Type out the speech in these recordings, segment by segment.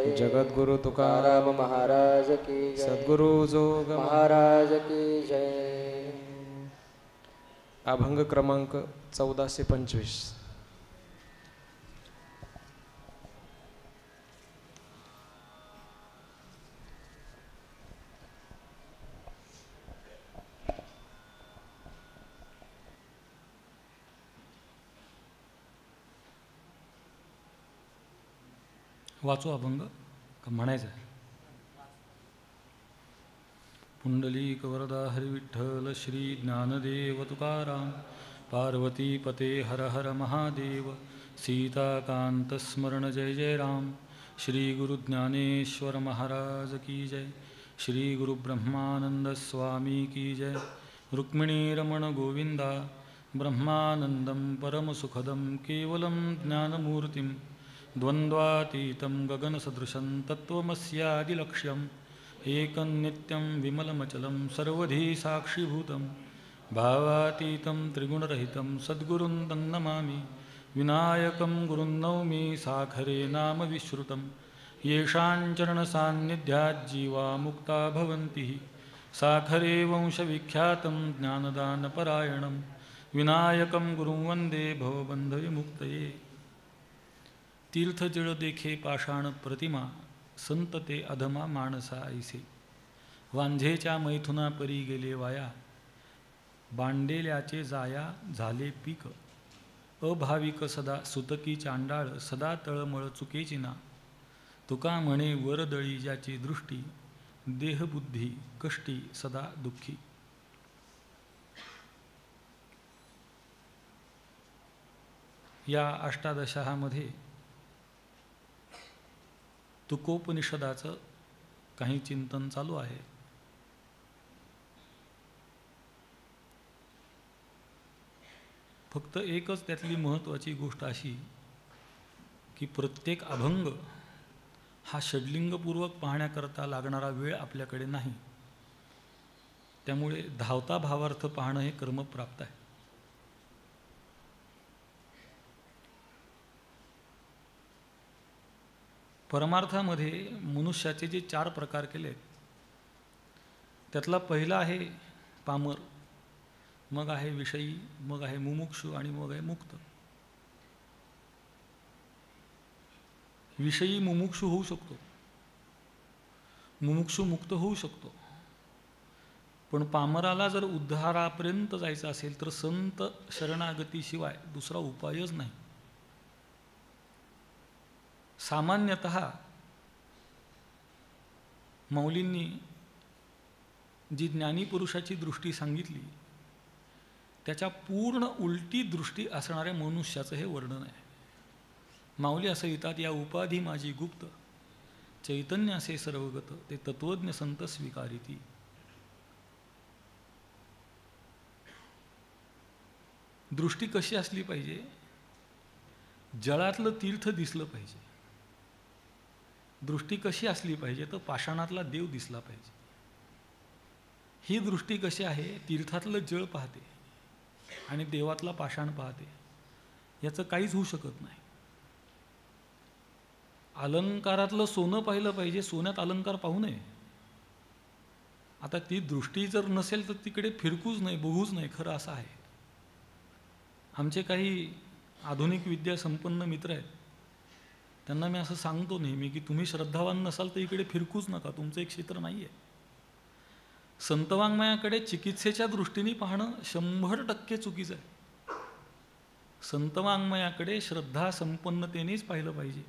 जय। जगद्गुरु तुकाराम महाराज की जय। सद्गुरु जोग महाराज की जय। अभंग क्रमांक 1425. वाचू अभंग का म्हणायचं आहे? पुंडलिक वरदा हरी विठ्ठल श्री ज्ञानदेव तुकाराम पार्वती पते हर हर महादेव सीताकांत स्मरण जय जय राम श्री गुरु ज्ञानेश्वर महाराज की जय श्री गुरु ब्रह्मानंद स्वामी की जय रुक्मिणी रमण गोविंदा ब्रह्मानंदं परमसुखदं केवलं ज्ञानमूर्तिं द्वन्द्वातीतं गगनसदृशं तत्त्वमस्यादिलक्ष्यम् एकं नित्यं विमलमचलं सर्वधी साक्षीभूतं भावातीतं त्रिगुणरहितं सद्गुरुं तं नमामि विनायकं गुरुं नौमि साखरे नाम विश्रुतं येषां चरणसान्निध्याज्जीवा मुक्ता भवन्ति साखरे वंशविख्यातं ज्ञानदानपरायणं विनायकं गुरुं वन्दे भवबन्धविमुक्तये तीर्थजळ देखे पाषाण प्रतिमा संत ते अधमा माणसा ऐसे वांझेच्या मैथुना परी गेले वाया बांडेल्याचे जाया झाले पीक अभाविक सदा सुतकी चांडाळ सदा तळमळ चुकेची ना तुका म्हणे वरदळी ज्याची दृष्टी देहबुद्धी कष्टी सदा दुःखी. या अष्टादशहामध्ये तुकोपनिषदाचं काही चिंतन चालू आहे. फक्त एकच त्यातली महत्त्वाची गोष्ट अशी की प्रत्येक अभंग हा षड्लिंगपूर्वक पाहण्याकरता लागणारा वेळ आपल्याकडे नाही. त्यामुळे धावता भावार्थ पाहणं हे कर्मप्राप्त आहे. परमार्थामध्ये मनुष्याचे जे 4 प्रकार केले त्यातला पहिला आहे पामर, मग आहे विषयी, मग आहे मुमुक्षु आणि मग आहे मुक्त. विषयी मुमुक्षु होऊ शकतो, मुमुक्षु मुक्त होऊ शकतो, पण पामराला जर उद्धारापर्यंत जायचं असेल तर संत शरणागतीशिवाय दुसरा उपायच नाही. सामान्यतः मौलींनी जी ज्ञानीपुरुषाची दृष्टी सांगितली त्याच्या पूर्ण उलटी दृष्टी असणाऱ्या मनुष्याचं हे वर्णन आहे. माऊली असं लिहितात, या उपाधी माझी गुप्त चैतन्य असे सर्वगत ते तत्वज्ञ संत स्वीकारिती. दृष्टी कशी असली पाहिजे? जळातलं तीर्थ दिसलं पाहिजे. दृष्टी कशी असली पाहिजे? तर पाषाणातला देव दिसला पाहिजे. ही दृष्टी कशी आहे? तीर्थातलं जळ पाहते आणि देवातला पाषाण पाहते. याचं काहीच होऊ शकत नाही. अलंकारातलं सोनं पाहिलं पाहिजे, सोन्यात अलंकार पाहू नये. आता ती दृष्टी जर नसेल तर तिकडे फिरकूच नाही, बघूच नाही. खरं असं आहे. आमचे काही आधुनिक विद्या संपन्न मित्र आहेत, त्यांना मी असं सांगतो नेहमी की तुम्ही श्रद्धावान नसाल तर इकडे फिरकूच नका, तुमचं एक क्षेत्र नाही आहे. संतवाङ्मयाकडे चिकित्सेच्या दृष्टीने पाहणं 100% चुकीचं आहे. संतवाङ्मयाकडे श्रद्धा संपन्नतेनेच पाहिलं पाहिजे.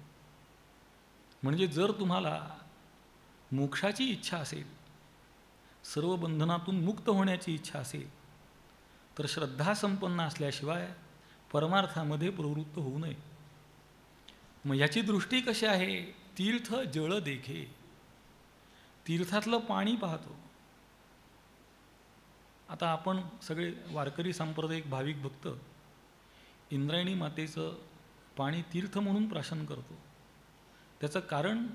म्हणजे जर तुम्हाला मोक्षाची इच्छा असेल, सर्व बंधनातून मुक्त होण्याची इच्छा असेल तर श्रद्धा संपन्न असल्याशिवाय परमार्थामध्ये प्रवृत्त होऊ नये. मग याची दृष्टी कशी आहे? तीर्थ जळ देखे, तीर्थातलं पाणी पाहतो. आता आपण सगळे वारकरी सांप्रदायिक भाविक भक्त इंद्रायणी मातेचं पाणी तीर्थ म्हणून प्राशन करतो. त्याचं कारण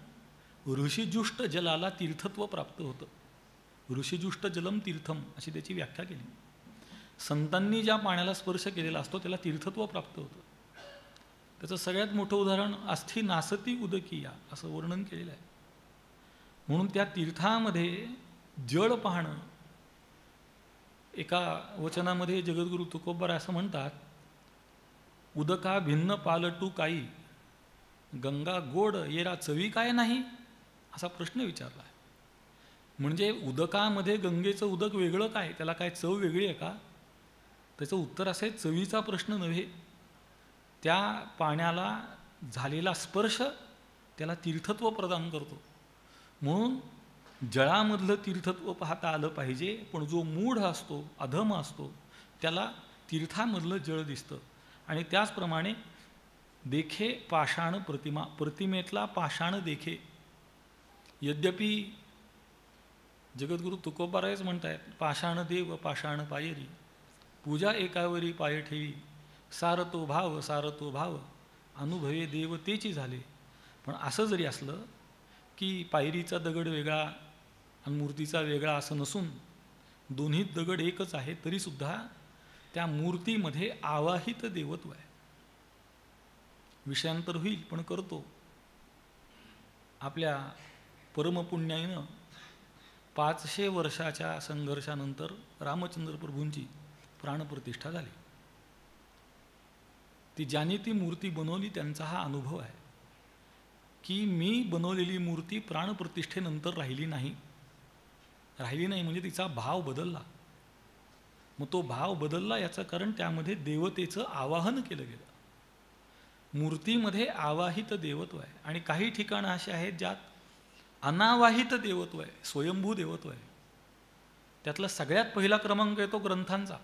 ऋषिजुष्ट जलाला तीर्थत्व प्राप्त होतं. ऋषिजुष्ट जलम तीर्थम अशी त्याची व्याख्या केली. संतांनी ज्या पाण्याला स्पर्श केलेला असतो त्याला तीर्थत्व प्राप्त होतं. त्याचं सगळ्यात मोठं उदाहरण अस्थि नासती उदकिया असं वर्णन केलेलं आहे. म्हणून त्या तीर्थामध्ये जळ पाहणं, एका वचनामध्ये जगद्गुरु तुकोबार असं म्हणतात, उदका भिन्न पालटू काही, गंगा गोड येरा चवी काय नाही, असा प्रश्न विचारला आहे. म्हणजे उदकामध्ये गंगेचं उदक वेगळं काय, त्याला काय चव वेगळी आहे का? त्याचं उत्तर असे, चवीचा प्रश्न नव्हे, त्या पाण्याला झालेला स्पर्श त्याला तीर्थत्व प्रदान करतो. म्हणून जळामधलं तीर्थत्व पाहता आलं पाहिजे, पण जो मूढ असतो, अधम असतो, त्याला तीर्थामधलं जळ दिसतं. आणि त्याचप्रमाणे देखे पाषाण प्रतिमा, प्रतिमेतला पाषाण देखे. यद्यपि जगद्गुरु तुकोबारायच म्हणतायत, पाषाण देव पाषाण पायरी, पूजा एकावरी पाय ठेवी, सारतो भाव अनुभवे देवतेची झाले. पण असं जरी असलं की पायरीचा दगड वेगळा आणि मूर्तीचा वेगळा असं नसून दोन्ही दगड एकच आहे, तरीसुद्धा त्या मूर्तीमध्ये आवाहित देवत्व आहे. विषयांतर होईल पण करतो. आपल्या परमपुण्याईनं 500 वर्षाच्या संघर्षानंतर रामचंद्र प्रभूंची प्राणप्रतिष्ठा झाली. ती ज्यांनी ती मूर्ती बनवली त्यांचा हा अनुभव आहे की मी बनवलेली मूर्ती प्राणप्रतिष्ठेनंतर राहिली नाही म्हणजे तिचा भाव बदलला. मग तो भाव बदलला याचं कारण त्यामध्ये देवतेचं आवाहन केलं गेलं. मूर्तीमध्ये आवाहित देवत्व आहे आणि काही ठिकाणं अशी आहेत ज्यात अनावाहित देवत्व आहे, स्वयंभू देवत्व आहे. त्यातला सगळ्यात पहिला क्रमांक येतो ग्रंथांचा.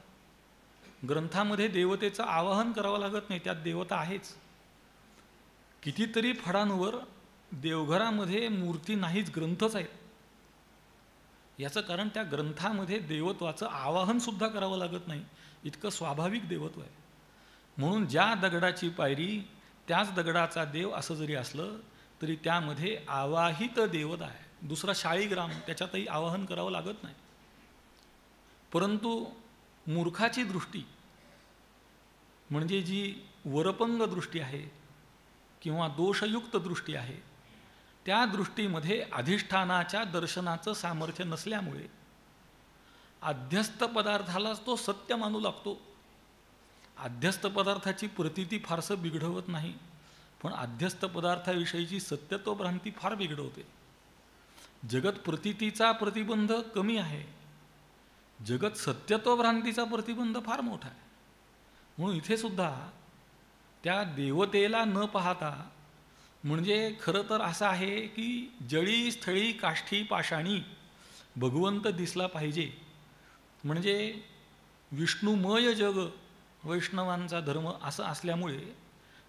ग्रंथामध्ये देवतेचं आवाहन करावं लागत नाही, त्यात देवता आहेच. कितीतरी फडांवर देवघरामध्ये मूर्ती नाहीच, ग्रंथच आहेत. याचं कारण त्या ग्रंथामध्ये देवत्वाचं आवाहनसुद्धा करावं लागत नाही, इतकं स्वाभाविक देवत्व आहे. म्हणून ज्या दगडाची पायरी त्याच दगडाचा देव असं जरी असलं तरी त्यामध्ये आवाहित देवता आहे. दुसरा शाळीग्राम, त्याच्यातही आवाहन करावं लागत नाही. परंतु मूर्खाची दृष्टी म्हणजे जी वरपंग दृष्टी आहे किंवा दोषयुक्त दृष्टी आहे, त्या दृष्टीमध्ये अधिष्ठानाच्या दर्शनाचं सामर्थ्य नसल्यामुळे अध्यस्त पदार्थालाच तो सत्य मानू लागतो. अध्यस्त पदार्थाची प्रतीती फारसं बिघडवत नाही, पण अध्यस्त पदार्थाविषयीची सत्यत्वभ्रांती फार बिघडवते. जगत प्रतीतीचा प्रतिबंध कमी आहे, जगत सत्यत्वभ्रांतीचा प्रतिबंध फार मोठा आहे. म्हणून इथे सुद्धा त्या देवतेला न पाहता, म्हणजे खरं तर असं आहे की जळी स्थळी काष्ठी पाषाणी भगवंत दिसला पाहिजे. म्हणजे विष्णुमय जग वैष्णवांचा धर्म असं असल्यामुळे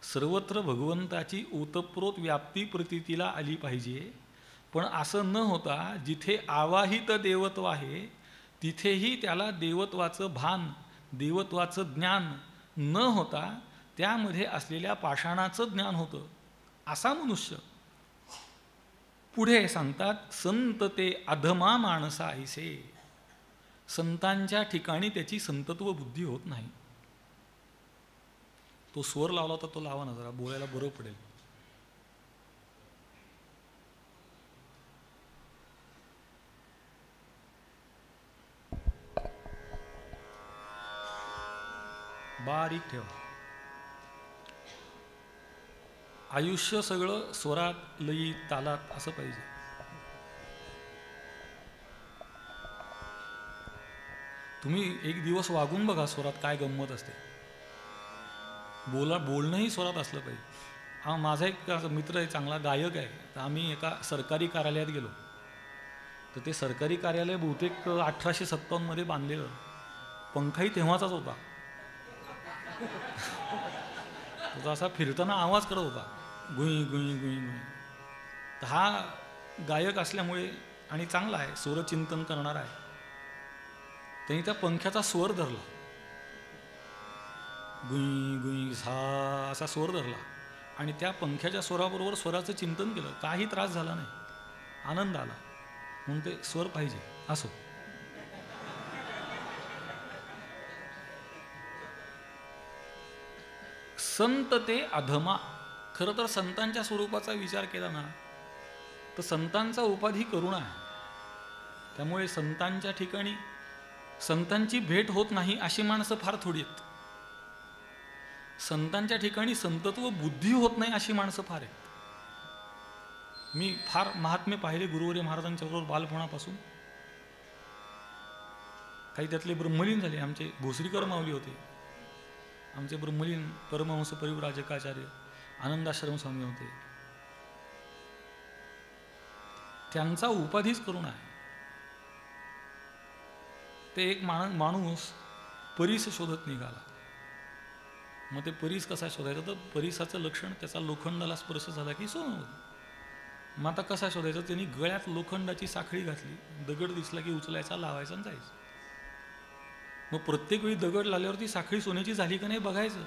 सर्वत्र भगवंताची ओतप्रोत व्याप्ती प्रतीतीला आली पाहिजे. पण असं न होता जिथे आवाहित देवत्व आहे तिथेही त्याला देवत्वाचं भान, देवत्वाचं ज्ञान न होता त्यामध्ये असलेल्या पाषाणाचं ज्ञान होतं. असा मनुष्य पुढे सांगतात, संत ते अधमा माणसा ऐसे. संतांच्या ठिकाणी त्याची संतत्व बुद्धी होत नाही. तो स्वर लावला होता, तो लावा ना जरा, बोलायला बरं पडेल. बारीक ठेवा. आयुष्य सगळं स्वरात, लयीत, तालात असं पाहिजे. तुम्ही एक दिवस वागून बघा स्वरात काय गंमत असते. बोलणंही स्वरात असलं पाहिजे. माझा एक मित्र आहे, चांगला गायक आहे. तर आम्ही एका सरकारी कार्यालयात गेलो. तर ते सरकारी कार्यालय बहुतेक 1857 मध्ये बांधलेलं. पंखाही तेव्हाचाच होता. तो असा फिरताना आवाज करत होता, गुई गुई गुई गुई. तर हा गायक असल्यामुळे आणि चांगला आहे, स्वरचिंतन करणारा आहे, त्यांनी त्या पंख्याचा स्वर धरला. गुई गुई सा असा स्वर धरला आणि त्या पंख्याच्या स्वराबरोबर स्वराचं चिंतन केलं. काही त्रास झाला नाही, आनंद आला. म्हणून ते स्वर पाहिजे. असो, संत ते अधमा. खरं तर संतांच्या स्वरूपाचा विचार केला ना तर संतांचा उपाधी करुणा आहे. त्यामुळे संतांच्या ठिकाणी संतांची भेट होत नाही अशी माणसं फार थोडी आहेत. संतांच्या ठिकाणी संतत्व बुद्धी होत नाही अशी माणसं फार आहेत. मी फार महात्मे पाहिले गुरुवर्य महाराजांच्या बरोबर बालपणापासून. काही त्यातले ब्रह्मलीन झाले. आमचे भोसरीकर माऊली होते, आमचे ब्रह्मलीन परमहंस परिव्राजकाचार्य आनंदाश्रम स्वामी होते. त्यांचा उपाधीच करुणा आहे. ते एक माणूस परीस शोधत निघाला. मग ते परीस कसा शोधायचा, तर परीसाचं लक्षण त्याचा लोखंडाला स्पर्श झाला की सोनं होतं. मग आता कसा शोधायचा, त्यांनी गळ्यात लोखंडाची साखळी घातली, दगड दिसला की उचलायचा, लावायचा आणि जायचं. मग प्रत्येक वेळी दगड लावल्यावर ती साखळी सोन्याची झाली का नाही बघायचं,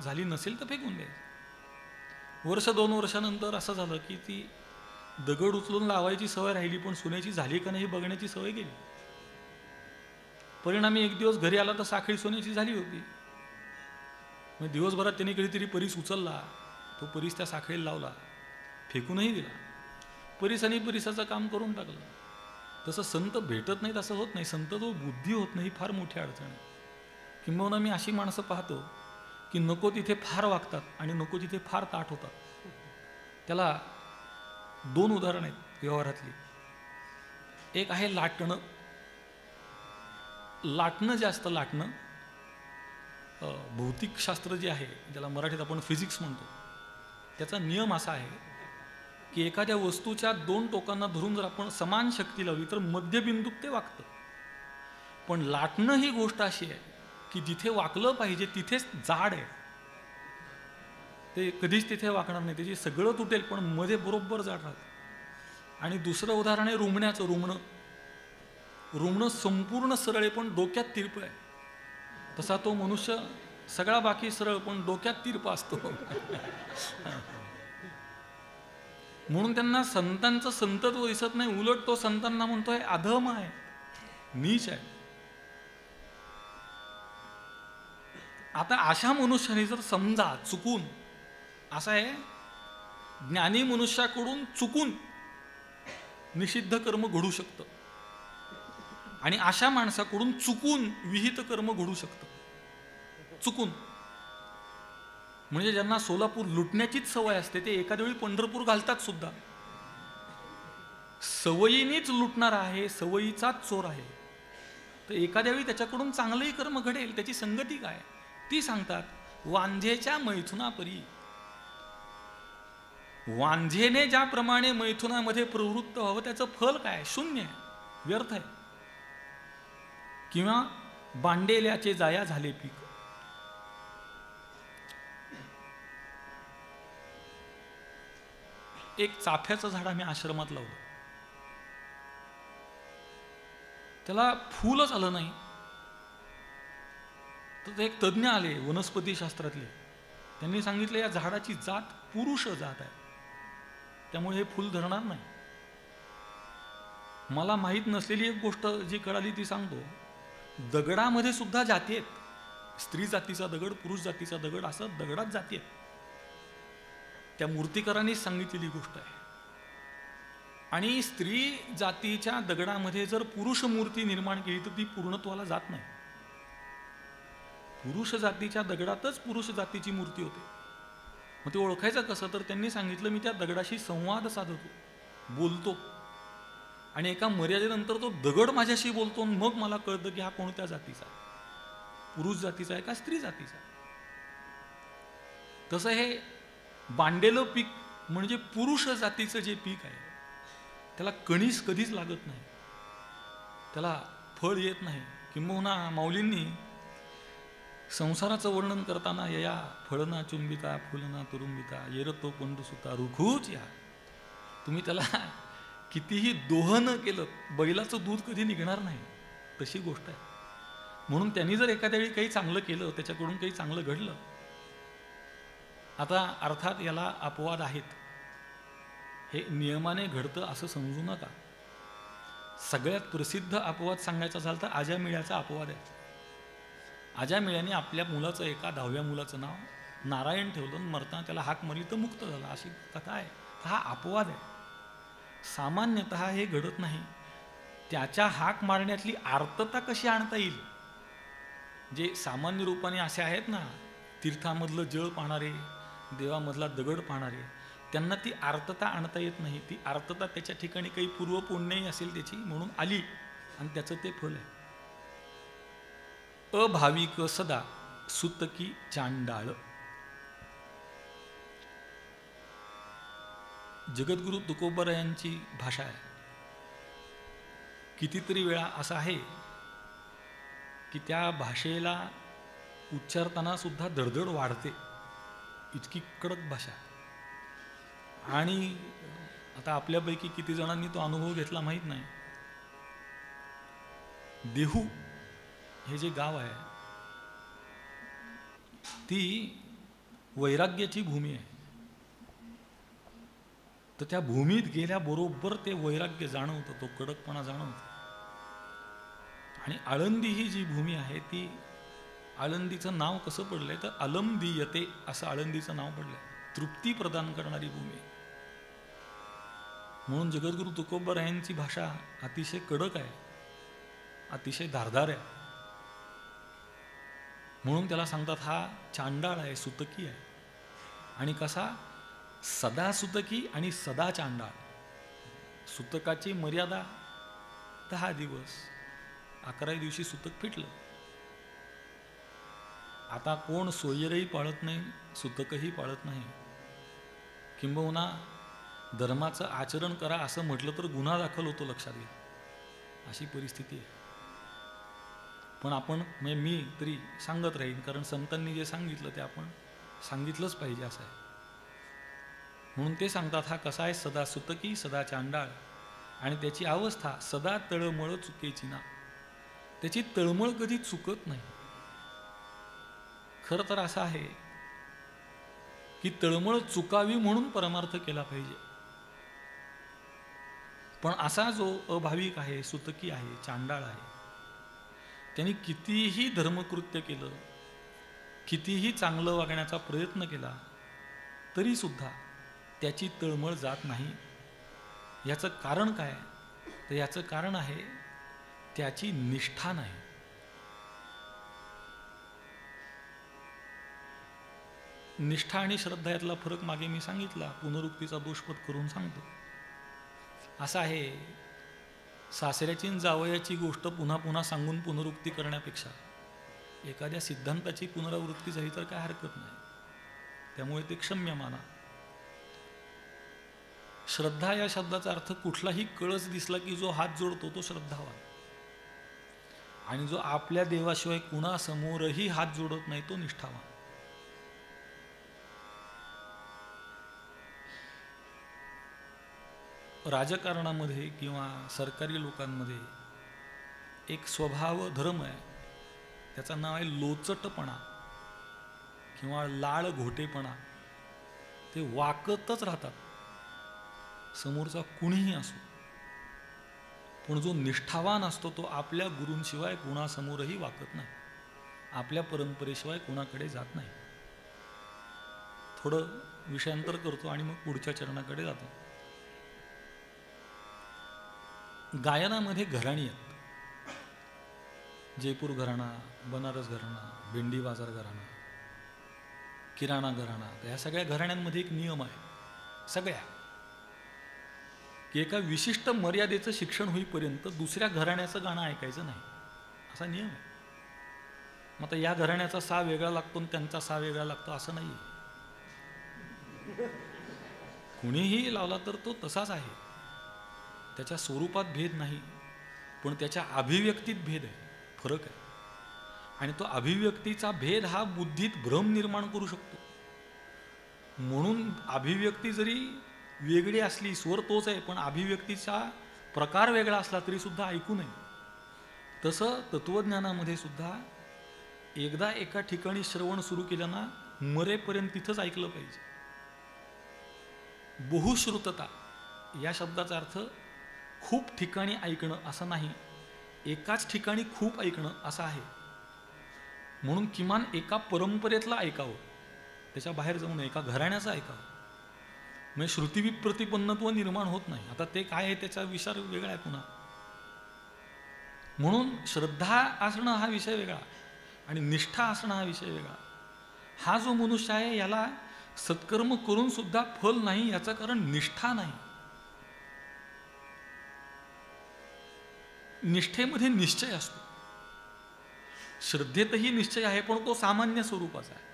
झाली नसेल तर फेकून द्यायचं. वर्ष 2 वर्षानंतर असं झालं की ती दगड उचलून लावायची सवय राहिली, पण सोन्याची झाली का नाही बघण्याची सवय गेली. परिणामी एक दिवस घरी आला तर साखळी सोन्याची झाली होती. मग दिवसभरात त्यांनी कधीतरी परीस उचलला, तो परीस त्या साखळीला लावला, फेकूनही दिला. परीसाने परीसाचं काम करून टाकलं. तसं संत भेटत नाहीत असं होत नाही. संत तो बुद्धी होत नाही, फार मोठी अडचण आहे. किंबहुना मी अशी माणसं पाहतो की नको तिथे फार वागतात आणि नको तिथे फार ताठ होतात. त्याला 2 उदाहरणं आहेत व्यवहारातली. एक आहे लाटणं. लाटणं जे असतं, लाटणं भौतिकशास्त्र जे आहे, ज्याला मराठीत आपण फिजिक्स म्हणतो, त्याचा नियम असा आहे की एखाद्या वस्तूच्या 2 टोकांना धरून जर आपण समान शक्ती लावली तर मध्यबिंदूत ते वाकतं. पण लाटणं ही गोष्ट अशी आहे की जिथे वाकलं पाहिजे तिथेच जाड आहे, ते कधीच तिथे वाकणार नाही. त्याची सगळं तुटेल पण मध्ये बरोबर जाड राहतं. आणि दुसरं उदाहरण आहे रुमण्याचं. रुमणं संपूर्ण सरळ आहे पण डोक्यात तिरप आहे. तसा तो मनुष्य सगळा बाकी सरळ पण डोक्यात तिरपा असतो. म्हणून त्यांना संतांचं संतत्व दिसत नाही. उलट तो संतांना म्हणतोय अधम आहे, नीच आहे. आता अशा मनुष्याने जर समजा चुकून, असं आहे ज्ञानी मनुष्याकडून चुकून निषिद्ध कर्म घडू शकतं आणि अशा माणसाकडून चुकून विहित कर्म घडू शकतं. चुकून म्हणजे ज्यांना सोलापूर लुटण्याचीच सवय असते ते एखाद्या वेळी पंढरपूर घालतात सुद्धा. सवयीनेच लुटणार आहे, सवयीचाच चोर आहे. तर एखाद्या वेळी त्याच्याकडून चांगलंही कर्म घडेल. त्याची संगती काय ती सांगतात. वांझेच्या मैथुनापरी, वांझेने ज्याप्रमाणे मैथुनामध्ये प्रवृत्त व्हावं त्याचं फल काय, शून्य आहे, व्यर्थ आहे. किंवा बांडेल्याचे जाया झाले पीक. एक चाफ्याचं झाड आम्ही आश्रमात लावलं, त्याला फूलच आलं नाही. तर एक तज्ज्ञ आले वनस्पती शास्त्रातले, त्यांनी सांगितलं या झाडाची जात पुरुष जात आहे, त्यामुळे हे फूल धरणार नाही. मला माहीत नसलेली एक गोष्ट जी कळाली ती सांगतो. दगडामध्ये सुद्धा जाती आहेत. स्त्री जातीचा दगड, पुरुष जातीचा दगड, असं दगडात जाती आहेत. त्या मूर्तिकारांनी सांगितलेली गोष्ट आहे. आणि स्त्री जातीच्या दगडामध्ये जर पुरुष मूर्ती निर्माण केली तर ती पूर्णत्वाला जात नाही. पुरुष जातीच्या दगडातच पुरुष जातीची मूर्ती होते. मग ते ओळखायचं कसं, तर त्यांनी सांगितलं मी त्या दगडाशी संवाद साधतो, बोलतो आणि एका मर्यादेनंतर तो दगड माझ्याशी बोलतो. मग मला कळतं की हा कोणत्या जातीचा, पुरुष जातीचा आहे का स्त्री जातीचा. तसं हे बांडेलं पीक म्हणजे पुरुष जातीचं जे पीक आहे त्याला कणीस कधीच लागत नाही, त्याला फळ येत नाही. किंबहुना माऊलींनी संसाराचं वर्णन करताना या फळना चुंबिता फुलना तुरुंबिता येरतो पंडुसुता रुखूच या. तुम्ही त्याला कितीही दोहन केलं बैलाचं दूध कधी निघणार नाही, तशी गोष्ट आहे. म्हणून त्यांनी जर एखाद्या वेळी काही चांगलं केलं, त्याच्याकडून काही चांगलं घडलं. आता अर्थात याला अपवाद आहेत, हे नियमाने घडतं असं समजू नका. सगळ्यात प्रसिद्ध अपवाद सांगायचा झाला तर आजामिळ्याचा अपवाद आहे. आजामिळ्याने आपल्या मुलाचं, एका 10व्या मुलाचं नाव नारायण ठेवलं, मरताना त्याला हाक मारली तर मुक्त झाला, अशी कथा आहे. हा अपवाद आहे. सामान्यतः हे घडत नाही. त्याच्या हाक मारण्यातली आर्तता कशी आणता येईल? जे सामान्य रूपाने असे आहेत ना, तीर्थामधलं जळ पाहणारे, देवामधला दगड पाहणारे, त्यांना ती आर्तता आणता येत नाही. ती आर्तता त्याच्या ठिकाणी काही पूर्वपुण्यही असेल त्याची, म्हणून आली आणि त्याचं ते फल आहे. अभाविक सदा सुतकी चांडाळ. जगद्गुरु तुकोबरायांची भाषा आहे. कितीतरी वेळा असं आहे की त्या भाषेला उच्चारताना सुद्धा धडधड वाढते, इतकी कडक भाषा. आणि आता आपल्यापैकी किती जणांनी तो अनुभव घेतला माहीत नाही. देहू हे जे गाव आहे ती वैराग्याची भूमी आहे. तर त्या भूमीत गेल्याबरोबर ते वैराग्य जाणवतं, तो कडकपणा जाणवतो. आणि आळंदी ही जी भूमी आहे ती, आळंदीचं नाव कसं पडलंय तर अलमदीयते असं आळंदीचं नाव पडलंय, तृप्ती प्रदान करणारी भूमी. म्हणून जगद्गुरु तुकोबरायांची भाषा अतिशय कडक आहे, अतिशय धारदार आहे. म्हणून त्याला सांगतात हा चांडाळ आहे, सुतकी आहे. आणि कसा? सदा सुतकी आणि सदा चांडाळ. सुतकाची मर्यादा 10 दिवस, 11व्या दिवशी सुतक फिटलं. आता कोण सोयरही पाळत नाही, सुतकही पाळत नाही. किंबहुना धर्माचं आचरण करा असं म्हटलं तर गुन्हा दाखल होतो, लक्षात घ्या. अशी परिस्थिती आहे. पण आपण, म्हणजे मी तरी सांगत राहीन, कारण संतांनी जे सांगितलं ते आपण सांगितलंच पाहिजे असं आहे. म्हणून ते सांगतात हा कसा आहे? सदा सुतकी सदा चांडाळ. आणि त्याची अवस्था सदा तळमळ चुकेची ना. त्याची तळमळ कधी चुकत नाही. खरं तर असं आहे की तळमळ चुकावी म्हणून परमार्थ केला पाहिजे. पण असा जो अभाविक आहे, सुतकी आहे, चांडाळ आहे, त्यांनी कितीही धर्मकृत्य केलं, कितीही चांगलं वागण्याचा प्रयत्न केला, तरी सुद्धा त्याची तळमळ जात नाही. याचं कारण काय? तर याचं कारण आहे त्याची निष्ठा नाही. निष्ठा आणि श्रद्धा यातला फरक मागे मी सांगितला, पुनरुक्तीचा दोषपद करून सांगतो. असं आहे, सासऱ्याची आणि जावयाची गोष्ट पुन्हा पुन्हा सांगून पुनरुक्ती करण्यापेक्षा एखाद्या सिद्धांताची पुनरावृत्ती झाली तर काय हरकत नाही. त्यामुळे ते क्षम्य माना. श्रद्धा या शब्दाचा अर्थ कुठलाही कळस दिसला की जो हात जोडतो तो श्रद्धावान, आणि जो आपल्या देवाशिवाय कुणासमोरही हात जोडत नाही तो निष्ठावान. राजकारणामध्ये किंवा सरकारी लोकांमध्ये एक स्वभाव धर्म आहे, त्याचं नाव आहे लोचटपणा किंवा लाळ घोटेपणा. ते वाकतच राहतात, समोरचा कुणीही असो. पण जो निष्ठावान असतो तो आपल्या गुरूंशिवाय कुणासमोरही वाकत नाही, आपल्या परंपरेशिवाय कुणाकडे जात नाही. थोडं विषयांतर करतो आणि मग पुढच्या चरणाकडे जातो. गायनामध्ये घराणी आहेत. जयपूर घराणा, बनारस घराणा, भेंडी बाजार घराणा, किराणा घराणा. या सगळ्या घराण्यांमध्ये एक नियम आहे सगळ्या, की एका विशिष्ट मर्यादेचं शिक्षण होईपर्यंत दुसऱ्या घराण्याचं गाणं ऐकायचं नाही, असा नियम आहे. मग आता या घराण्याचा सा वेगळा लागतो आणि त्यांचा सा वेगळा लागतो असं नाही. कुणीही लावला तर तो तसाच आहे. त्याच्या स्वरूपात भेद नाही, पण त्याच्या अभिव्यक्तीत भेद आहे, फरक आहे. आणि तो अभिव्यक्तीचा भेद हा बुद्धीत भ्रम निर्माण करू शकतो. म्हणून अभिव्यक्ती जरी वेगळी असली, स्वर तोच आहे, पण अभिव्यक्तीचा प्रकार वेगळा असला तरी सुद्धा ऐकू नये. तसं तत्वज्ञानामध्ये सुद्धा एकदा एका ठिकाणी श्रवण सुरू केलं ना, मरेपर्यंत तिथंच ऐकलं पाहिजे. बहुश्रुतता या शब्दाचा अर्थ खूप ठिकाणी ऐकणं असं नाही, एकाच ठिकाणी खूप ऐकणं असं आहे. म्हणून किमान एका परंपरेतला ऐकावं, त्याच्या बाहेर जाऊ नये, एका घराण्याचं ऐकावं. म्हणजे श्रुतिविप्रतिपन्नत्व निर्माण होत नाही. आता ते काय आहे त्याचा विचार वेगळा आहे पुन्हा. म्हणून श्रद्धा असणं हा विषय वेगळा आणि निष्ठा असणं हा विषय वेगळा. हा जो मनुष्य आहे याला सत्कर्म करून सुद्धा फल नाही, याचं कारण निष्ठा नाही. निष्ठेमध्ये निश्चय असतो, श्रद्धेतही निश्चय आहे, पण तो सामान्य स्वरूपाचा आहे.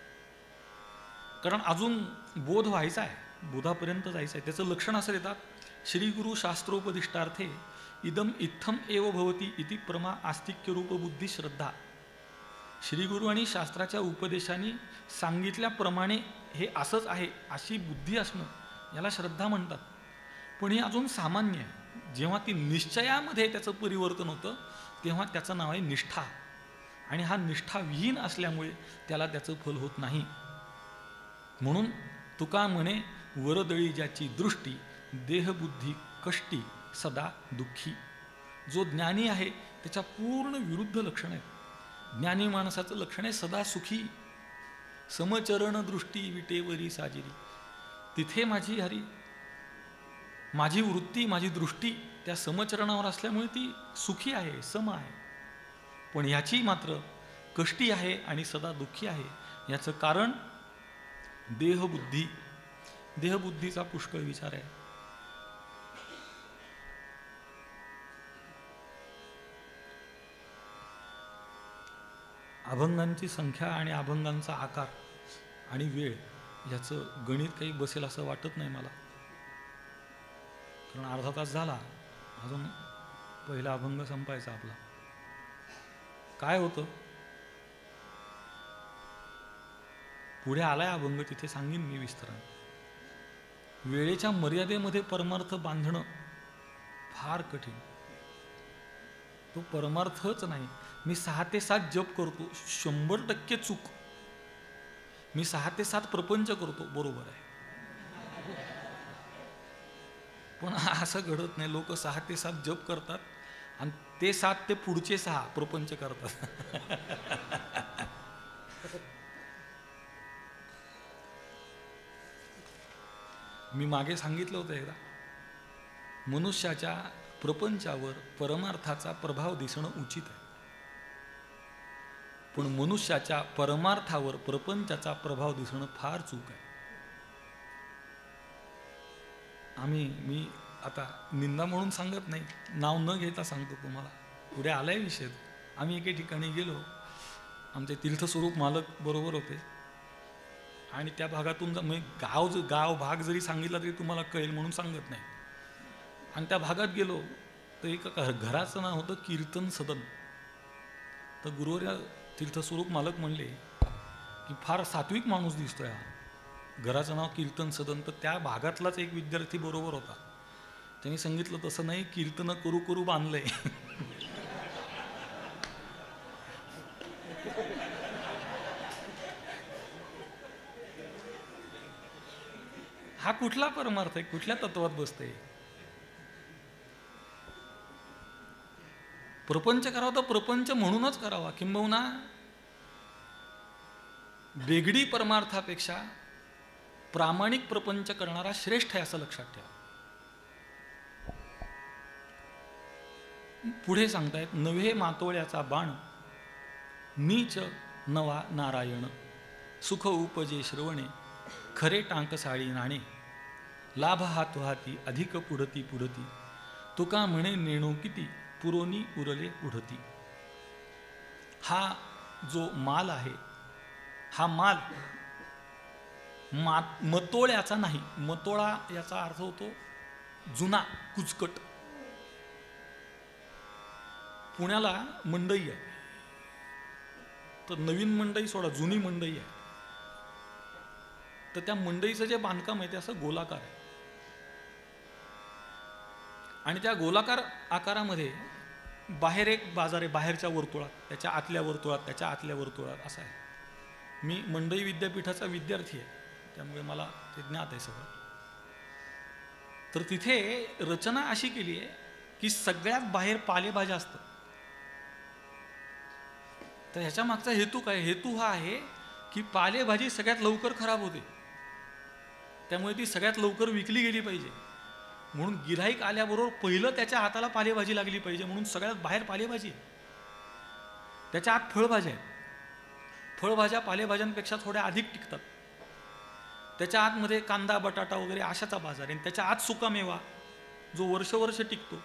कारण अजून बोध व्हायचा आहे, बोधापर्यंत जायचं आहे. त्याचं लक्षण असं देतात, श्री गुरु शास्त्रोपदिष्टार्थे इदम इत्थम एव भवती इति प्रमा आस्तिक्य रूप बुद्धी श्रद्धा. श्रीगुरु आणि शास्त्राच्या उपदेशांनी सांगितल्याप्रमाणे हे असंच आहे अशी बुद्धी असणं याला श्रद्धा म्हणतात. पण ही अजून सामान्य आहे. जेव्हा ती निश्चयामध्ये त्याचं परिवर्तन होतं तेव्हा त्याचं नाव आहे निष्ठा. आणि हा निष्ठाविहीन असल्यामुळे त्याला त्याचं फल होत नाही. म्हणून तुका म्हणे, वरदळी ज्याची दृष्टी देहबुद्धी कष्टी सदा दुःखी. जो ज्ञानी आहे त्याच्या पूर्ण विरुद्ध लक्षण आहे. ज्ञानी माणसाचं लक्षण आहे सदा सुखी. समचरण दृष्टी विटेवरी साजिरी. तिथे माझी हरी, माझी वृत्ती, माझी दृष्टी त्या समचरणावर असल्यामुळे ती सुखी आहे, सम आहे. पण ह्याची मात्र कष्टी आहे आणि सदा दुःखी आहे. याचं कारण देहबुद्धी. देहबुद्धीचा पुष्कळ विचार आहे. अभंगांची संख्या आणि अभंगांचा आकार आणि वेळ याचं गणित काही बसेल असं वाटत नाही मला. कारण अर्धा तास झाला, अजून पहिला अभंग संपायचा आपला. काय होतं, पुढे आलाय अभंग, तिथे सांगेन मी विस्ताराने. वेळेच्या मर्यादेमध्ये परमार्थ बांधणं फार कठीण. तो परमार्थच नाही. मी 6 ते 7 जप करतो, 100% चूक. मी 6 ते 7 प्रपंच करतो, बरोबर आहे. पण असं घडत नाही. लोक 6 ते 7 जप करतात आणि ते 7 ते पुढचे 6 प्रपंच करतात. मी मागे सांगितलं होतं एकदा, मनुष्याच्या प्रपंचावर परमार्थाचा प्रभाव दिसणं उचित आहे, पण मनुष्याच्या परमार्थावर प्रपंचाचा प्रभाव दिसणं फार चूक आहे. मी आता निंदा म्हणून सांगत नाही, नाव न घेता सांगतो तुम्हाला. पुढे आलाय विषय. आम्ही एके ठिकाणी गेलो, आमचे तीर्थस्वरूप मालक बरोबर होते आणि त्या भागातून गाव भाग जरी सांगितला तरी तुम्हाला कळेल म्हणून सांगत नाही. आणि त्या भागात गेलो तर एका घराचं नाव होतं कीर्तन सदन. तर गुरुवर्य तीर्थस्वरूप मालक म्हणले की फार सात्विक माणूस दिसतोय हा, घराचं नाव कीर्तन सदन. तर त्या भागातलाच एक विद्यार्थी बरोबर होता. त्यांनी सांगितलं तसं नाही, कीर्तन करू करू बांधलंय. हा कुठला परमार्थ आहे, कुठल्या तत्वात बसतंय? प्रपंच करावा तर प्रपंच म्हणूनच करावा, किंबहुना वेगळी परमार्थापेक्षा प्रामाणिक प्रपंच करणारा श्रेष्ठ आहे असं लक्षात ठेवा. पुढे सांगतायत, नव्हे मातोळ्याचा बाण नीच नवा नारायण. सुख उपजे श्रवणे खरे टांकसाळी नाणे. लाभ हातो हाती अधिक पुढती पुढती. तुका म्हणे नेणो किती पुरोनी उरले पुढती. हा जो माल आहे, हा माल मतोळ्याचा नाही. मतोळा याचा अर्थ होतो जुना, कुचकट. पुण्याला मंडई आहे, तर नवीन मंडई सोडा, जुनी मंडई आहे. तर त्या मंडईचं जे बांधकाम आहे ते असं गोलाकार आहे आणि त्या गोलाकार आकारामध्ये बाहेर एक बाजार आहे, बाहेरच्या वर्तुळात, त्याच्या आतल्या वर्तुळात, त्याच्या आतल्या वर्तुळात असं आहे. मी मंडई विद्यापीठाचा विद्यार्थी आहे, त्यामुळे मला ते ज्ञात आहे सगळं. तर तिथे रचना अशी केली आहे की सगळ्यात बाहेर पालेभाज्या असतात. तर ह्याच्या मागचा हेतू काय? हेतू हा आहे की पालेभाजी सगळ्यात लवकर खराब होते, त्यामुळे ती सगळ्यात लवकर विकली गेली पाहिजे. म्हणून गिऱ्हाईक आल्याबरोबर पहिलं त्याच्या हाताला पालेभाजी लागली पाहिजे, म्हणून सगळ्यात बाहेर पालेभाजी आहे. त्याच्या आत फळभाज्या आहेत. फळभाज्या पालेभाज्यांपेक्षा थोड्या अधिक टिकतात. त्याच्या आतमध्ये कांदा बटाटा वगैरे अशाचा बाजार आहे. त्याच्या आत सुकामेवा जो वर्ष टिकतो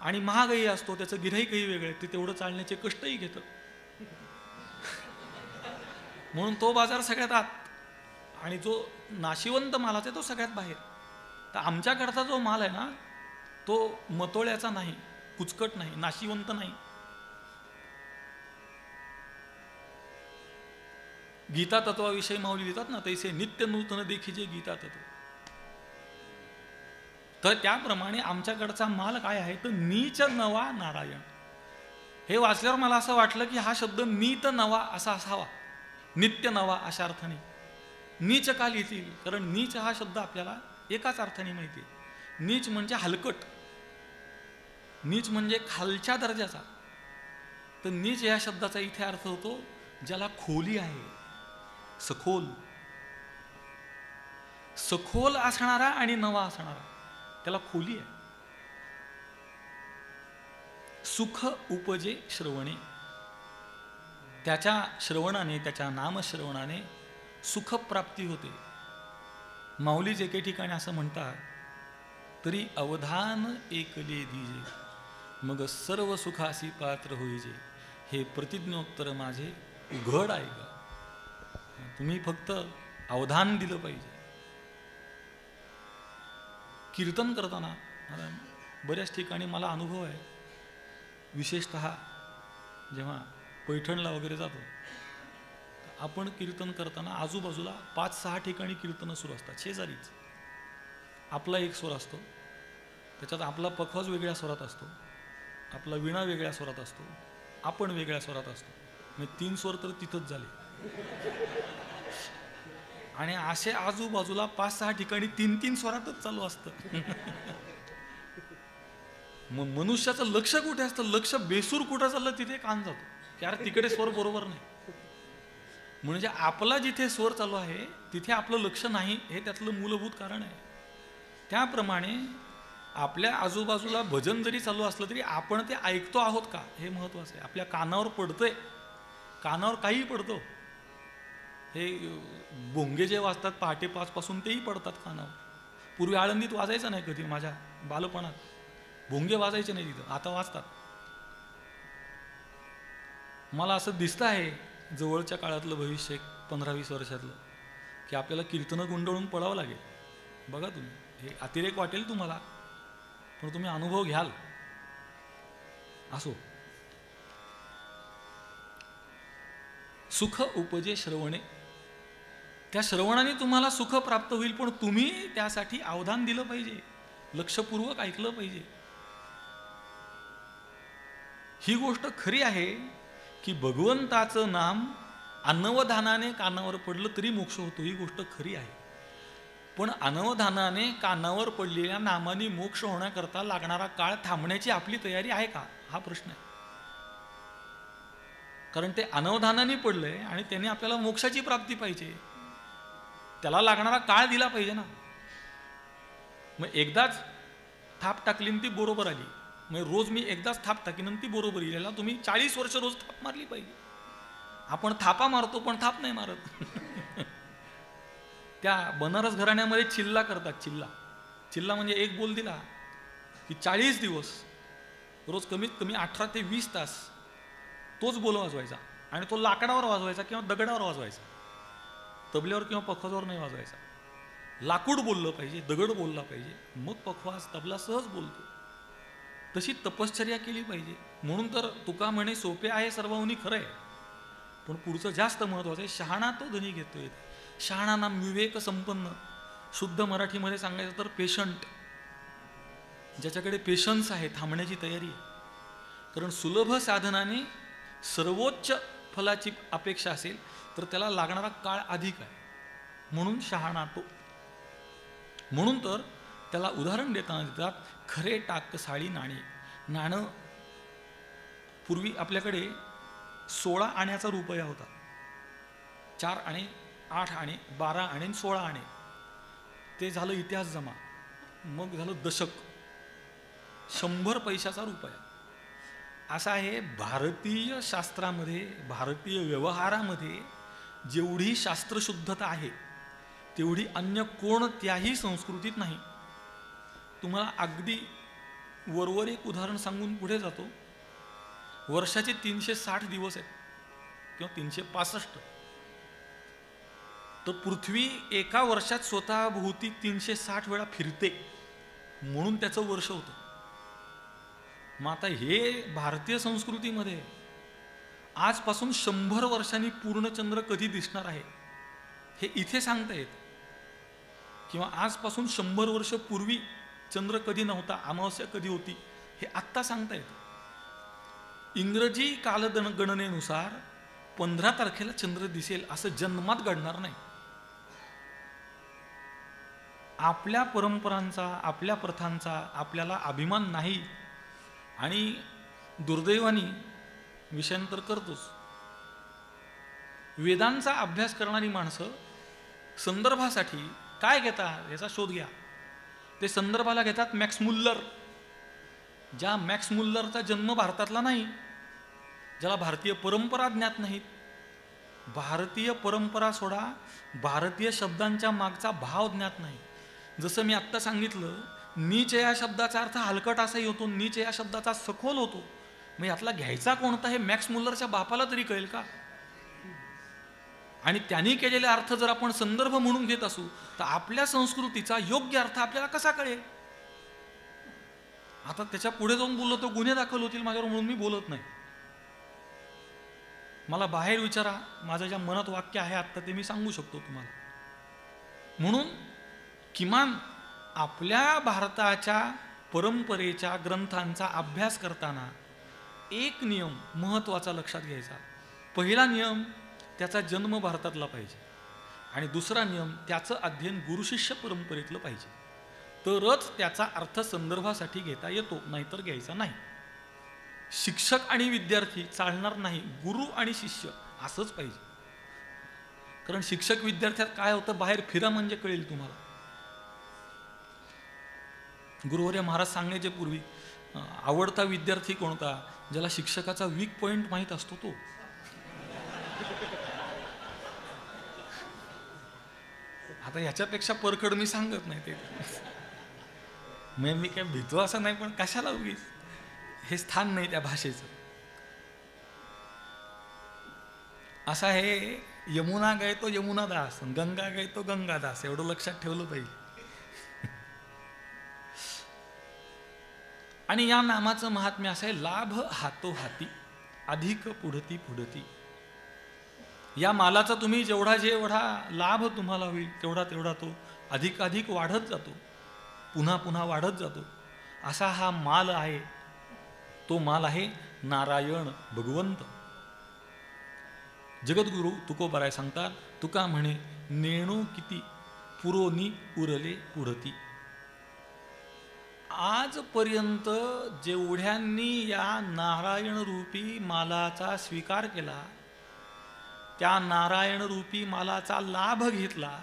आणि महागही असतो, त्याचं गिऱ्हाईकही वेगळं आहे, ते तेवढं चालण्याचे कष्टही घेतं. म्हणून तो बाजार सगळ्यात आत, आणि जो नाशिवंत मालाचा आहे तो सगळ्यात बाहेर. तर आमच्याकडचा जो माल आहे ना, तो मतोळ्याचा नाही, कुचकट नाही, नाशिवंत नाही. गीता तत्वाविषयी माऊली लिहितात ना, तैसे नित्य नूतन देखीजे गीता तत्व. तर त्याप्रमाणे आमच्याकडचा माल काय आहे, तर नीच नवा नारायण. हे वाचल्यावर मला असं वाटलं की हा शब्द नीत नवा असा असावा, नित्य नवा अशा अर्थाने. नीच का लिहितील, कारण नीच हा शब्द आपल्याला एकाच अर्थाने माहिती आहे. नीच म्हणजे हलकट, नीच म्हणजे खालच्या दर्जाचा. तर नीच या शब्दाचा इथे अर्थ होतो ज्याला खोली आहे, सखोल. सखोल असणारा आणि नवा असणारा, त्याला खोली आहे. सुख उपजे श्रवणे, त्याच्या श्रवणाने, त्याच्या नामश्रवणाने सुखप्राप्ती होते. माऊलीच एके ठिकाणी असं म्हणतात, तरी अवधान एकले दीजे, मग सर्व सुखासी पात्र होईजे. हे प्रतिज्ञोत्तर माझे उघड आहे ग. तुम्ही फक्त अवधान दिलं पाहिजे. कीर्तन करताना बऱ्याच ठिकाणी मला अनुभव आहे, विशेषतः जेव्हा पैठणला वगैरे जातो, आपण कीर्तन करताना आजूबाजूला 5-6 ठिकाणी कीर्तनं सुरू असतात शेजारीच. आपला एक स्वर असतो, त्याच्यात आपला पखवाज वेगळ्या स्वरात असतो, आपला विणा वेगळ्या स्वरात असतो, आपण वेगळ्या स्वरात असतो. म्हणजे 3 स्वर तर तिथंच झाले. आणि असे आजूबाजूला 5-6 ठिकाणी 3-3 स्वरातच चालू असतं. मग मनुष्याचं लक्ष कुठे असतं, लक्ष बेसूर कुठं चाललं तिथे कान जातो, की अरे तिकडे स्वर बरोबर नाही. म्हणजे आपला जिथे स्वर चालू आहे तिथे आपलं लक्ष नाही, हे त्यातलं मूलभूत कारण आहे. त्याप्रमाणे आपल्या आजूबाजूला भजन जरी चालू असलं तरी आपण ते ऐकतो आहोत का, हे महत्त्वाचं आहे. आपल्या कानावर पडतंय, कानावर काही पडतो. हे भोंगे जे वाजतात पहाटे 5 पासून तेही पडतात कानावर. पूर्वी आळंदीत वाजायचं नाही कधी, माझ्या बालपणात भोंगे वाजायचे नाही तिथं, आता वाजतात. मला असं दिसतं आहे जवळच्या काळातलं भविष्य, 15-20 वर्षातलं, की आपल्याला कीर्तनं गुंडळून पडावं लागेल. बघा तुम्ही, हे अतिरेक वाटेल तुम्हाला, पण तुम्ही अनुभव घ्याल. असो, सुख उपजे श्रवणे, त्या श्रवणाने तुम्हाला सुख प्राप्त होईल, पण तुम्ही त्यासाठी अवधान दिलं पाहिजे, लक्षपूर्वक ऐकलं पाहिजे. ही गोष्ट खरी आहे की भगवंताचं नाम अनवधानाने कानावर पडलं तरी मोक्ष होतो, ही गोष्ट खरी आहे. पण अनवधानाने कानावर पडलेल्या नामाने मोक्ष होण्याकरता लागणारा काळ थांबण्याची आपली तयारी आहे का, हा प्रश्न आहे. कारण ते अनवधानाने पडलंय आणि त्याने आपल्याला मोक्षाची प्राप्ती पाहिजे, त्याला लागणारा काळ दिला पाहिजे ना. मग एकदाच थाप टाकली ती बरोबर आली, मग रोज मी एकदाच थाप टाकीन ती बरोबर येईल. याला तुम्ही 40 वर्ष रोज थाप मारली पाहिजे. आपण थापा मारतो पण थाप नाही मारत. त्या बनारस घराण्यामध्ये चिल्ला करतात. चिल्ला म्हणजे एक बोल दिला की 40 दिवस रोज कमीत कमी 18 ते 20 तास तोच बोल वाजवायचा, आणि तो लाकडावर वाजवायचा किंवा दगडावर वाजवायचा, तबल्यावर किंवा पखवाजावर नाही वाजवायचा. लाकूड बोललं पाहिजे, दगड बोलला पाहिजे, मग पखवाज तबला सहज बोलतो. तशी तपश्चर्या केली पाहिजे. म्हणून तर तुका म्हणे सोपे आहे सर्वहुनी खरं आहे, पण पुढचं जास्त महत्त्वाचं आहे. शहाणा तो धनी घेतोय. शहाणा नाम विवेक संपन्न, शुद्ध मराठीमध्ये सांगायचं तर पेशंट, ज्याच्याकडे पेशन्स आहे, थांबण्याची तयारी आहे. कारण सुलभ साधनाने सर्वोच्च फलाची अपेक्षा असेल तर त्याला लागणारा काळ अधिक आहे, म्हणून शहाणा तो. म्हणून तर त्याला उदाहरण देताना देतात, खरे टाक साळी नाणी. नाणं पूर्वी आपल्याकडे 16 आण्याचा रुपया होता. 4 आणे, 8 आणे, 12 आणे, 16 आणे. ते झालं इतिहास जमा. मग झालं दशक. 100 पैशाचा रुपया. असा आहे भारतीय शास्त्रामध्ये, भारतीय व्यवहारामध्ये जेवढी शास्त्रशुद्धता आहे तेवढी अन्य कोणत्याही संस्कृतीत नाही. तुम्हाला अगदी वरवर एक उदाहरण सांगून पुढे जातो. वर्षाचे 360 दिवस आहेत किंवा 365. तर पृथ्वी एका वर्षात स्वतःभोवती 360 वेळा फिरते म्हणून त्याचं वर्ष होतं. मग आता हे भारतीय संस्कृतीमध्ये आजपासून 100 वर्षांनी पूर्णचंद्र कधी दिसणार आहे हे इथे सांगता येत, किंवा आजपासून 100 वर्ष पूर्वी चंद्र कधी नव्हता, अमावस्या कधी होती हे आत्ता सांगता येतं. इंग्रजी कालगणनेनुसार 15 तारखेला चंद्र दिसेल असं जन्मात घडणार नाही. आपल्या परंपरांचा, आपल्या प्रथांचा आपल्याला अभिमान नाही. आणि दुर्दैवाने विषयांतर करतोच. वेदांचा अभ्यास करणारी माणसं संदर्भासाठी काय घेतात याचा शोध घ्या. ते संदर्भाला घेतात मॅक्स मुल्लर. ज्या मॅक्स मुल्लरचा जन्म भारतातला नाही, ज्याला भारतीय परंपरा ज्ञात नाहीत. भारतीय परंपरा सोडा, भारतीय शब्दांच्या मागचा भाव ज्ञात नाही. जसं मी आत्ता सांगितलं, नीच या शब्दाचा अर्थ हलकट असाही होतो, नीच या शब्दाचा सखोल होतो. मग यातला घ्यायचा कोणता हे मॅक्स मुल्लरच्या बापाला तरी कळेल का? आणि त्यांनी केलेला अर्थ जर आपण संदर्भ म्हणून घेत असू तर आपल्या संस्कृतीचा योग्य अर्थ आपल्याला कसा कळेल? आता त्याच्या पुढे जाऊन बोललो तर गुन्हे दाखल होतील माझ्यावर, म्हणून मी बोलत नाही. मला बाहेर विचारा, माझं ज्या मनात वाक्य आहे आत्ता ते मी सांगू शकतो तुम्हाला. म्हणून किमान आपल्या भारताच्या परंपरेच्या ग्रंथांचा अभ्यास करताना एक नियम महत्त्वाचा लक्षात घ्यायचा. पहिला नियम, त्याचा जन्म भारतातला पाहिजे. आणि दुसरा नियम, त्याचं अध्ययन गुरुशिष्य परंपरेतलं पाहिजे. तरच त्याचा अर्थ संदर्भासाठी घेता येतो, नाहीतर घ्यायचा नाही. शिक्षक आणि विद्यार्थी चालणार नाही, गुरु आणि शिष्य असंच पाहिजे. कारण शिक्षक विद्यार्थ्यात काय होतं, बाहेर फिरा म्हणजे कळेल तुम्हाला. गुरुवर्य महाराज सांगण्याच्या पूर्वी आवडता विद्यार्थी कोणता, ज्याला शिक्षकाचा वीक पॉइंट माहीत असतो तो. आता ह्याच्यापेक्षा परखड मी सांगत नाही. ते मी काय भीतो असं नाही, पण कशाला उगीच, हे स्थान नाही त्या भाषेचं. असं आहे, यमुना गए तो यमुना दास, गंगा गए तो गंगा दास, एवढं लक्षात ठेवलं पाहिजे. आणि या नामाचं महात्म्य असं आहे, लाभ हातो हाती, अधिक पुढती पुढती. या मालाचा तुम्ही जेवढा लाभ तुम्हाला होईल तेवढा तो अधिक वाढत जातो, पुन्हा पुन्हा वाढत जातो. असा हा माल आहे. तो माल आहे नारायण भगवंत. जगद्गुरु तुकोबाराय सांगतात, तुका म्हणे नेणू किती पुरोनी उरले पुढती. आजपर्यंत जेवढ्यांनी या नारायण रूपी मालाचा स्वीकार केला, त्या नारायण रूपी मालाचा लाभ घेतला,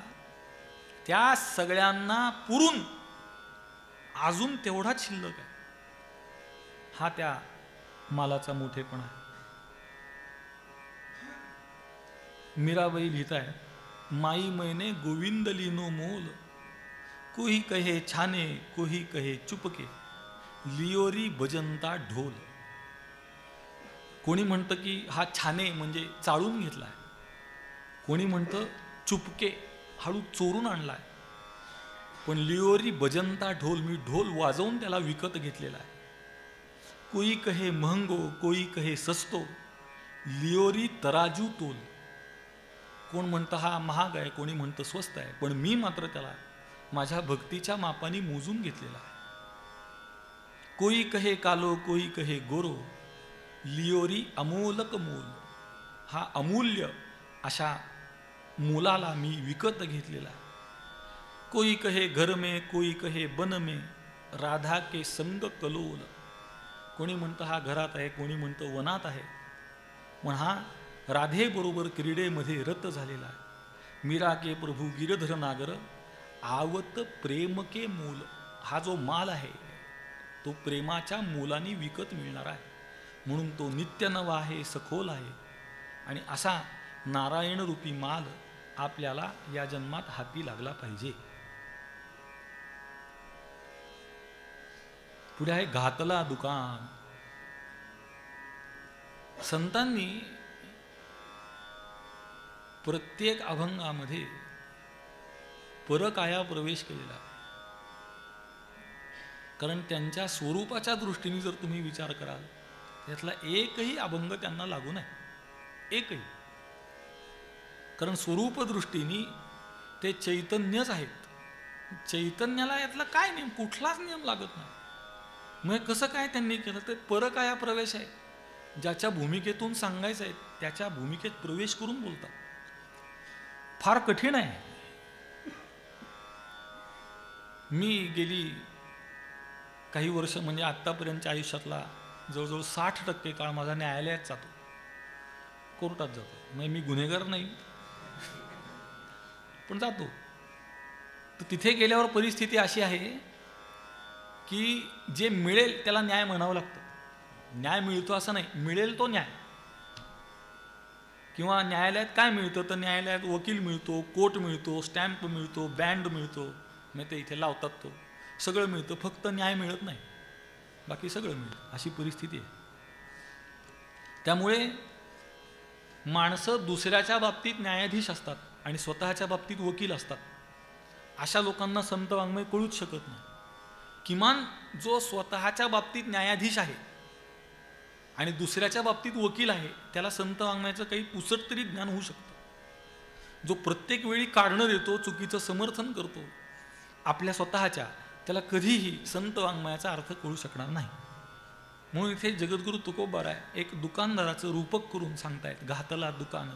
त्या सगळ्यांना पुरून अजून तेवढाच शिल्लक आहे. हा त्या मालाचा मोठेपणा आहे. मीराबाई लिहित आहे, माई मैने गोविंद लीनो मोल, कोही कहे छाने कोही कहे चुपके, लियोरी बजंता ढोल. कोणी म्हणतं की हा छाने म्हणजे चाळून घेतलाय, कोणी म्हणतं चुपके हळू चोरून आणलाय, पण लियोरी बजंता ढोल, मी ढोल वाजवून त्याला विकत घेतलेला आहे. कोई कहे महंगो कोई कहे सस्तो, लियोरी तराजू तोल. कोण म्हणतं हा महाग आहे, कोणी म्हणतं स्वस्त आहे, पण मी मात्र त्याला माझ्या भक्तीच्या मापाने मोजून घेतलेला आहे. कोई कहे कालो कोई कहे गोरो, लियोरी अमोलक मोल. हा अमूल्य अशा मोलाला मी विकत घेतलेला आहे. कोई कहे घर में कोई कहे बन में, राधा के संग कलोल. कोणी म्हणतं हा घरात आहे, कोणी म्हणतं वनात आहे, पण हा राधेबरोबर क्रीडेमध्ये रत झालेला आहे. मीरा के प्रभू गिरधर नागर आवत प्रेम के मूल. हा जो माल आहे तो प्रेमाच्या मोलाने विकत मिळणार आहे, म्हणून तो नित्य नवा आहे, सखोल आहे. आणि असा नारायण रूपी माल आपल्याला या जन्मात हाती लागला पाहिजे. पुढे आहे घातला दुकान. संतांनी प्रत्येक अभंगामध्ये परकाया प्रवेश केलेला आहे. कारण त्यांच्या स्वरूपाच्या दृष्टीने जर तुम्ही विचार कराल त्यातला एकही अभंग त्यांना लागू नाही, एकही. कारण स्वरूप दृष्टीने ते चैतन्यच आहेत. चैतन्याला यातला काय नियम, कुठलाच नियम लागत नाही. मग कसं काय त्यांनी केलं? ते परकाया प्रवेश आहे. ज्याच्या भूमिकेतून सांगायचं आहे त्याच्या भूमिकेत प्रवेश करून बोलतात. फार कठीण आहे. मी गेली काही वर्ष म्हणजे आत्तापर्यंतच्या आयुष्यातला जवळजवळ 60% काळ माझा न्यायालयात जातो, कोर्टात जातो. म्हणजे मी गुन्हेगार नाही पण जातो. तर तिथे गेल्यावर परिस्थिती अशी आहे की जे मिळेल त्याला न्याय म्हणावं लागतं. न्याय मिळतो असं नाही, मिळेल तो न्याय. किंवा न्यायालयात काय मिळतं तर न्यायालयात वकील मिळतो, कोर्ट मिळतो, स्टॅम्प मिळतो, बँड मिळतो, मग ते इथे लावतात, तो सगळं मिळतं. फक्त न्याय मिळत नाही, बाकी सगळं मिळतं. अशी परिस्थिती आहे. त्यामुळे माणसं दुसऱ्याच्या बाबतीत न्यायाधीश असतात आणि स्वतःच्या बाबतीत वकील असतात. अशा लोकांना संत वाङ्मय कळूच शकत नाही. किमान जो स्वतःच्या बाबतीत न्यायाधीश आहे आणि दुसऱ्याच्या बाबतीत वकील आहे त्याला संत वाङ्मयाचं काही पुसट तरी ज्ञान होऊ शकतं. जो प्रत्येक वेळी कारणं देतो, चुकीचं समर्थन करतो आपल्या स्वतःच्या, त्याला कधीही संत वाङ्मयाचा अर्थ कळू शकणार नाही. म्हणून इथे जगद्गुरु तुकोबाराय एक दुकानदाराचं रूपक करून सांगतायत. घातला दुकान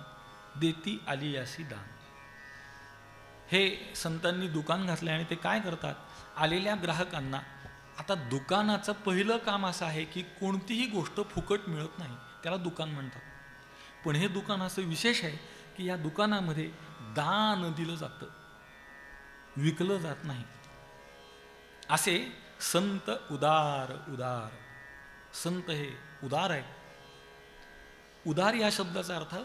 देती आली यासी दान. हे संतांनी दुकान घातले आणि ते काय करतात, आलेल्या ग्राहकांना. आता दुकानाचं पहिलं काम असं आहे की कोणतीही गोष्ट फुकट मिळत नाही, त्याला दुकान म्हणतात. पण हे दुकान असं विशेष आहे की या दुकानामध्ये दान दिलं जातं, विकलं जात नाही. असे संत उदार. उदार संत हे उदार आहेत. उदार या शब्दाचा अर्थ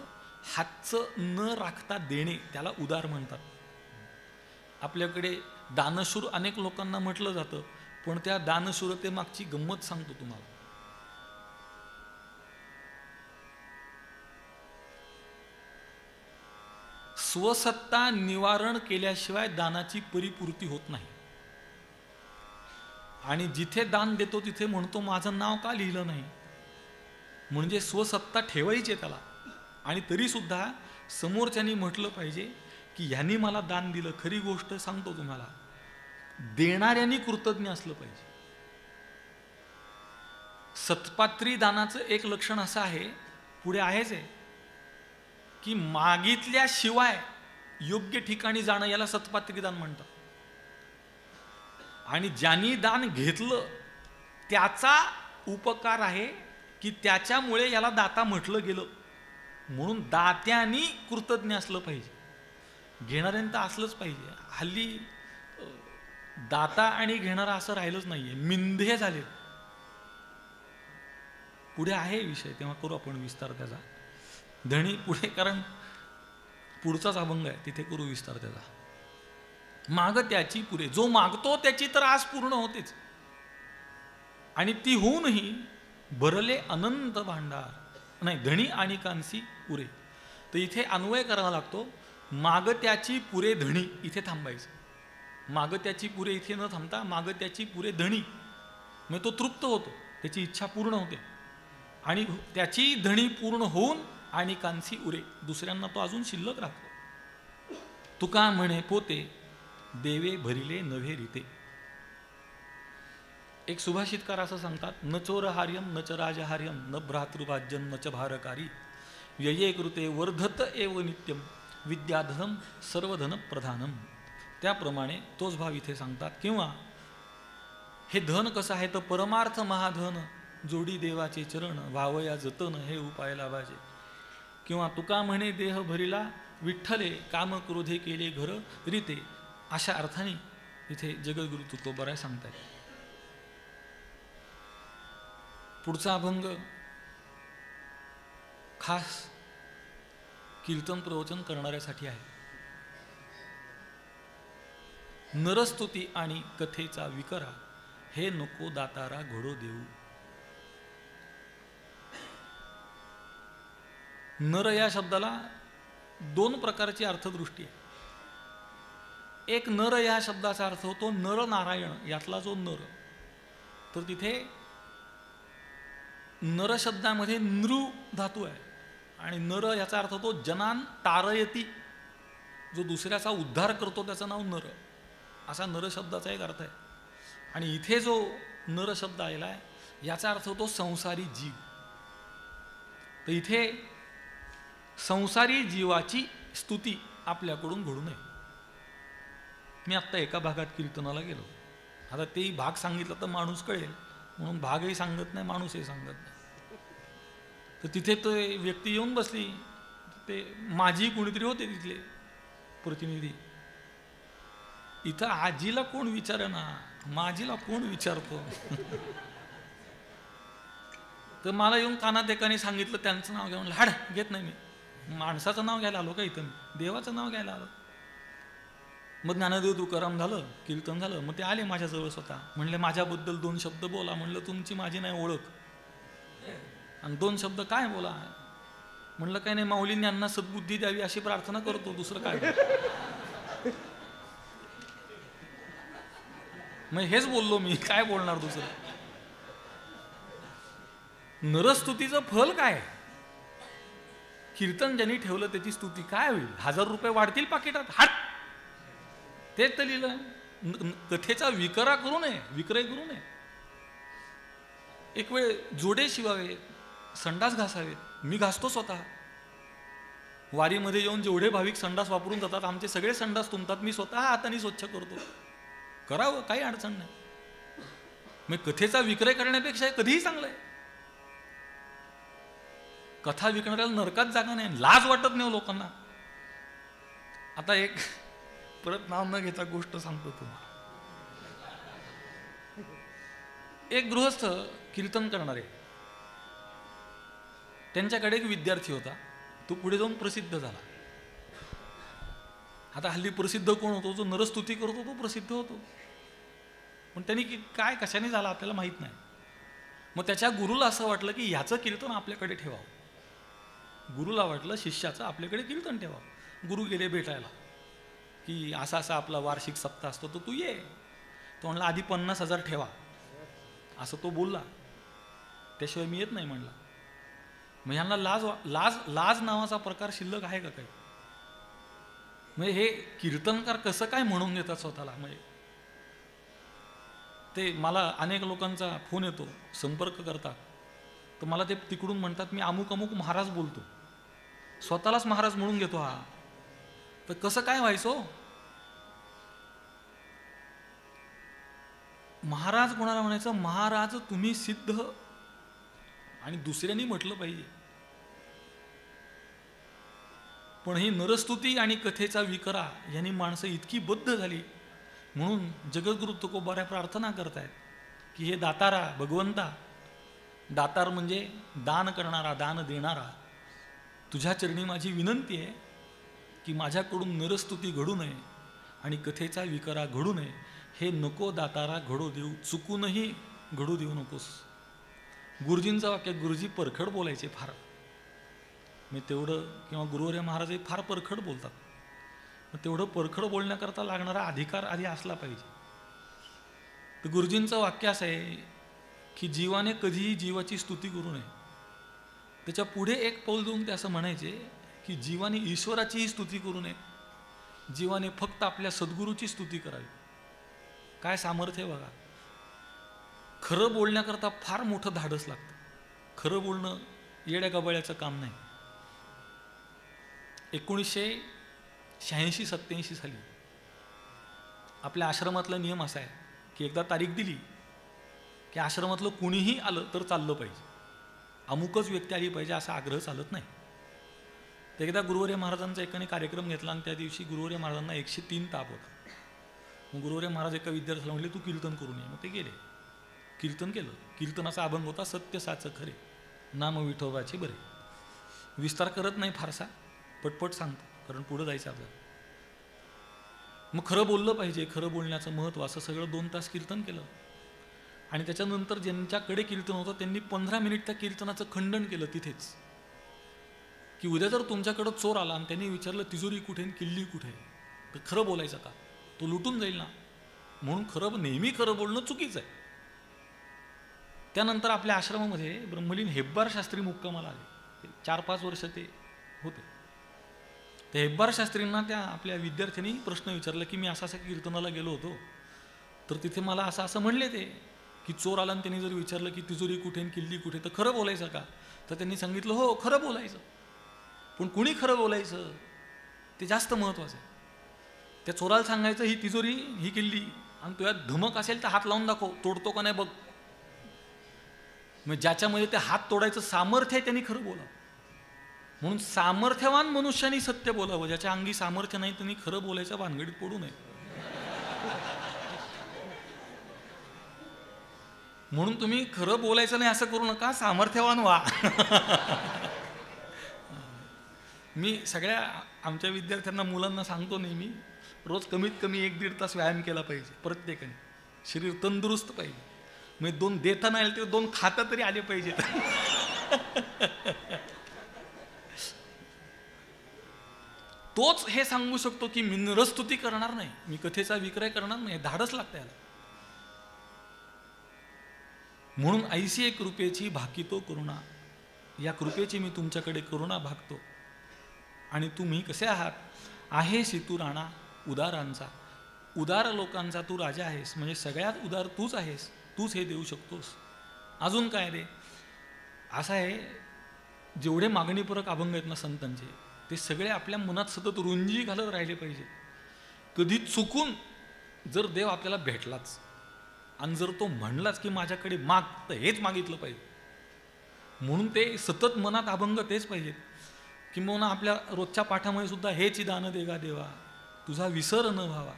हातचं न राखता देणे, त्याला उदार म्हणतात. आपल्याकडे दानशूर अनेक लोकांना म्हटलं जातं, पण त्या दानशूरतेमागची गंमत सांगतो तुम्हाला. स्वसत्ता निवारण केल्याशिवाय दानाची परिपूर्ती होत नाही. आणि जिथे दान देतो तिथे म्हणतो माझं नाव का लिहिलं नाही, म्हणजे स्वसत्ता ठेवायची त्याला. आणि तरी सुद्धा समोरच्यानी म्हटलं पाहिजे की ह्यांनी मला दान दिलं. खरी गोष्ट सांगतो तुम्हाला, देणाऱ्यांनी कृतज्ञ असलं पाहिजे. सत्पात्री दानाचं एक लक्षण असं आहे, पुढे आहेच आहे, की मागितल्याशिवाय योग्य ठिकाणी जाणं, याला सत्पात्री दान म्हणतात. आणि ज्यांनी दान घेतलं त्याचा उपकार आहे की त्याच्यामुळे याला दाता म्हटलं गेलं. म्हणून दात्यांनी कृतज्ञ असलं पाहिजे, घेणाऱ्यांत असलंच पाहिजे. हल्ली दाता आणि घेणारा असं राहिलंच नाहीये, मिंधे झाले. पुढे आहे विषय, तेव्हा करू आपण विस्तार त्याचा. धणी पुढे, कारण पुढचाच अभंग आहे, तिथे करू विस्तार त्याचा. माग त्याची पुरे, जो मागतो त्याची तर आस पूर्ण होतेच, आणि ती होऊनही भरले अनंत भांडार. नाही, धणी आणि कांसी पुरे. तर इथे अन्वय करावा लागतो. माग त्याची पुरे धणी, इथे थांबायचं. माग त्याची पुरे इथे न थांबता माग त्याची पुरे धणी, मग तो तृप्त होतो, त्याची इच्छा पूर्ण होते. आणि त्याची धणी पूर्ण होऊन आणि कांसी उरे, दुसऱ्यांना तो अजून शिल्लक राहतो. तुका म्हणे पोते देवे भरिले नव्हे रीते. एक सुभाषितकार असं सांगतात, न चोरहार्यम न च राजहार्यम न भ्रातृभाज्यम न च भारकारी व्यये कृते वर्धत एव नित्यम विद्याधनम सर्वधन प्रधानम. त्याप्रमाणे तोच भाव इथे सांगतात. किंवा हे धन कसं आहे तर परमार्थ महाधन जोडी देवाचे चरण व्हावया जतन हे उपाय लाभाचे. किंवा तुका म्हणे देह भरिला विठ्ठले काम क्रोधे केले घर रीते, अशा अर्थाने इथे जगद्गुरु तुकोबाराय सांगतायत. पुढचा अभंग खास कीर्तन प्रवचन करणाऱ्यासाठी आहे. नरस्तुती आणि कथेचा विकरा, हे नको दातारा घोडो देऊ. नर या शब्दाला दोन प्रकारची अर्थदृष्टी आहे. एक, नर या शब्दाचा अर्थ होतो नर नारायण, यातला जो नर. तर तिथे नर शब्दामध्ये नृ धातू आहे आणि नर याचा अर्थ होतो जनान तारयती, जो दुसऱ्याचा उद्धार करतो त्याचं नाव नर, असा नर शब्दाचा एक अर्थ आहे. आणि इथे जो नर शब्द आलेला आहे याचा अर्थ होतो संसारी जीव. तर इथे संसारी जीवाची स्तुती आपल्याकडून घडू नये. मी आत्ता एका भागात कीर्तनाला गेलो, आता तेही भाग सांगितलं तर माणूस कळेल म्हणून भागही सांगत नाही, माणूसही सांगत नाही. तर तिथे तो व्यक्ती येऊन बसली, ते माझी कोणीतरी होते तिथले प्रतिनिधी. इथं आजीला कोण विचारेना, माझीला कोण विचारतो. तर मला येऊन कानात एकाने सांगितलं, त्यांचं नाव घेऊन हाड घेत नाही मी, माणसाचं नाव घ्यायला आलो का इथं, मी देवाचं नाव घ्यायला आलो. मग ज्ञानदेव तुकाराम झालं, कीर्तन झालं. मग ते आले माझ्याजवळ स्वतः, म्हणले माझ्याबद्दल 2 शब्द बोला. म्हणलं तुमची माझी नाही ओळख, आणि 2 शब्द काय बोला. म्हणलं काय नाही, माऊलींनी यांना सद्बुद्धी द्यावी अशी प्रार्थना करतो, दुसरं काय. मग हेच बोललो मी, काय बोलणार दुसरं. नरस्तुतीचं फल काय, कीर्तन ज्यांनी ठेवलं त्याची स्तुती काय होईल, 1000 रुपये वाढतील पाकिटात, हाट. तेच तर लिहिलं. कथेचा विकरा करू नये, विक्रय करू नये. एक वेळ जोडे शिवावे, संडास घासावेत. मी घासतो स्वतः. वारीमध्ये येऊन जेवढे भाविक संडास वापरून जातात, आमचे सगळे संडास तुंबतात, मी स्वतः हाताने स्वच्छ करतो. करावं, काही अडचण नाही. मग कथेचा विक्रय करण्यापेक्षा कधीही चांगलं आहे. कथा विकणाऱ्याला नरकात जागा नाही, लाज वाटत नाही लोकांना. आता एक परत नाव न घेता गोष्ट सांगतो तुम्हाला. एक गृहस्थ कीर्तन करणारे, त्यांच्याकडे एक विद्यार्थी होता. तो पुढे जाऊन प्रसिद्ध झाला. आता हल्ली प्रसिद्ध कोण होतो, जो नरस्तुती करतो तो प्रसिद्ध होतो. पण त्यांनी काय कशाने झाला आपल्याला माहित नाही. मग त्याच्या गुरुला असं वाटलं की ह्याचं कीर्तन आपल्याकडे ठेवावं. गुरुला वाटलं शिष्याचं आपल्याकडे कीर्तन ठेवावं. गुरु गेले भेटायला की असा असा आपला वार्षिक सप्ताह असतो, तर तू ये. तो म्हणला आधी 50,000 ठेवा, असं तो बोलला. त्याशिवाय मी येत नाही म्हणला. मग ह्यांना लाज लाज लाज नावाचा प्रकार शिल्लक आहे का काही. म्हणजे हे कीर्तनकार कसं काय म्हणून घेतात स्वतःला. म्हणजे ते मला अनेक लोकांचा फोन येतो, संपर्क करतात, तर मला ते तिकडून म्हणतात मी अमुक अमुक महाराज बोलतो. स्वतःलाच महाराज म्हणून घेतो हा. तर कसं काय व्हायचं. महाराज कोणाला म्हणायचं, महाराज तुम्ही सिद्ध, आणि दुसऱ्यांनी म्हटलं पाहिजे. पण ही नरस्तुती आणि कथेचा विकरा यांनी माणसं इतकी बद्ध झाली. म्हणून जगद्गुरु तुकोबाराय प्रार्थना करतायत की हे दातारा भगवंता, दातार म्हणजे दान करणारा, दान देणारा, तुझ्या चरणी माझी विनंती आहे की माझ्याकडून नरस्तुती घडू नये आणि कथेचा विकरा घडू नये. हे नको दातारा घडू देऊ, चुकूनही घडू देऊ नकोस. गुरुजींचं वाक्य, गुरुजी परखड बोलायचे फार. मी तेवढं, किंवा गुरुवर्य महाराजही फार परखड बोलतात. मग तेवढं परखड बोलण्याकरता लागणारा अधिकार आधी असला पाहिजे. तर गुरुजींचं वाक्य असं आहे की जीवाने कधीही जीवाची स्तुती करू नये. त्याच्या पुढे एक पाऊल देऊन ते असं म्हणायचे की जीवाने ईश्वराचीही स्तुती करू नये, जीवाने फक्त आपल्या सद्गुरूची स्तुती करावी. काय सामर्थ्य बघा. खरं बोलण्याकरता फार मोठं धाडस लागतं. खरं बोलणं येड्या गबाळ्याचं काम नाही. 1986-87 साली आपल्या आश्रमातला नियम असा आहे की एकदा तारीख दिली की आश्रमातलं कुणीही आलं तर चाललं पाहिजे, अमुकच व्यक्ती आली पाहिजे असा आग्रह चालत नाही. तर एकदा गुरुवर्य महाराजांचा एकाने कार्यक्रम घेतला आणि त्या दिवशी गुरुवर्य महाराजांना 103 ताप होता. मग गुरुवर्य महाराज एका विद्यार्थ्याला म्हणले, तू कीर्तन करून ये. मग ते गेले, कीर्तन केलं. कीर्तनाचा अभंग होता, सत्य साच खरे, नाम विठोबाचे बरे. विस्तार करत नाही फारसा, पटपट सांगतो, कारण पुढं जायचं आपल्याला. मग खरं बोललं पाहिजे, खरं बोलण्याचं महत्त्व, असं सगळं 2 तास कीर्तन केलं. आणि त्याच्यानंतर ज्यांच्याकडे कीर्तन होतं त्यांनी 15 मिनिट त्या कीर्तनाचं खंडन केलं तिथेच, की उद्या जर तुमच्याकडं चोर आला आणि त्यांनी विचारलं तिजोरी कुठे किल्ली कुठे, तर खरं बोलायचं का, तो लुटून जाईल ना. म्हणून खरं, नेहमी खरं बोलणं चुकीचं आहे. त्यानंतर आपल्या आश्रमामध्ये ब्रह्मलीन हेब्बार शास्त्री मुक्कामाला आले. 4-5 वर्ष ते होते. त्या हेब्बार शास्त्रींना त्या आपल्या विद्यार्थ्यांनी प्रश्न विचारला की मी असं कीर्तनाला गेलो होतो, तर तिथे मला असं म्हणले ते की चोर आला आणि त्यांनी जर विचारलं की तिजोरी कुठे किल्ली कुठे, तर खरं बोलायचं का. तर त्यांनी सांगितलं हो खरं बोलायचं, पण कुणी खरं बोलायचं ते जास्त महत्त्वाचं आहे. त्या चोराला सांगायचं ही तिजोरी ही किल्ली, आणि तुझ्या धमक असेल तर हात लावून दाखव, तोडतो का नाही बघ. मग ज्याच्यामध्ये ते हात तोडायचं सामर्थ्य आहे त्यांनी खरं बोलावं. म्हणून सामर्थ्यवान मनुष्याने सत्य बोलावं, ज्याच्या अंगी सामर्थ्य नाही त्यांनी खरं बोलायच्या भानगडीत पडू नये. म्हणून तुम्ही खरं बोलायचं नाही असं करू नका, सामर्थ्यवान व्हा. मी सगळ्या आमच्या विद्यार्थ्यांना, मुलांना सांगतो नेहमी, रोज कमीत कमी 1-1.5 तास व्यायाम केला पाहिजे प्रत्येकाने. शरीर तंदुरुस्त पाहिजे. म्हणजे 2 देता नाही ते 2 खाता तरी आले पाहिजेत. तोच हे सांगू शकतो की मी नरस्तुती करणार नाही, मी कथेचा विक्रय करणार नाही. धाडस लागतं याला. म्हणून ऐसी एक कृपेची भाकितो करुणा, या कृपेची मी तुमच्याकडे करुणा भागतो. आणि तुम्ही कसे आहात, आहेस तू राणा उदारांचा, उदार लोकांचा तू राजा आहेस. म्हणजे सगळ्यात उदार तूच आहेस, तूच हे देऊ शकतोस. अजून काय रे. असं आहे, जेवढे मागणीपूरक अभंग आहेत ना संतांचे, ते सगळे आपल्या मनात सतत रुंजी घालत राहिले पाहिजे. कधी चुकून जर देव आपल्याला भेटलाच आणि जर तो म्हणलाच की माझ्याकडे माग, तर हेच मागितलं पाहिजे. म्हणून ते सतत मनात अभंग तेच पाहिजेत. किंवा आपल्या रोजच्या पाठामध्ये सुद्धा हेच दान देगा देवा, तुझा विसर न व्हावा.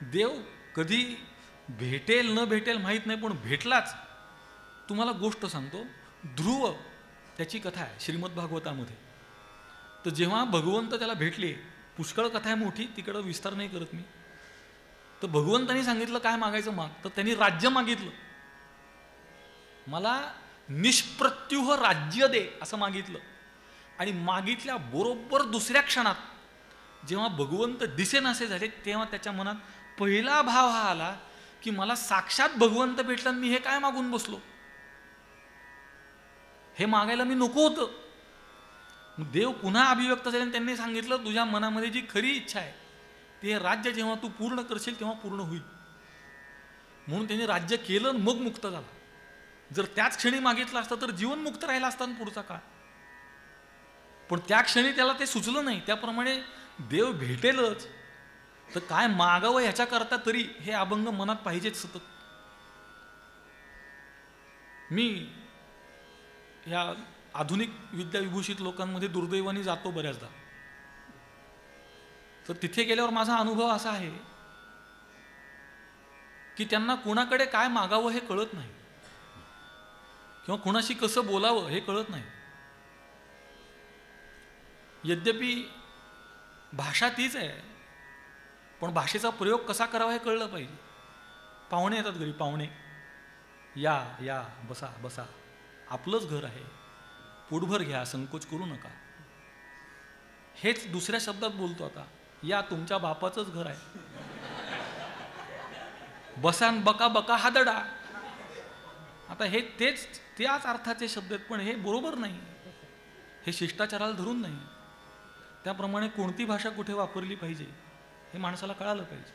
देव कधी भेटेल न भेटेल माहीत नाही, पण भेटलाच. तुम्हाला गोष्ट सांगतो, ध्रुव त्याची कथा आहे श्रीमद भागवतामध्ये. तर जेव्हा भगवंत त्याला भेटले, पुष्कळ कथा आहे मोठी, तिकडं विस्तार नाही करत मी. तर भगवंतांनी सांगितलं काय मागायचं माग, तर त्यांनी राज्य मागितलं. मला निष्प्रत्युह राज्य दे असं मागितलं. आणि मागितल्या बरोबर दुसऱ्या क्षणात जेव्हा भगवंत दिसेनासे झाले, तेव्हा त्याच्या मनात पहिला भाव हा आला की मला साक्षात भगवंत भेटला, मी हे काय मागून बसलो, हे मागायला मी नको होतं. देव पुन्हा अभिव्यक्त झाले आणि त्यांनी सांगितलं तुझ्या मनामध्ये जी खरी इच्छा आहे ते राज्य जेव्हा तू पूर्ण करशील तेव्हा पूर्ण होईल. म्हणून त्यांनी राज्य केलं, मग मुक्त झाला. जर त्याच क्षणी मागितलं असतं तर जीवन मुक्त राहिला असता पुढचा काळ. पण त्या क्षणी त्याला ते सुचलं नाही. त्याप्रमाणे देव भेटेलच, तर काय मागावं ह्याच्याकरता तरी हे अभंग मनात पाहिजेत सतत. मी ह्या आधुनिक विद्याविभूषित लोकांमध्ये दुर्दैवाने जातो बऱ्याचदा. तर तिथे गेल्यावर माझा अनुभव असा आहे की त्यांना कुणाकडे काय मागावं हे कळत नाही, किंवा कुणाशी कसं बोलावं हे कळत नाही. यद्यपि भाषा तीच आहे, पण भाषेचा प्रयोग कसा करावा हे कळलं पाहिजे. पाहुणे येतात घरी, पाहुणे या या बसा बसा, आपलंच घर आहे, पोटभर घ्या, संकोच करू नका. हेच दुसऱ्या शब्दात बोलतो आता, या तुमच्या बापाचंच घर आहे, बसान बका बका हादडा. आता हे त्याच अर्थाचे शब्द आहेत, पण हे बरोबर नाही, हे शिष्टाचाराला धरून नाही. त्याप्रमाणे कोणती भाषा कुठे वापरली पाहिजे हे माणसाला कळालं पाहिजे.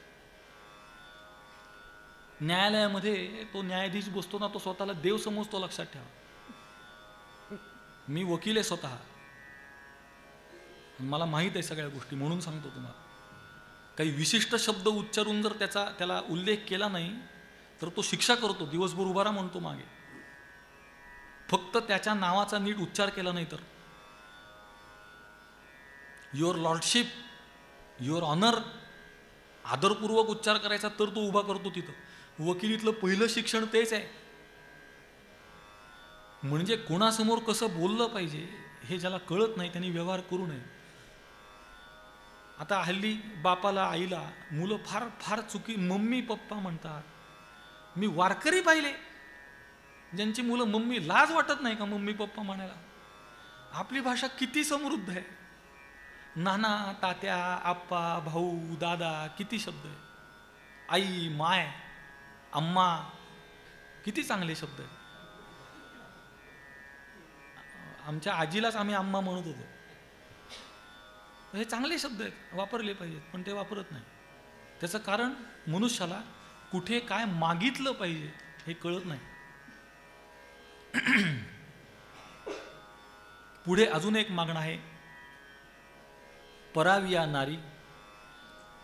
न्यायालयामध्ये तो न्यायाधीश बसतो ना, तो स्वतःला देव समजतो, लक्षात ठेवा. मी वकील आहे स्वतः, मला माहीत आहे सगळ्या गोष्टी, म्हणून सांगतो तुम्हाला. काही विशिष्ट शब्द उच्चारून जर त्याला उल्लेख केला नाही तर तो शिक्षा करतो, दिवसभर उभा राहा म्हणतो मागे. फक्त त्याच्या नावाचा नीट उच्चार केला नाही तर. युअर लॉर्डशिप, युअर ऑनर, आदरपूर्वक उच्चार करायचा तर तो उभा करतो तिथं. वकिलीतलं पहिलं शिक्षण तेच आहे. म्हणजे कोणासमोर कसं बोललं पाहिजे हे ज्याला कळत नाही त्यांनी व्यवहार करू नये. आता हल्ली बापाला आईला मुलं फार फार चुकी मम्मी पप्पा म्हणतात. मी वारकरी पाहिले ज्यांची मुलं मम्मी, लाज वाटत नाही का मम्मी पप्पा म्हणायला? आपली भाषा किती समृद्ध आहे. नाना, तात्या, आप्पा, भाऊ, दादा, किती शब्द आहे. आई, माय, अम्मा, किती चांगले शब्द आहेत. आमच्या आजीलाच आम्ही अम्मा म्हणत होतो. हे चांगले शब्द आहेत, वापरले पाहिजेत, पण ते वापरत नाही. त्याचं कारण मनुष्याला कुठे काय मागितलं पाहिजे हे कळत नाही. पुढे अजून एक मागणं आहे. पराविया नारी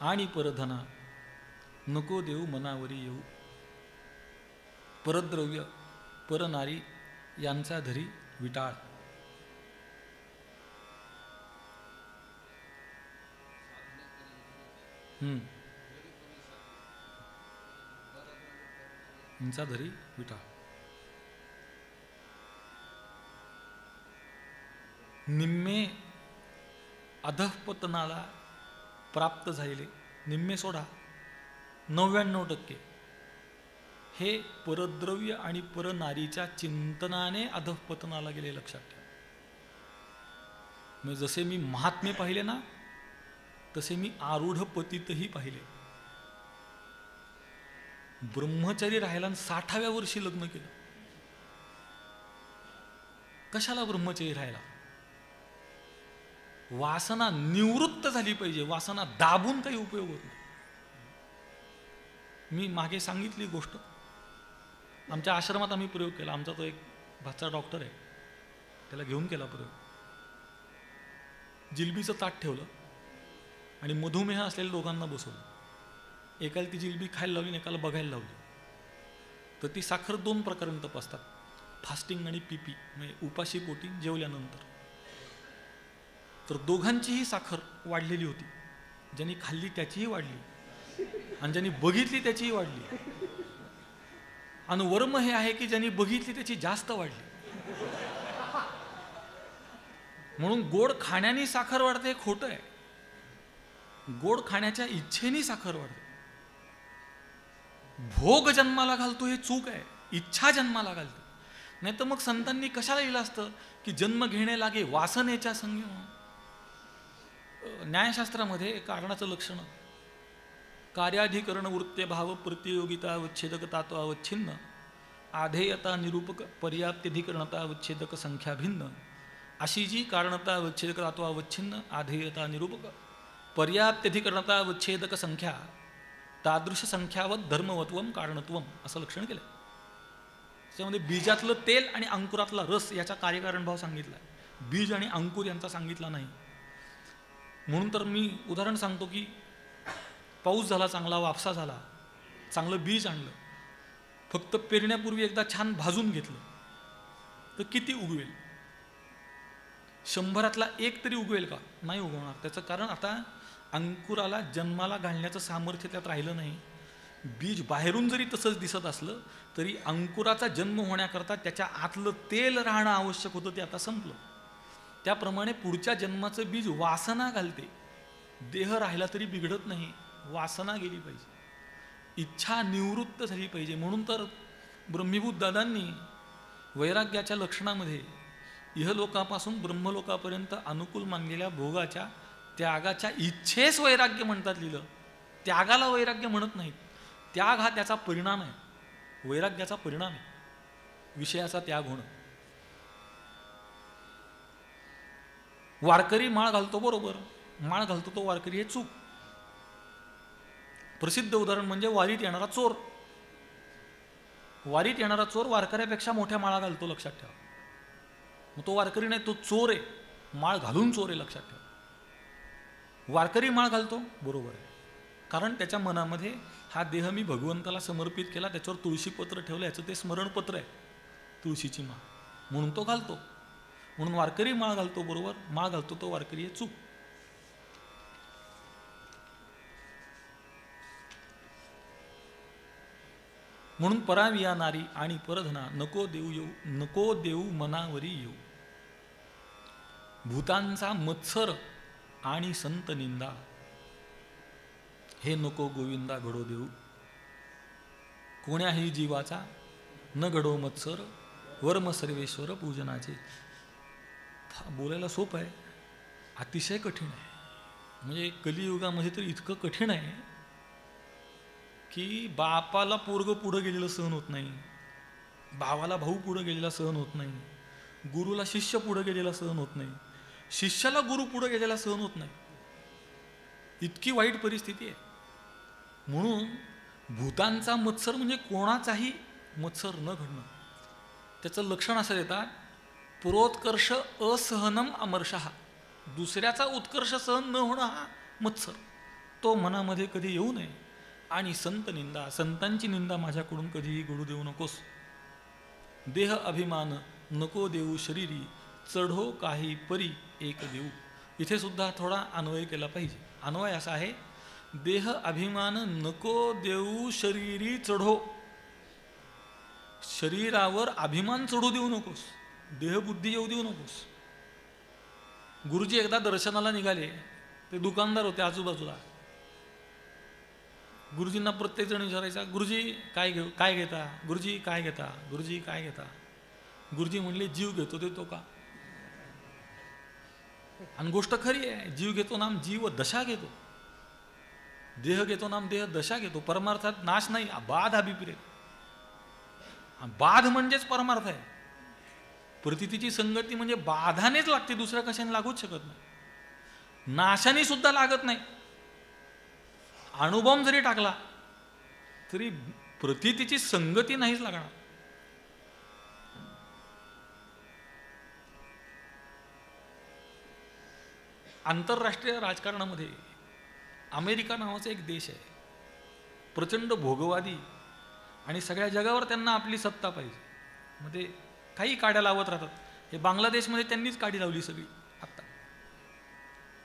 आणि परधना नको देऊ मनावरी येऊ. परद्रव्य परनारी यांचा धरी विटाळ. यांचा धरी विटाळ. निम्मे अधःपतनाला प्राप्त झालेले, निम्मे सोडा 99% हे परद्रव्य आणि परनारीच्या चिंतनाने अधःपतनाला गेले. लक्षात ठेवा. म्हणजे जसे मी महात्मे पाहिले ना, तसे मी आरूढ पतितही पाहिले. ब्रह्मचारी राहिला आणि 60व्या वर्षी लग्न केलं. कशाला ब्रह्मचारी राहिला? वासना निवृत्त झाली पाहिजे. वासना दाबून काही उपयोग होत नाही. मी मागे सांगितली गोष्ट. आमच्या आश्रमात आम्ही प्रयोग केला. आमचा तो एक भाचा डॉक्टर आहे, त्याला घेऊन केला प्रयोग. जिलबीचं ताट ठेवलं आणि मधुमेह असलेल्या दोघांना बसवलं. एकाला ती जिलबी खायला लावली आणि एकाला बघायला लावली. तर ती साखर 2 प्रकारांनी तपासतात, फास्टिंग आणि पीपी, म्हणजे उपाशी पोटी जेवल्यानंतर. तर दोघांचीही साखर वाढलेली होती. ज्यांनी खाल्ली त्याचीही वाढली आणि ज्यांनी बघितली त्याचीही वाढली. आणि वर्म हे आहे की ज्यांनी बघितली त्याची जास्त वाढली. म्हणून गोड खाण्याने साखर वाढते हे खोटं आहे. गोड खाण्याच्या इच्छेने साखर वाढते. भोग जन्माला घालतो हे चूक आहे. इच्छा जन्माला घालतो. नाही तर मग संतांनी कशाला लिहिलं असतं की जन्म घेणे लागे वासनेच्या संगी. न्यायशास्त्रामध्ये कारणाचं लक्षण, कार्याधिकरण वृत्त्यभाव प्रतियोगिता उच्छेदकता अवच्छिन्न, आधेयता निरूपक पर्याप्त्यधिकरणता उच्छेदक संख्या भिन्न, अशी जी कारणता उच्छेदकता अवच्छिन्न आधेयता निरूपक पर्याप्त्यधिकरणता उच्छेदक संख्या तादृश संख्यावत धर्मवत्वम कारणत्वम असं लक्षण केलं. त्याच्यामध्ये बीजातलं तेल आणि अंकुरातला रस याचा कार्यकारणभाव सांगितला. बीज आणि अंकुर यांचा सांगितला नाही. म्हणून तर मी उदाहरण सांगतो की पाऊस झाला, चांगला वापसा झाला, चांगलं बीज आणलं, फक्त पेरण्यापूर्वी एकदा छान भाजून घेतलं तर किती उगवेल? 100तला 1 तरी उगवेल का? नाही उगवणार. त्याचं कारण आता अंकुराला जन्माला घालण्याचं सामर्थ्य त्यात राहिलं नाही. बीज बाहेरून जरी तसंच दिसत असलं तरी अंकुराचा जन्म होण्याकरता त्याच्या आतलं तेल राहणं आवश्यक होतं, ते आता संपलं. त्याप्रमाणे पुढच्या जन्माचं बीज वासना घालते. देह राहिला तरी बिघडत नाही, वासना गेली पाहिजे, इच्छा निवृत्त झाली पाहिजे. म्हणून तर ब्रह्मीभूत दादांनी वैराग्याच्या लक्षणामध्ये इहलोकापासून ब्रह्मलोकापर्यंत अनुकूल मानलेल्या भोगाच्या त्यागाच्या इच्छेस वैराग्य म्हणतात लिहिलं. त्यागाला वैराग्य म्हणत नाहीत. त्याग हा त्याचा परिणाम आहे, वैराग्याचा परिणाम आहे, विषयाचा त्याग होणं. वारकरी माळ घालतो, बरोबर, माळ घालतो तो वारकरी हे चूक. प्रसिद्ध उदाहरण म्हणजे वारीत येणारा चोर. वारीत येणारा चोर वारकऱ्यापेक्षा मोठ्या माळा घालतो, लक्षात ठेवा. मग तो वारकरी नाही, तो चोर आहे, माळ घालून चोर आहे, लक्षात ठेवा. वारकरी माळ घालतो, बरोबर आहे, कारण त्याच्या मनामध्ये हा देह मी भगवंताला समर्पित केला, त्याच्यावर तुळशीपत्र ठेवलं, याचं ते स्मरणपत्र आहे, तुळशीची माळ, म्हणून तो घालतो. म्हणून वारकरी माळ घालतो, बरोबर, माळ घालतो तो वारकरी हे चूक. म्हणून पराविया नारी आणि परधना नको देऊ मनावरी येऊ. भूतांचा मत्सर आणि संत निंदा हे नको गोविंदा घडो देऊ. कोण्याही जीवाचा न घडो मत्सर वर्म सर्वेश्वर पूजनाचे. बोलायला सोपं आहे, अतिशय कठीण आहे. म्हणजे कलियुगामध्ये तर इतकं कठीण आहे की बापाला पोरग पुढं गेलेलं सहन होत नाही, भावाला भाऊ पुढं गेलेला सहन होत नाही, गुरुला शिष्य पुढं गेलेला सहन होत नाही, शिष्याला गुरु पुढं गेलेला सहन होत नाही. इतकी वाईट परिस्थिती आहे. म्हणून भूतांचा मत्सर म्हणजे कोणाचाही मत्सर न घडणं. त्याचं लक्षण असं देतात, पुरोत्कर्ष असहनम अमर्षः. दुसऱ्याचा उत्कर्ष सहन न होणं हा मत्सर, तो मनामध्ये कधी येऊ नये. आणि संत निंदा, संतांची निंदा माझ्याकडून कधीही घडू देऊ नकोस. देह अभिमान नको देऊ शरीरी चढो काही परी एक देऊ. इथे सुद्धा थोडा अन्वय केला पाहिजे. अन्वय असा आहे, देह अभिमान नको देऊ शरीरी चढो. शरीरावर अभिमान चढू देऊ नकोस, देहबुद्धी येऊ देऊ नकोस. गुरुजी एकदा दर्शनाला निघाले, ते दुकानदार होते आजूबाजूला. गुरुजींना प्रत्येक जण विचारायचा, गुरुजी काय घेता, गुरुजी काय घेता, गुरुजी काय घेता. गुरुजी म्हणले, जीव घेतो देतो का. आणि गोष्ट खरी आहे, जीव घेतो नाम जीव दशा घेतो, देह घेतो नाम देह दशा घेतो. परमार्थात नाश नाही, बाध अभिप्रेत. बाध म्हणजेच परमार्थ आहे. प्रतीतीची संगती म्हणजे बाधानेच लागते, दुसऱ्या कशाने लागूच शकत नाही. नाशाने सुद्धा लागत नाही. अणुबॉम्ब जरी टाकला तरी प्रतीतीची संगती नाहीच लागणार. आंतरराष्ट्रीय राजकारणामध्ये अमेरिका नावाचा एक देश आहे, प्रचंड भोगवादी, आणि सगळ्या जगावर त्यांना आपली सत्ता पाहिजे. मग ते काही काड्या लावत राहतात. हे बांगलादेशमध्ये त्यांनीच काडी लावली सगळी.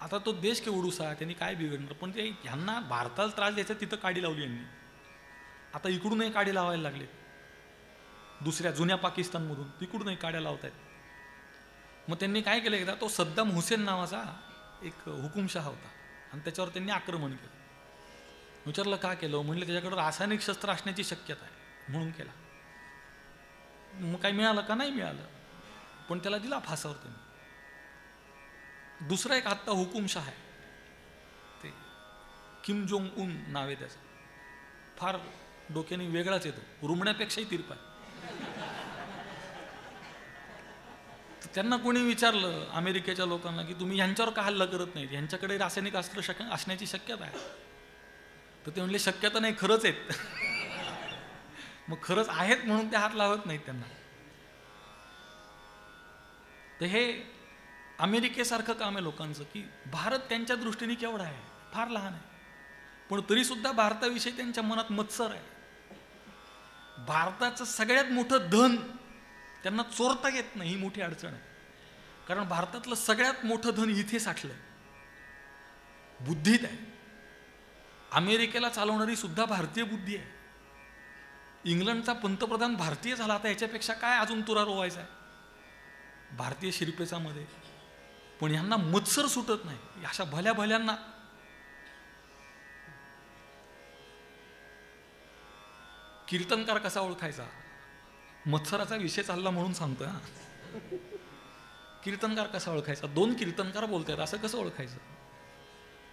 आता तो देश केवढूसा, त्यांनी काय बिघडणार, पण ते ह्यांना भारताला त्रास द्यायचा, तिथं काडी लावली यांनी. आता इकडूनही काडी लावायला लागले, दुसऱ्या जुन्या पाकिस्तानमधून तिकडूनही काड्या लावत आहेत. मग त्यांनी काय केलं, एकदा तो सद्दाम हुसेन नावाचा एक हुकुमशहा होता, आणि त्याच्यावर त्यांनी आक्रमण केलं. विचारलं का केलं, म्हणलं त्याच्याकडे रासायनिक शस्त्र असण्याची शक्यता आहे म्हणून केला. मग काय मिळालं का, नाही मिळालं, पण त्याला दिला फासावर त्यांनी. दुसरा एक आत्ता हुकुमशहा आहे, ते किम जोंग उन नाव आहे त्याचं. फार डोक्याने वेगळाच येतो, रुमण्यापेक्षाही तिरपा आहे. त्यांना कोणी विचारलं अमेरिकेच्या लोकांना की तुम्ही ह्यांच्यावर का हल्ला करत नाहीत, ह्यांच्याकडे रासायनिक अस्त्र असण्याची शक्यता आहे. तर ते म्हणले शक्यता नाही, खरंच आहेत. मग खरंच आहेत म्हणून ते हात लावत नाहीत त्यांना. तर हे अमेरिकेसारखं काम आहे लोकांचं, की भारत त्यांच्या दृष्टीने केवढा आहे, फार लहान आहे, पण तरीसुद्धा भारताविषयी त्यांच्या मनात मत्सर आहे. भारताचं सगळ्यात मोठं धन त्यांना चोरता येत नाही, ही मोठी अडचण आहे. कारण भारतातलं सगळ्यात मोठं धन इथे साठलंय, बुद्धीत आहे. अमेरिकेला चालवणारी सुद्धा भारतीय बुद्धी आहे. इंग्लंडचा पंतप्रधान भारतीय झाला, आता याच्यापेक्षा काय अजून तुरा रोवायचा आहे भारतीय शिरपेचा मध्ये. पण ह्यांना मत्सर सुटत नाही, अशा भल्या भल्यांना. कीर्तनकार कसा ओळखायचा, मत्सराचा विषय चालला म्हणून सांगतो. कीर्तनकार कसा ओळखायचा, दोन कीर्तनकार बोलतात असं कसं ओळखायचं.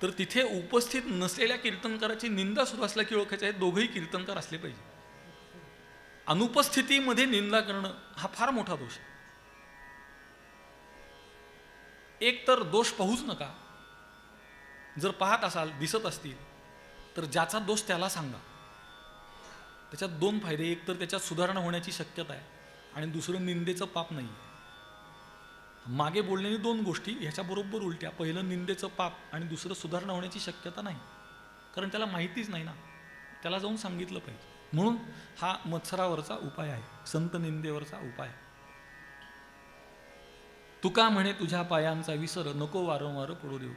तर तिथे उपस्थित नसलेल्या कीर्तनकाराची निंदा सुरू असल्या की ओळखायचं, हे दोघंही कीर्तनकार असले पाहिजे. अनुपस्थितीमध्ये निंदा करणं हा फार मोठा दोष आहे. एक तर दोष पाहूच नका, जर पाहत असाल दिसत असतील तर ज्याचा दोष त्याला सांगा. त्याच्यात दोन फायदे, एक तर त्याच्यात सुधारणा होण्याची शक्यता आहे, आणि दुसरं निंदेचं पाप नाही. मागे बोलण्याने दोन गोष्टी ह्याच्याबरोबर उलट्या. पहिलं निंदेचं पाप, आणि दुसरं सुधारणा होण्याची शक्यता नाही, कारण त्याला माहितीच नाही ना, त्याला जाऊन सांगितलं पाहिजे. म्हणून हा मत्सरावरचा उपाय आहे, संत निंदेवरचा उपाय. तुका म्हणे तुझ्या पायांचा विसर नको वारंवार पडू देऊ.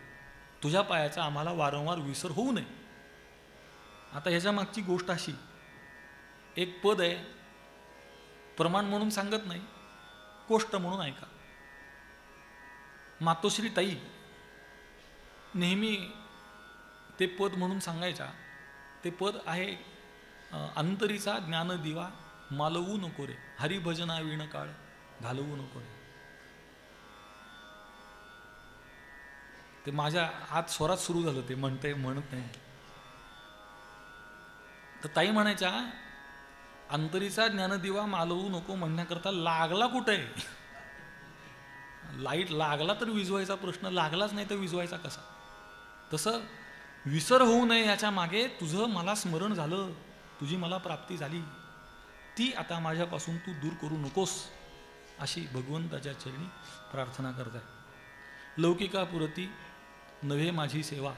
तुझ्या पायाचा आम्हाला वारंवार विसर होऊ नये. आता ह्याच्या मागची गोष्ट अशी एक पद आहे, प्रमाण म्हणून सांगत नाही, गोष्ट म्हणून ऐका. मातोश्री ताई नेहमी ते पद म्हणून सांगायच्या. ते पद आहे, अंतरीचा ज्ञानदिवा मालवू नको रे, हरिभजना विण काळ घालवू नको रे. ते माझ्या आत स्वरात सुरू झालं, ते म्हणत नाही. तर ताई म्हणायच्या, अंतरीचा ज्ञानदिवा मालवू नको म्हणण्याकरता लागला कुठे? लाईट लागला तर विझवायचा प्रश्न, लागलाच नाही तर विझवायचा कसा? तसं विसर होऊ नये याच्या मागे तुझं मला स्मरण झालं, तुझी मला प्राप्ती झाली, ती आता माझ्यापासून तू दूर करू नकोस, अशी भगवंताच्या चरणी प्रार्थना करताय. लौकिकापुरती नव्हे माझी सेवा.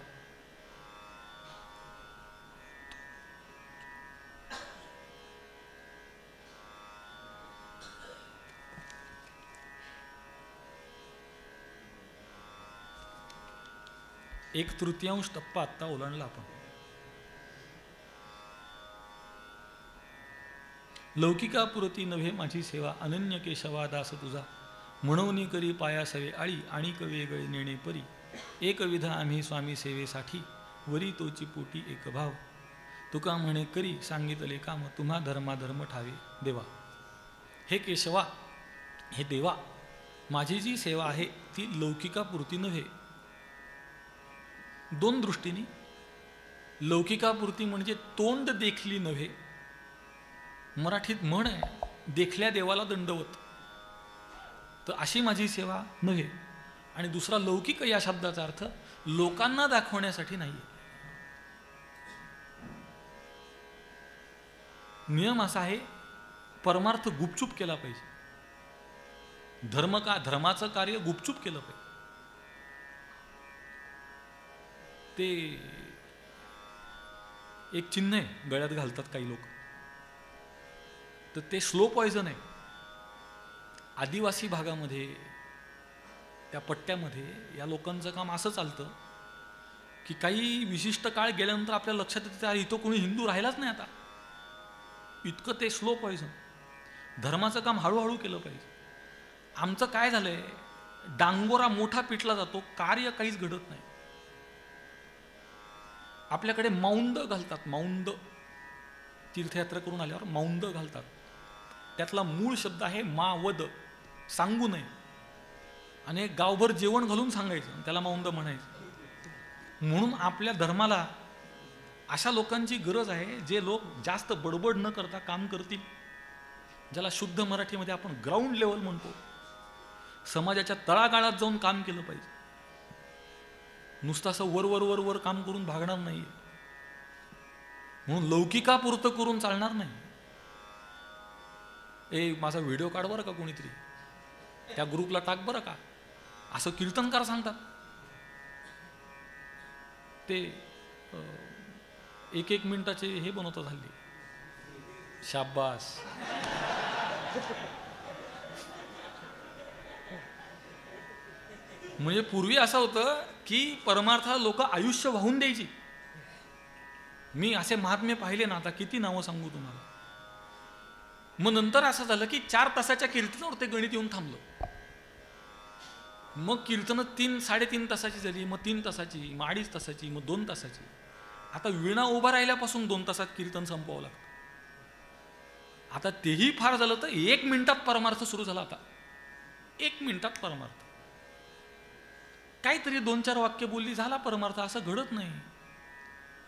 एक तृतीयांश टप्पा आत्ता ओलांडला आपण. लौकिकापुरती नव्हे माझी सेवा, अनन्य केशवा दास तुझा, म्हणून करी पायासवे आळी, आणि वेगळे नेणे परी, एकविध आम्ही स्वामी सेवेसाठी, वरी तोची पोटी एक भाव, तुका म्हणे करी सांगितले काम, तुम्हा धर्माधर्म ठावे देवा. हे केशवा, हे देवा, माझी जी सेवा आहे ती लौकिकापुरती नव्हे. दोन दृष्टीने. लौकिकापुरती म्हणजे तोंड देखली नव्हे. मराठीत म्हण आहे, देखल्या देवाला दंडवत. तर अशी माझी सेवा नव्हे. आणि दुसरा लौकिक या शब्दाचा अर्थ लोकांना दाखवण्यासाठी नाही. नियम असा आहे, परमार्थ गुपचूप केला पाहिजे. धर्माचं कार्य गुपचूप केलं पाहिजे. ते एक चिन्ह आहे, गळ्यात घालतात काही लोक, तर ते स्लो पॉयझन आहे. आदिवासी भागामध्ये, त्या पट्ट्यामध्ये या लोकांचं काम असं चालतं की काही विशिष्ट काळ गेल्यानंतर आपल्या लक्षात येतं, इथं कोणी हिंदू राहिलाच नाही आता. इतकं ते स्लो पॉयझन. धर्माचं काम हळूहळू केलं पाहिजे. आमचं काय झालंय, डांगोरा मोठा पिटला जातो, कार्य काहीच घडत नाही. आपल्याकडे मौंद घालतात, मौंद. तीर्थयात्रा करून आल्यावर मौंद घालतात. त्यातला मूळ शब्द आहे मावद, सांगू नये. आणि एक गावभर जेवण घालून सांगायचं, त्याला मौंद म्हणायचं. म्हणून आपल्या धर्माला अशा लोकांची गरज आहे, जे लोक जास्त बडबड न करता काम करतील, ज्याला शुद्ध मराठीमध्ये आपण ग्राउंड लेवल म्हणतो. समाजाच्या तळागाळात जाऊन काम केलं पाहिजे. नुसतं असं वर काम करून भागणार नाही. म्हणून लौकिकापुरतं करून चालणार नाही. माझा व्हिडिओ काढ बरं का कोणीतरी, त्या ग्रुपला टाक बरं का, असं कीर्तनकार सांगतात. ते 1-1 मिनिटाचे हे बनवतात हल्ली. शाबास. म्हणजे पूर्वी असं होतं की परमार्थाला लोक आयुष्य वाहून द्यायची. मी असे महात्मे पाहिले ना, आता किती नावं सांगू तुम्हाला. मग नंतर असं झालं की 4 तासाच्या कीर्तनावर ते गणित येऊन थांबलं. मग कीर्तन 3-3.5 तासाची झाली, मग 3 तासाची, मग 2.5 तासाची, मग 2 तासाची. आता वीणा उभा राहिल्यापासून 2 तासात कीर्तन संपवावं लागतं. आता तेही फार झालं तर 1 मिनिटात परमार्थ सुरू झाला. आता 1 मिनिटात परमार्थ. काहीतरी 2-4 वाक्य बोलली, झाला परमार्थ. असं घडत नाही.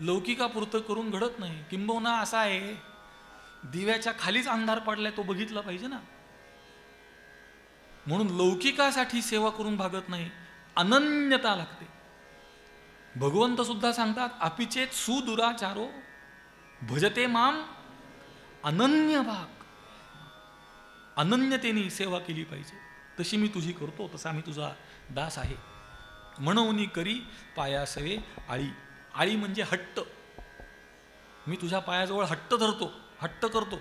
लौकिकापुरतं करून घडत नाही. किंबहुना असा आहे, दिव्याच्या खालीच अंधार पडलाय, तो बघितला पाहिजे ना. म्हणून लौकिकासाठी सेवा करून भागत नाही, अनन्यता लागते. भगवंत सुद्धा सांगतात, अपिचेत सुदुराचारो भजते माम अनन्य भाग. अनन्यतेने सेवा केली पाहिजे. तशी मी तुझी करतो, तसा मी तुझा दास आहे. म्हणून करी पायासवे आळी. आळी म्हणजे हट्ट. मी तुझ्या पायाजवळ हट्ट धरतो, हट्ट करतो.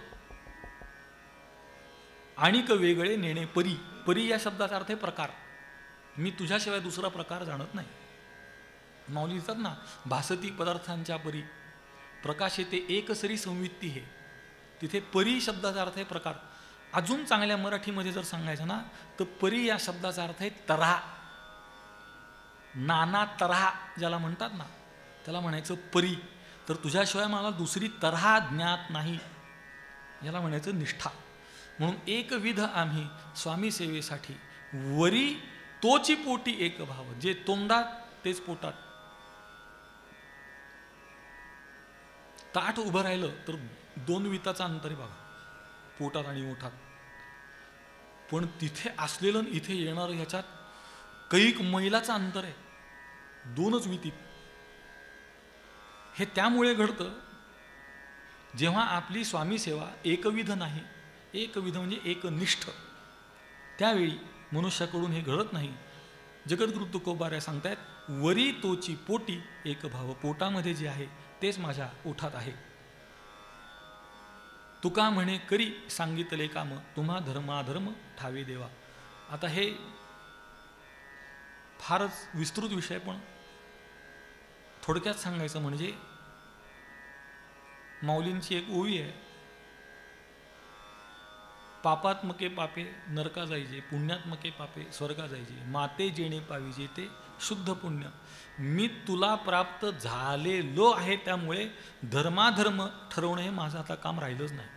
आणिक वेगळे नेणे परी. परी या शब्दाचा अर्थ आहे प्रकार. मी तुझ्याशिवाय दुसरा प्रकार जाणत नाही. माऊली लिहितात ना, भासती पदार्थांच्या परी प्रकाशे ते एकसरी संवित्ती हे. तिथे परी शब्दाचा अर्थ आहे प्रकार. अजून चांगल्या मराठीमध्ये जर सांगायचं ना तर परी या शब्दाचा अर्थ आहे तऱ्हा. नाना तऱ्हा ज्याला म्हणतात ना त्याला म्हणायचं परी. तर तुझ्याशिवाय मला दुसरी तऱ्हा ज्ञात नाही याला म्हणायचं निष्ठा. म्हणून एकविध आम्ही स्वामी सेवेसाठी वरी तोची पोटी एक भाव. जे तोंडात तेच पोटात. ताट उभं राहिलं तर 2 विताचं अंतर आहे बघा पोटात आणि ओठात. पण तिथे असलेलं इथे येणारं ह्याच्यात कैक मैलाचं अंतर आहे 2च वितीत. हे त्यामुळे घडतं जेव्हा आपली स्वामी सेवा एकविध नाही, एकविध म्हणजे एकनिष्ठ, त्यावेळी मनुष्याकडून हे घडत नाही. जगद्गुरु तुकोबाऱ्या सांगतायत वरी तोची पोटी एक भाव. पोटामध्ये जे आहे तेच माझ्या ओठात आहे. तुका म्हणे करी सांगितले काम तुम्हा धर्माधर्म ठावे देवा. आता हे फारच विस्तृत विषय, पण थोडक्यात सांगायचं म्हणजे माऊलींची एक ओवी आहे. पापात्मके पापे नरका जायचे, पुण्यात्मके पापे स्वर्गा जायचे, माते जेणे पाविजे ते शुद्ध पुण्य. मी तुला प्राप्त झालेलो आहे त्यामुळे धर्माधर्म ठरवणं हे माझं आता काम राहिलंच नाही.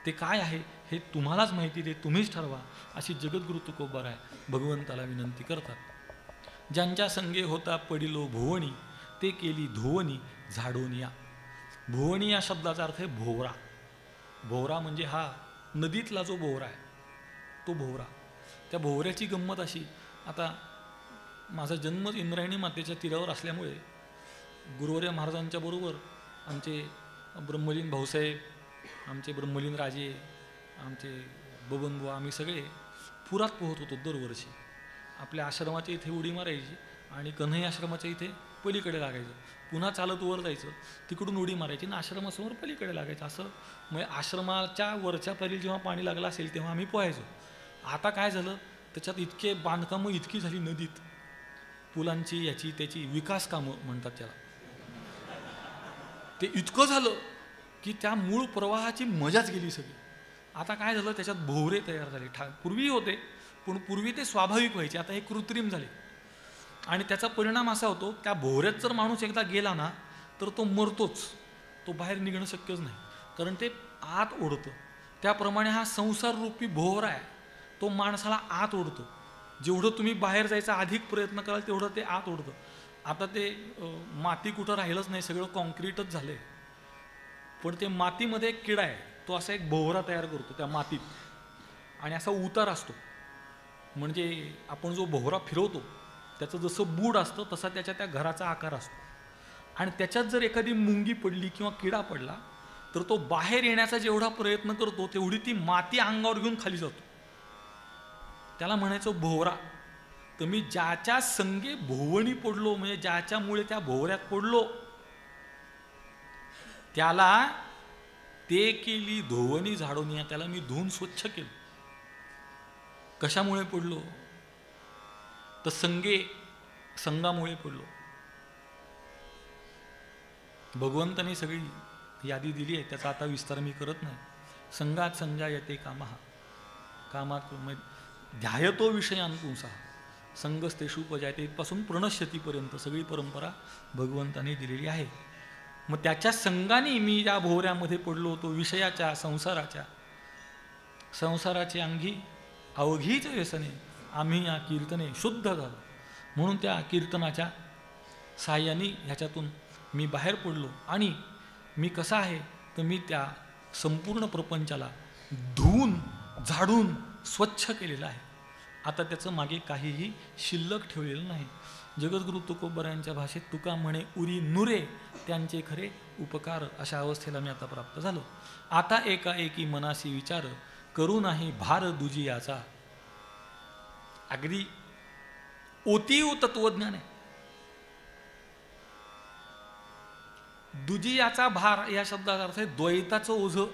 ते काय आहे हे तुम्हालाच माहिती दे, तुम्हीच ठरवा अशी जगद्गुरु तुकोबाराय भगवंताला विनंती करतात. ज्यांच्या संगे होता पडिलो भुवणी ते केली धुवणी झाडून या. भुवणी या शब्दाचा अर्थ आहे भोवरा. भोवरा म्हणजे हा नदीतला जो भोवरा आहे तो भोवरा. त्या भोवऱ्याची गंमत अशी, आता माझा जन्मच इंद्रायणी मातेच्या तीरावर असल्यामुळे गुरुवर्य महाराजांच्या बरोबर आमचे ब्रह्मलीन भाऊसाहेब, आमचे ब्रह्मलीन राजे, आमचे बबनबुवा, आम्ही सगळे पुरात पोहत होतो दरवर्षी. आपल्या आश्रमाच्या इथे उडी मारायची आणि कन्हई आश्रमाच्या इथे पलीकडे लागायचं. पुन्हा चालत वर जायचं, तिकडून उडी मारायची ना आश्रमासमोर पलीकडे लागायचं. असं म्हणजे आश्रमाच्या वरच्या पारी जेव्हा पाणी लागलं असेल तेव्हा आम्ही पोहायचो. आता काय झालं, त्याच्यात इतके बांधकामं इतकी झाली नदीत, पुलांची याची त्याची विकास कामं म्हणतात त्याला. ते इतकं झालं की त्या मूळ प्रवाहाची मजाच गेली सगळी. आता काय झालं, त्याच्यात भोवरे तयार झाले. पूर्वी होते पण पूर्वी ते स्वाभाविक व्हायचे, आता हे कृत्रिम झाले. आणि त्याचा परिणाम असा होतो, त्या भोवऱ्यात जर माणूस एकदा गेला ना तर तो मरतोच, तो बाहेर निघणं शक्यच नाही, कारण ते आत ओढतं. त्याप्रमाणे हा संसार रूपी भोवरा आहे, तो माणसाला आत ओढतो. जेवढं तुम्ही बाहेर जायचा अधिक प्रयत्न कराल तेवढं ते आत ओढतं. आता ते माती कुठं राहिलंच नाही, सगळं कॉन्क्रीटच झालं आहे. पण ते मातीमध्ये एक किडा आहे, तो असा एक भोवरा तयार करतो त्या मातीत, आणि असा उतार असतो. म्हणजे आपण जो भोवरा फिरवतो त्याचं जसं बूड असतं तसा त्याच्या त्या घराचा आकार असतो. आणि त्याच्यात जर एखादी मुंगी पडली किंवा किडा पडला तर तो बाहेर येण्याचा जेवढा प्रयत्न करतो तेवढी ती माती अंगावर घेऊन खाली जातो. त्याला म्हणायचं भोवरा. तर मी ज्याच्या संगे भोवणी पडलो, म्हणजे ज्याच्यामुळे त्या भोवऱ्यात पडलो, त्याला ते केली धुवणी झाडून या. त्याला मी धुवून स्वच्छ केलं. कशामुळे पडलो तर संगामुळे पडलो. भगवंताने सगळी यादी दिली आहे, त्याचा आता विस्तार मी करत नाही. संगात संजा येते कामा, कामात ध्यायतो विषयान पुंसा संगस्तेषु उपजायते, इथपासून प्रणश्यतीपर्यंत सगळी परंपरा भगवंताने दिलेली आहे. मग त्याच्या संगाने मी या भोवऱ्यामध्ये पडलो होतो, विषयाच्या संसाराचे अंगी अवघीच व्यसने आम्ही या कीर्तने शुद्ध झालो. म्हणून त्या कीर्तनाच्या साहाय्याने ह्याच्यातून मी बाहेर पडलो. आणि मी कसा आहे तर मी त्या संपूर्ण प्रपंचाला धुवून झाडून स्वच्छ केलेलं आहे. आता त्याचं मागे काहीही शिल्लक ठेवलेलं नाही. जगद्गुरु तुकोबारायांच्या भाषेत तुका म्हणे उरी नुरे त्यांचे खरे उपकार, अशा अवस्थेला मी आता प्राप्त झालो. आता एकाएकी मनासी विचार करू नाही भार दुजी याचा. अगदी ओतीव तत्वज्ञान आहे. दुजी याचा भार या शब्दाचा अर्थ आहे द्वैताचं ओझं.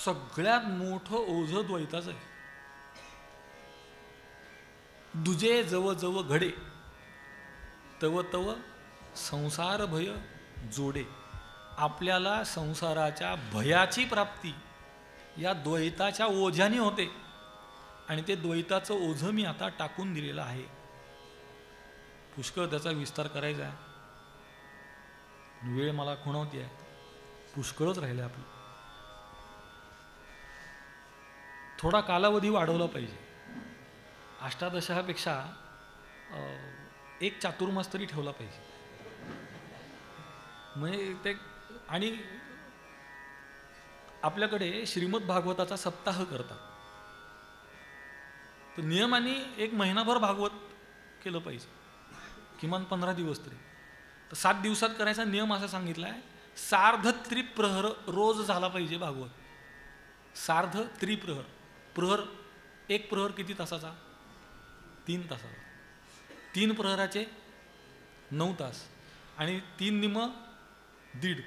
सगळ्यात मोठं ओझं द्वैताचं आहे. दुजे जव जव घडे तव तव संसार भय जोडे. आपल्याला संसाराच्या भयाची प्राप्ती या द्वैताच्या ओझ्याने होते, आणि ते द्वैताचं ओझं मी आता टाकून दिलेलं आहे. पुष्कळ त्याचा विस्तार करायचा आहे, वेळ मला खुणवती आहे, पुष्कळच राहिलं आपलं. थोडा कालावधी वाढवला पाहिजे. अष्टादशापेक्षा एक चातुर्मास तरी ठेवला पाहिजे. म्हणजे ते, आणि आपल्याकडे श्रीमद भागवताचा सप्ताह करतात, तर नियमाने एक महिनाभर भागवत केलं पाहिजे, किमान 15 दिवस तरी. तर 7 दिवसात करायचा नियम असा सांगितला आहे. सार्ध त्रिप्रहर रोज झाला पाहिजे भागवत. सार्ध त्रिप्रहर. प्रहर, एक प्रहर किती तासाचा? 3 तासाचा. 3 प्रहराचे 9 तास, आणि 3 निम 1.5.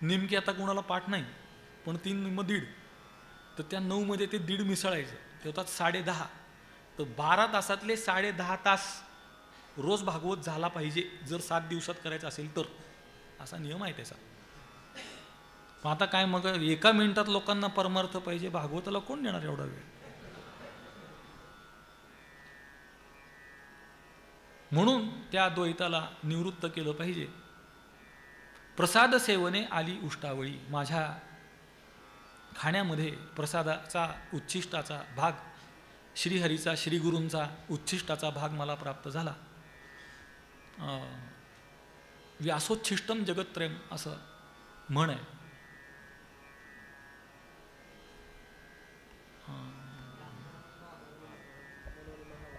नेमकी आता कोणाला पाठ नाही, पण 3 निम 1.5, तर त्या 9 मध्ये ते 1.5 मिसळायचं, ते होतात 10.5. तर 12 तासातले 10.5 तास रोज भागवत झाला पाहिजे, जर 7 दिवसात करायचं असेल तर. असा नियम आहे त्याचा. पण आता काय, मग एका मिनिटात लोकांना परमार्थ पाहिजे, भागवताला कोण देणार एवढा वेळ? म्हणून त्या द्वैताला निवृत्त केलं पाहिजे. प्रसाद सेवने आली उष्टावळी. माझ्या खाण्यामध्ये प्रसादाचा, उच्छिष्टाचा भाग, श्रीहरीचा, श्रीगुरूंचा उच्छिष्टाचा भाग मला प्राप्त झाला. व्यासोच्छिष्टम जगत्त्रयम असं म्हण आहे.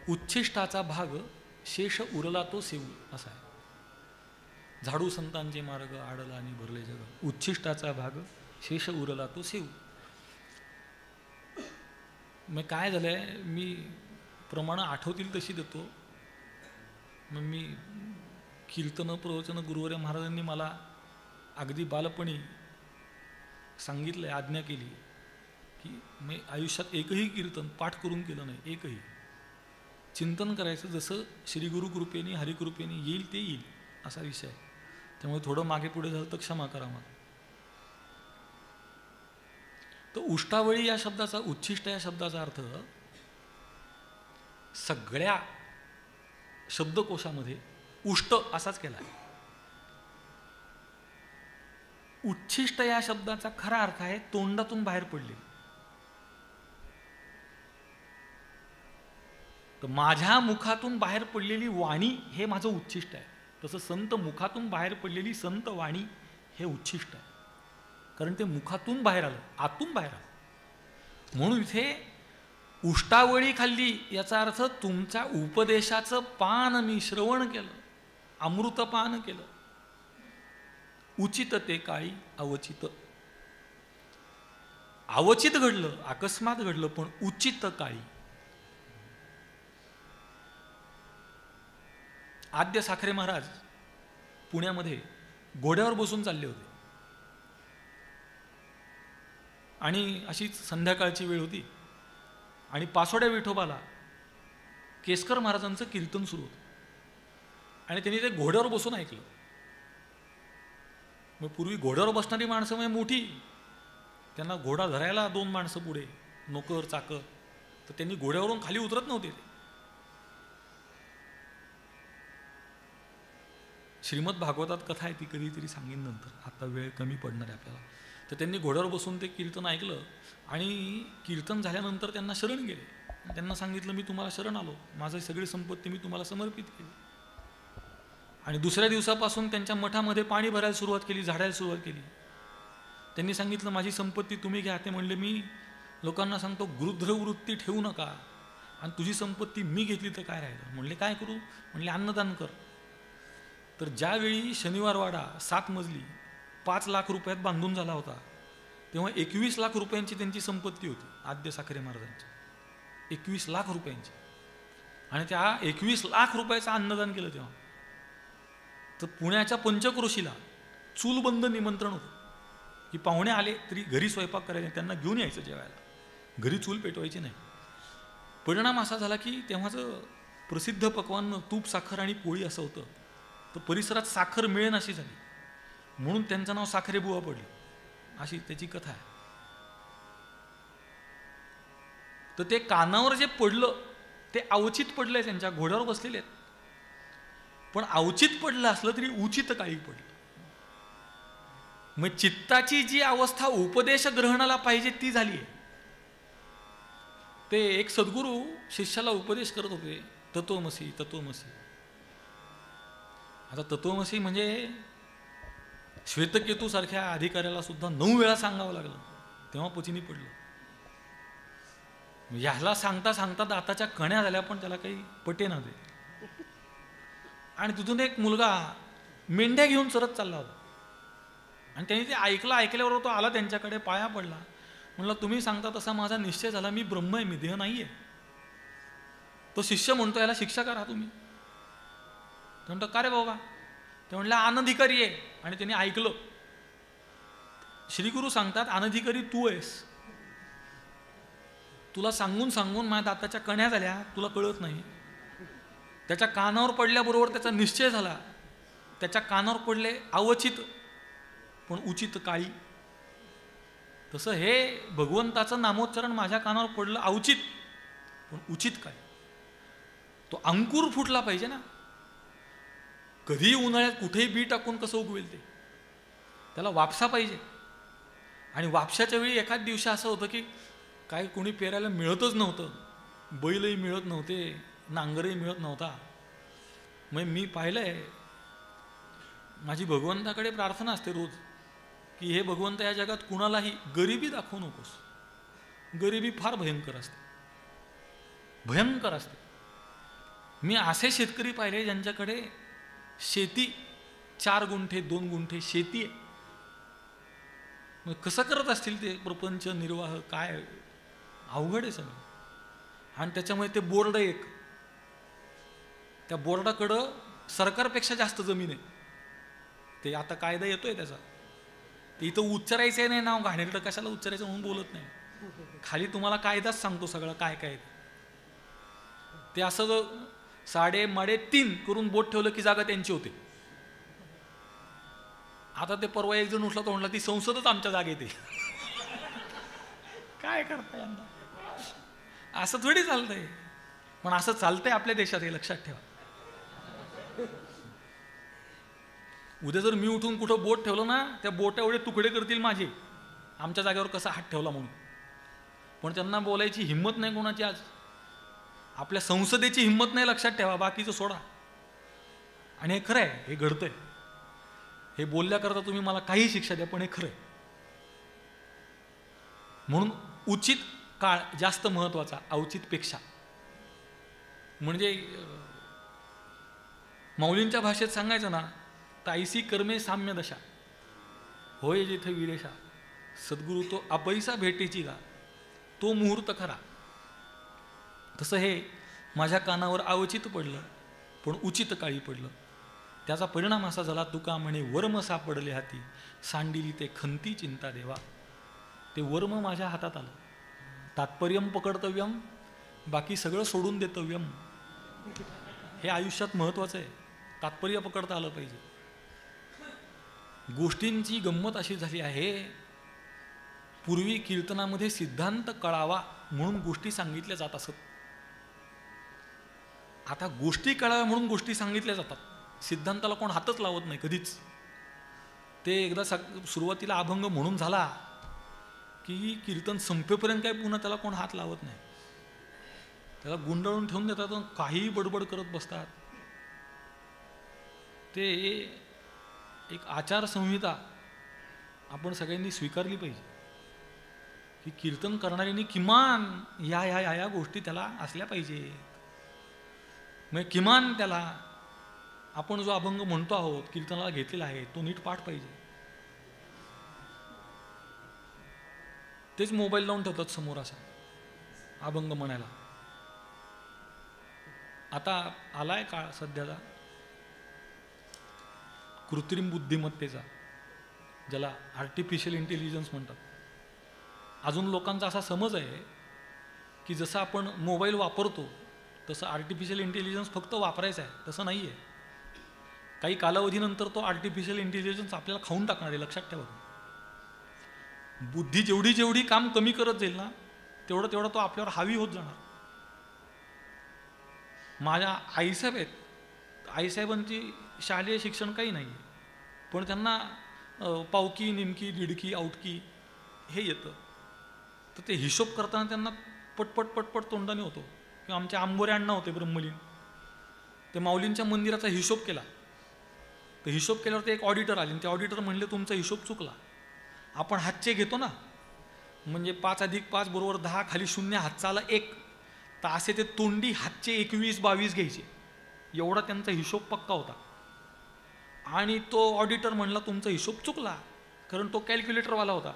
उच्छिष्टाचा भाग शेष उरला तो सेवू असा आहे. झाडू संतांचे मार्ग आडला आणि भरले जग. उच्छिष्टाचा भाग शेष उरला तो सेवू. मग काय झालंय, मी प्रमाण आठवतील तशी देतो. मग मी कीर्तन प्रवचन गुरुवर्य महाराजांनी मला अगदी बालपणी सांगितलंय, आज्ञा केली की मी आयुष्यात एकही कीर्तन पाठ करून केलं नाही, एकही. चिंतन करायचं, जसं श्रीगुरु कृपेने हरिकृपेने येईल ते येईल असा विषय आहे. त्यामुळे थोडं मागे पुढे झालं तर क्षमा करा मला. तर उष्टावळी या शब्दाचा, उच्छिष्ट या शब्दाचा अर्थ सगळ्या शब्दकोशामध्ये उष्ट असाच केला आहे. उच्छिष्ट या शब्दाचा खरा अर्थ आहे तोंडातून बाहेर पडले. तर माझ्या मुखातून बाहेर पडलेली वाणी हे माझं उच्छिष्ट आहे. तसं संत मुखातून बाहेर पडलेली संत वाणी हे उच्छिष्ट आहे, कारण ते मुखातून बाहेर आलं, आतून बाहेर आलं. म्हणून इथे उष्टावळी खाल्ली याचा अर्थ तुमच्या उपदेशाचं पान मी श्रवण केलं, अमृतपान केलं. उचित ते काळी अवचित. अवचित घडलं, अकस्मात घडलं, पण उचित काळी. आद्य साखरे महाराज पुण्यामध्ये घोड्यावर बसून चालले होते, आणि अशीच संध्याकाळची वेळ होती, आणि पासोड्या विठोबाला केसकर महाराजांचं कीर्तन सुरू होतं, आणि त्यांनी ते घोड्यावर बसून ऐकलं. मग पूर्वी घोड्यावर बसणारी माणसं म्हणजे मोठी, त्यांना घोडा धरायला 2 माणसं पुढे, नोकर चाकर, तर त्यांनी घोड्यावरून खाली उतरत नव्हते. ते श्रीमद भागवतात कथा आहे, ती कधीतरी सांगेन नंतर, आता वेळ कमी पडणार आहे आपल्याला. तर त्यांनी घोड्यावर बसून ते कीर्तन ऐकलं, आणि कीर्तन झाल्यानंतर त्यांना शरण गेले. त्यांना सांगितलं, मी तुम्हाला शरण आलो, माझी सगळी संपत्ती मी तुम्हाला समर्पित केली. आणि दुसऱ्या दिवसापासून त्यांच्या मठामध्ये पाणी भरायला सुरुवात केली, झाडायला सुरुवात केली. त्यांनी सांगितलं, माझी संपत्ती तुम्ही घ्या. ते म्हणले, मी लोकांना सांगतो गृध्रवृत्ती ठेवू नका, आणि तुझी संपत्ती मी घेतली तर काय राहिलं? म्हणले, काय करू? म्हणले, अन्नदान कर. तर ज्यावेळी शनिवारवाडा 7 मजली 5 लाख रुपयात बांधून झाला होता, तेव्हा 21 लाख रुपयांची त्यांची संपत्ती होती आद्य साखरे महाराजांची. 21 लाख रुपयांची. आणि त्या 21 लाख रुपयाचं अन्नदान केलं तेव्हा. तर पुण्याच्या पंचक्रोशीला चूलबंद निमंत्रण होतं, की पाहुणे आले तरी घरी स्वयंपाक करायचे, त्यांना घेऊन यायचं जेवायला, घरी चूल पेटवायची नाही. परिणाम असा झाला की तेव्हाचं प्रसिद्ध पक्वान्न तूप साखर आणि पोळी असं होतं. तर परिसरात साखर मिळेन अशी झाली. म्हणून त्यांचं नाव साखरे बुवा पडलं, अशी त्याची कथा आहे. तर ते कानावर जे पडलं ते अवचित पडलंय, त्यांच्या घोड्यावर बसलेले आहेत, पण अवचित पडलं असलं तरी उचित काळी पडलं. मग चित्ताची जी अवस्था उपदेश ग्रहणाला पाहिजे ती झाली आहे. ते एक सद्गुरू शिष्याला उपदेश करत होते, तत्वमसी तत्वमसी. आता तत्वमसी म्हणजे श्वेतकेतू सारख्या अधिकाऱ्याला सुद्धा 9 वेळा सांगावं लागलं, तेव्हा पचिनी पडलं. ह्याला सांगता सांगता दाताच्या कण्या झाल्या, पण त्याला काही पटेना ते. आणि तिथून एक मुलगा मेंढ्या घेऊन चरत चालला होता, आणि त्यांनी ते ऐकल्यावर तो आला त्यांच्याकडे, पाया पडला, म्हणलं तुम्ही सांगता तसा माझा निश्चय झाला, मी ब्रह्म आहे, मी देह नाही आहे. तो शिष्य म्हणतो याला शिक्षा करा तुम्ही. तो म्हणतो का रे बाबा? ते म्हणलं अनधिकारी आहे. आणि त्यांनी ऐकलं. श्रीगुरु सांगतात अनधिकारी तू आहेस, तुला सांगून सांगून माझ्या दाताच्या कण्या झाल्या, तुला कळत नाही. त्याच्या कानावर पडल्याबरोबर त्याचा निश्चय झाला, त्याच्या कानावर पडले अवचित पण उचित काळी. तसं हे भगवंताचं नामोच्चारण माझ्या कानावर पडलं अवचित पण उचित काळी. तो अंकुर फुटला पाहिजे ना. कधीही उन्हाळ्यात कुठेही बी टाकून कसं उगवेल ते, त्याला वापसा पाहिजे. आणि वापशाच्या वेळी एखाद दिवशी असं होतं की काय कोणी पेरायला मिळतच नव्हतं, बैलही मिळत नव्हते, नांगरही मिळत नव्हता. मग मी पाहिलंय, माझी भगवंताकडे प्रार्थना असते रोज की हे भगवंत या जगात कुणालाही गरिबी दाखवू नकोस. गरिबी फार भयंकर असते, भयंकर असते. मी असे शेतकरी पाहिले ज्यांच्याकडे शेती 4 गुंठे 2 गुंठे शेती आहे. मग कसं करत असतील ते प्रपंच निर्वाह, काय अवघड आहे सगळं. आणि त्याच्यामुळे ते बोर्ड एक, त्या बोर्डाकडं सरकारपेक्षा जास्त जमीन आहे. ते आता कायदा येतोय त्याचा, ते इथं उच्चारायचं नाही नाव, घाणेरडं कशाला उच्चारायचं म्हणून बोलत नाही. खाली तुम्हाला कायदाच सांगतो सगळं काय काय. ते असं 3.5 करून बोट ठेवलं की जागा त्यांची होते. आता ते परवा एक जण उठला तो म्हणला ती संसदच आमच्या जागेत आहे. काय करताय यंदा? असं थोडी चालतंय. पण असं चालतंय आपल्या देशात, हे लक्षात ठेवा. उद्या जर मी उठून कुठं बोट ठेवलं ना, त्या बोटा एवढे तुकडे करतील माझे, आमच्या जागेवर कसा हात ठेवला म्हणून. पण त्यांना बोलायची हिंमत नाही कोणाची. आज आपल्या संसदेची हिंमत नाही, लक्षात ठेवा. बाकीचं सोडा. आणि हे खरं आहे, हे घडतंय. हे बोलल्याकरता तुम्ही मला काही शिक्षा द्या, पण हे खरं आहे. म्हणून उचित काळ जास्त महत्वाचा औचितपेक्षा. म्हणजे माऊलींच्या भाषेत सांगायचं ना, ताईसी कर्मे साम्य दशा होय जेथे विरेशा, सद्गुरु तो अपैसा भेटेची गा, तो मुहूर्त खरा. तसं हे माझ्या कानावर अवचित पडलं पण उचित काळी पडलं. त्याचा परिणाम असा झाला, तुका म्हणे वर्म सापडले हाती, सांडिली ते खंती चिंता देवा. ते वर्म माझ्या हातात आलं. तात्पर्यम पकडतव्यम, बाकी सगळं सोडून देतव्यम. हे आयुष्यात महत्त्वाचं आहे. तात्पर्य पकडता आलं पाहिजे. गोष्टींची गंमत अशी झाली आहे, पूर्वी कीर्तनामध्ये सिद्धांत कळावा म्हणून गोष्टी सांगितल्या जात असत. आता गोष्टी कळाव्या म्हणून गोष्टी सांगितल्या जातात. सिद्धांताला कोण हातच लावत नाही कधीच. ते एकदा सुरुवातीला अभंग म्हणून झाला की कीर्तन संपेपर्यंत काय पुन्हा त्याला कोण हात लावत नाही. त्याला गुंडाळून ठेवून देतात, काहीही बडबड करत बसतात. ते एक आचारसंहिता आपण सगळ्यांनी स्वीकारली पाहिजे की कीर्तन करणाऱ्यांनी किमान या गोष्टी त्याला असल्या पाहिजेत. मग किमान त्याला आपण जो अभंग म्हणतो आहोत, कीर्तनाला घेतलेला आहे, तो नीट पाठ पाहिजे. तेच मोबाईल लावून ठेवतात समोर असा अभंग म्हणायला. आता आलाय काळ सध्याचा कृत्रिम बुद्धिमत्तेचा, ज्याला आर्टिफिशियल इंटेलिजन्स म्हणतात. अजून लोकांचा असा समज आहे की जसं आपण मोबाईल वापरतो तसं आर्टिफिशियल इंटेलिजन्स फक्त वापरायचं आहे, तसं नाही आहे. काही कालावधीनंतर तो आर्टिफिशियल इंटेलिजन्स आपल्याला खाऊन टाकणार आहे, लक्षात ठेवा. बुद्धी जेवढी जेवढी काम कमी करत जाईल ना, तेवढं तेवढं तो आपल्यावर हावी होत जाणार. माझ्या आईसाहेब आहेत, आईसाहेबांची शालेय शिक्षण काही नाही, पण त्यांना पावकी, निमकी, दीडकी, औटकी हे येतं. तर ते हिशोब करताना त्यांना पटपट पटपट तोंडाने होतो. किंवा आमचे आंबोरे अण्णा होते ब्रह्मलीन, ते माऊलींच्या मंदिराचा हिशोब केला. तर हिशोब केल्यावर ते एक ऑडिटर आले आणि ते ऑडिटर म्हणले तुमचा हिशोब चुकला. आपण हातचे घेतो ना, म्हणजे 5 + 5 = 10, खाली 0 हातचा आला 1, तर असे ते तोंडी हातचे 21-22 घ्यायचे. एवढा त्यांचा हिशोब पक्का होता. आणि तो ऑडिटर म्हणला तुमचा हिशोब चुकला, कारण तो कॅल्क्युलेटरवाला होता.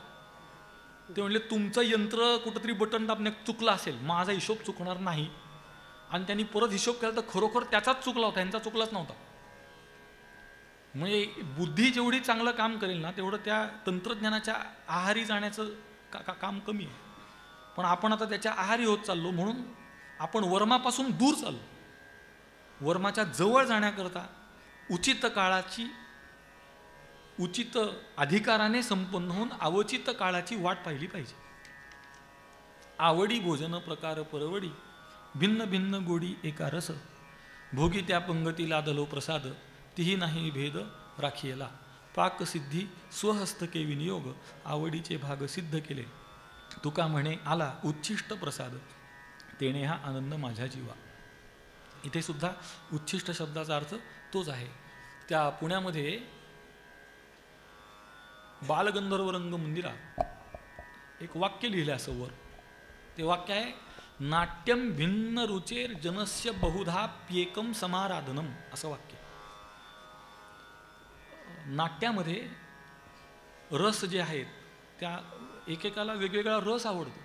ते म्हणले तुमचं यंत्र कुठंतरी बटन दाबण्यात चुकलं असेल, माझा हिशोब चुकणार नाही. आणि त्यांनी परत हिशोब केला तर खरोखर त्याचाच चुकला होता, यांचा चुकलाच नव्हता. म्हणजे बुद्धी जेवढी चांगलं काम करेल ना, तेवढं त्या तंत्रज्ञानाच्या आहारी जाण्याचं काम कमी आहे. पण आपण आता त्याच्या आहारी होत चाललो, म्हणून आपण वर्मापासून दूर चाललो. वर्माच्या जवळ जाण्याकरता उचित काळाची, उचित अधिकाराने संपन्न होऊन अवचित काळाची वाट पाहिली पाहिजे. आवडी भोजन प्रकार परवडी, भिन्न भिन्न गोडी एका रस, भोगी त्या पंगती लादलो प्रसाद, तीही नाही भेद राखियला, पाकसिद्धी स्वहस्तके विनियोग, आवडीचे भाग सिद्ध केले, तुका म्हणे आला उच्छिष्ट प्रसाद, तेणे हा आनंद माझ्या जीवा. इथे सुद्धा उच्छिष्ट शब्दाचा अर्थ तोच आहे. त्या पुण्यामध्ये बालगंधर्व रंग मंदिरात एक वाक्य लिहिलं असं वर. ते वाक्य आहे नाट्यम भिन्न रुचेर जनस्य बहुधा प्येकम समाराधनम, असं वाक्य. नाट्यामध्ये रस जे आहेत त्या एकेकाला वेगवेगळा रस आवडतो.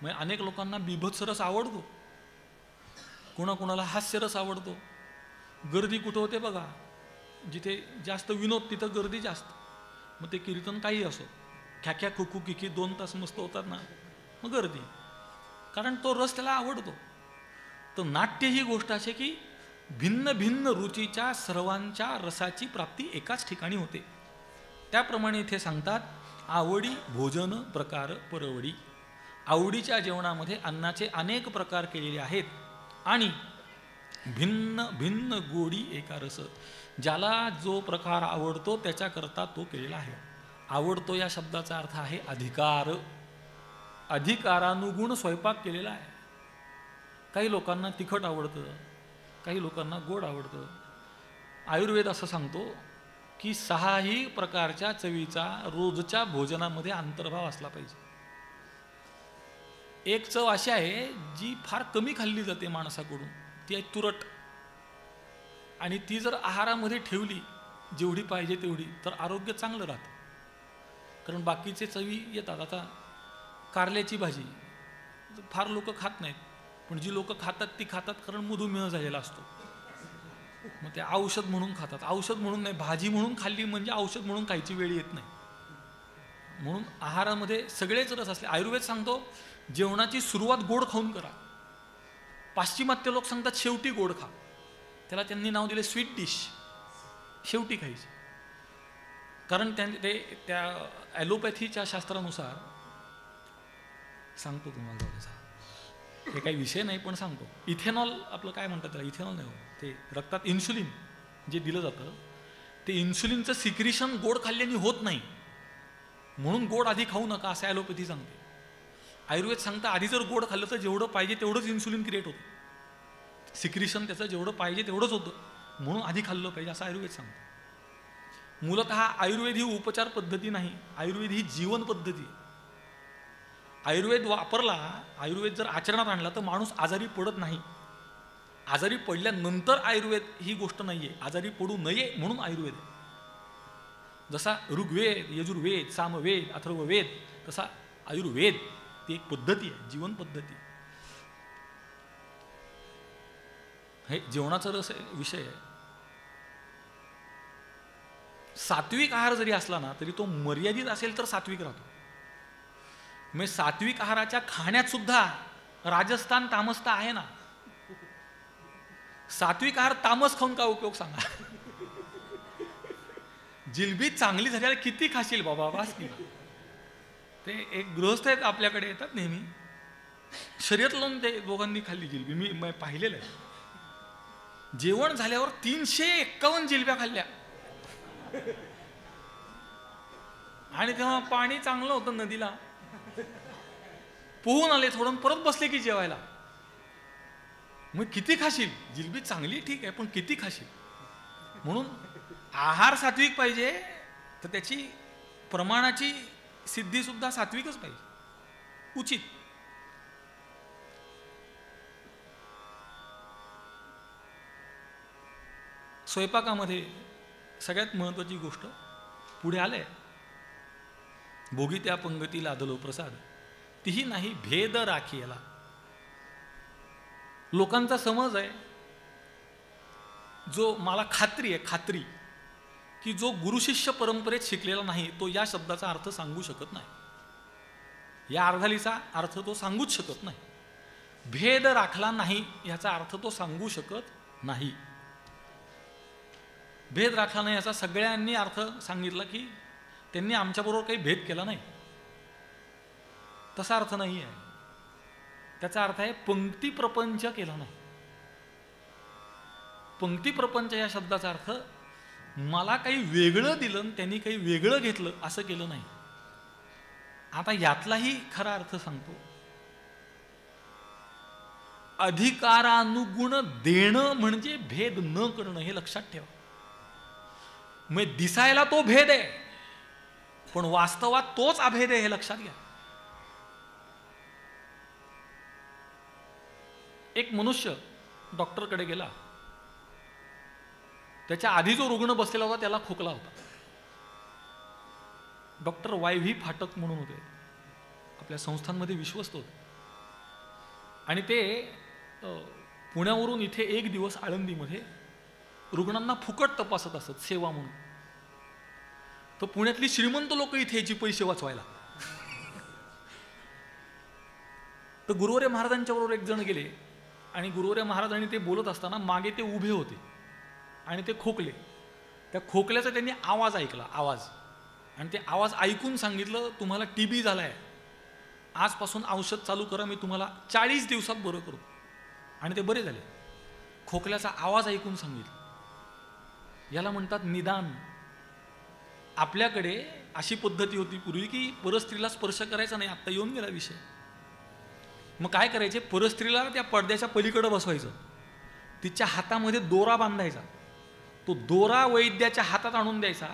म्हणजे अनेक लोकांना बिभत्स रस आवडतो, कोणाकोणाला हास्यरस आवडतो. गर्दी कुठं होते बघा, जिथे जास्त विनोद तिथं गर्दी जास्त. मग ते कीर्तन काही असो, ख्याख्या खुखू किकी 2 तास मस्त होतात ना, मग गर्दी, कारण तो रस त्याला आवडतो. तर नाट्य ही गोष्ट अशी की भिन्न भिन्न रुचीच्या सर्वांच्या रसाची प्राप्ती एकाच ठिकाणी होते. त्याप्रमाणे इथे सांगतात आवडी भोजन प्रकार परवडी. आवडीच्या जेवणामध्ये अन्नाचे अनेक प्रकार केलेले आहेत आणि भिन्न भिन्न गोडी एका रस. ज्याला जो प्रकार आवडतो त्याच्याकरता तो केलेला आहे. आवडतो या शब्दाचा अर्थ आहे अधिकार. अधिकारानुगुण स्वयंपाक केलेला आहे. काही लोकांना तिखट आवडतं, काही लोकांना गोड आवडतं. आयुर्वेद असं सांगतो की 6ही प्रकारच्या चवीचा रोजच्या भोजनामध्ये अंतर्भाव असला पाहिजे. एक चव अशी आहे जी फार कमी खाल्ली जाते माणसाकडून, ती आहे तुरट. आणि ती जर आहारामध्ये ठेवली जेवढी पाहिजे तेवढी, तर आरोग्य चांगलं राहतं. कारण बाकीचे चवी येतात. आता कारल्याची भाजी फार लोक खात नाहीत, पण जी लोक खातात ती खातात कारण मधुमेह झालेला असतो. मग ते औषध म्हणून खातात. औषध म्हणून नाही, भाजी म्हणून खाल्ली म्हणजे औषध म्हणून खायची वेळ येत नाही. म्हणून आहारामध्ये सगळेच रस असले. आयुर्वेद सांगतो जेवणाची सुरुवात गोड खाऊन करा. पाश्चिमात्य लोक सांगतात शेवटी गोड खा. त्याला त्यांनी नाव दिले स्वीट डिश, शेवटी खायची. कारण त्या ॲलोपॅथीच्या शास्त्रानुसार सांगतो तुम्हाला, हे काही विषय नाही पण सांगतो. इथेनॉल आपलं काय म्हणतात त्याला, इथेनॉल नाही, ते रक्तात इन्सुलिन जे दिलं जातं, ते इन्सुलिनचं सिक्रिशन गोड खाल्ल्याने होत नाही. म्हणून गोड आधी खाऊ नका असं ॲलोपॅथी सांगते. आयुर्वेद सांगतं आधी जर गोड खाल्लं तर जेवढं पाहिजे तेवढंच इन्सुलिन क्रिएट होतं. सिक्रिशन त्याचं जेवढं पाहिजे तेवढंच होतं, म्हणून आधी खाल्लं पाहिजे असं आयुर्वेद सांगतं. मूलतः आयुर्वेद ही उपचार पद्धती नाही, आयुर्वेद ही जीवन पद्धती. आयुर्वेद वापरला, आयुर्वेद जर आचरणात आणला तर माणूस आजारी पडत नाही. आजारी पडल्यानंतर आयुर्वेद ही गोष्ट नाही आहे. आजारी पडू नये म्हणून आयुर्वेद आहे. जसा ऋग्वेद, यजुर्वेद, सामवेद, अथर्ववेद, तसा आयुर्वेद ती एक पद्धती आहे, जीवन पद्धती. हे जेवणाचा रस विषय आहे. सात्विक आहार जरी असला ना तरी तो मर्यादित असेल तर सात्विक राहतो. म्हणजे सात्विक आहाराच्या खाण्यात सुद्धा राजस्थान तामसता आहे ना. सात्विक आहार तामस खाऊन काय उपयोग सांगा. जिलबी चांगली झाल्यावर किती खाशील बाबा, बास की. ते एक गृहस्थ आहेत आपल्याकडे, येतात नेहमी, शर्यत लावून ते दोघांनी खाल्ली जिलबी. मी पाहिलेलं आहे. जेवण झाल्यावर 351 जिलब्या खाल्ल्या. आणि तेव्हा पाणी चांगलं होतं नदीला, पोहून आले थोडं, परत बसले की जेवायला. मग किती खाशील, जिलबी चांगली ठीक आहे पण किती खाशील. म्हणून आहार सात्विक पाहिजे, तर त्याची प्रमाणाची सिद्धी सुद्धा सात्विकच पाहिजे, उचित. स्वयंपाकामध्ये सगळ्यात महत्वाची गोष्ट पुढे आले, भोगी त्या पंगती लादलो प्रसाद, तीही नाही भेद राखी. याला लोकांचा समज आहे, जो मला खात्री आहे की जो गुरुशिष्य परंपरेत शिकलेला नाही तो या शब्दाचा अर्थ सांगू शकत नाही, या अर्धालीचा अर्थ तो सांगूच शकत नाही. भेद राखला नाही याचा अर्थ तो सांगू शकत नाही. भेद राखला नाही याचा सगळ्यांनी अर्थ सांगितला की त्यांनी आमच्याबरोबर काही भेद केला नाही, तसा अर्थ नाही आहे. त्याचा अर्थ आहे पंक्ती प्रपंच केला नाही. पंक्ती प्रपंच या शब्दाचा अर्थ मला काही वेगळं दिलं आणि त्यांनी काही वेगळं घेतलं असं केलं नाही. आता यातलाही खरा अर्थ सांगतो. अधिकारानुगुण देणं म्हणजे भेद न करणं, हे लक्षात ठेवा. मग दिसायला तो भेद आहे पण वास्तवात तोच अभेद आहे, हे लक्षात घ्या. एक मनुष्य डॉक्टरकडे गेला, त्याच्या आधी जो रुग्ण बसलेला होता त्याला खोकला होता. डॉक्टर वाय.व्ही. फाटक म्हणून होते, आपल्या संस्थांमध्ये विश्वस्त होते, आणि ते पुण्यावरून इथे एक दिवस आळंदीमध्ये रुग्णांना फुकट तपासत असत, सेवा म्हणून. तर पुण्यातली श्रीमंत लोक इथे याची पैसे वाचवायला. तर गुरुवर्य महाराजांच्या बरोबर एक जण गेले, आणि गुरुवर्य महाराजांनी ते बोलत असताना मागे ते उभे होते आणि ते खोकले. त्या खोकल्याचा त्यांनी आवाज ऐकला, आवाज, आणि ते आवाज ऐकून सांगितलं, तुम्हाला TB झालाय, आजपासून औषध चालू करा, मी तुम्हाला 40 दिवसात बरं करू. आणि ते बरे झाले. खोकल्याचा आवाज ऐकून सांगितलं. याला म्हणतात निदान. आपल्याकडे अशी पद्धती होती पूर्वी की परस्त्रीला स्पर्श करायचा नाही, आत्ता येऊन गेला विषय. मग काय करायचे, परस्त्रीला त्या पडद्याच्या पलीकडे बसवायचं, तिच्या हातामध्ये दोरा बांधायचा, तो दोरा वैद्याच्या हातात आणून द्यायचा,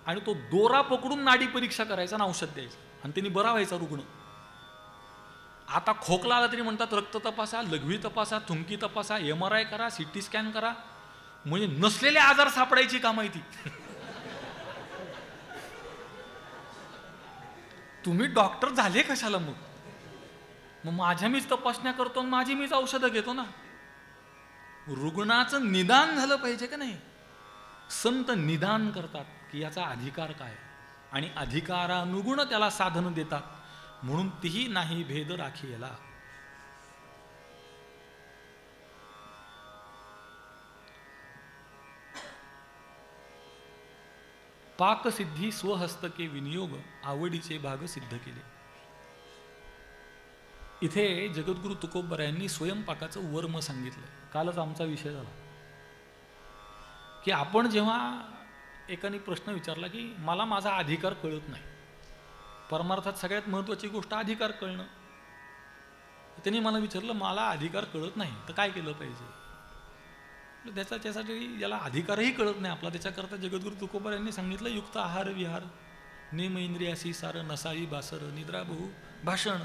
आणि तो दोरा पकडून नाडी परीक्षा करायचा आणि औषध द्यायचं, आणि त्यांनी बरा व्हायचा रुग्ण. आता खोकला आला तरी म्हणतात रक्त तपासा, लघवी तपासा, थुंकी तपासा, MRI करा, CT स्कॅन करा, म्हणजे नसलेले आजार सापडायची का माहिती. तुम्ही डॉक्टर झाले कशाला मग माझ्या मीच तपासण्या करतो आणि माझी मीच औषधं घेतो ना. रुग्णाचं निदान झालं पाहिजे का नाही. संत निदान करतात की याचा अधिकार काय, आणि अधिकारानुगुण त्याला साधन देतात, म्हणून तीही नाही भेद राखी. याला पाकसिद्धी स्वहस्तके विनियोग, आवडीचे भाग सिद्ध केले. इथे जगद्गुरु तुकोबरा यांनी स्वयंपाकाचं वर्म सांगितलं. कालच आमचा विषय झाला की आपण जेव्हा एकाने प्रश्न विचारला की मला माझा अधिकार कळत नाही, परमार्थात सगळ्यात महत्त्वाची गोष्ट अधिकार कळणं. त्यांनी मला विचारलं मला अधिकार कळत नाही तर काय केलं पाहिजे. त्यासाठी याला अधिकारही कळत नाही आपला, त्याच्याकरता जगद्गुरु तुकोबरा यांनी सांगितलं युक्त आहार विहार, नेम इंद्रियासी सार, नसाई बासर, निद्रा बहु भाषण,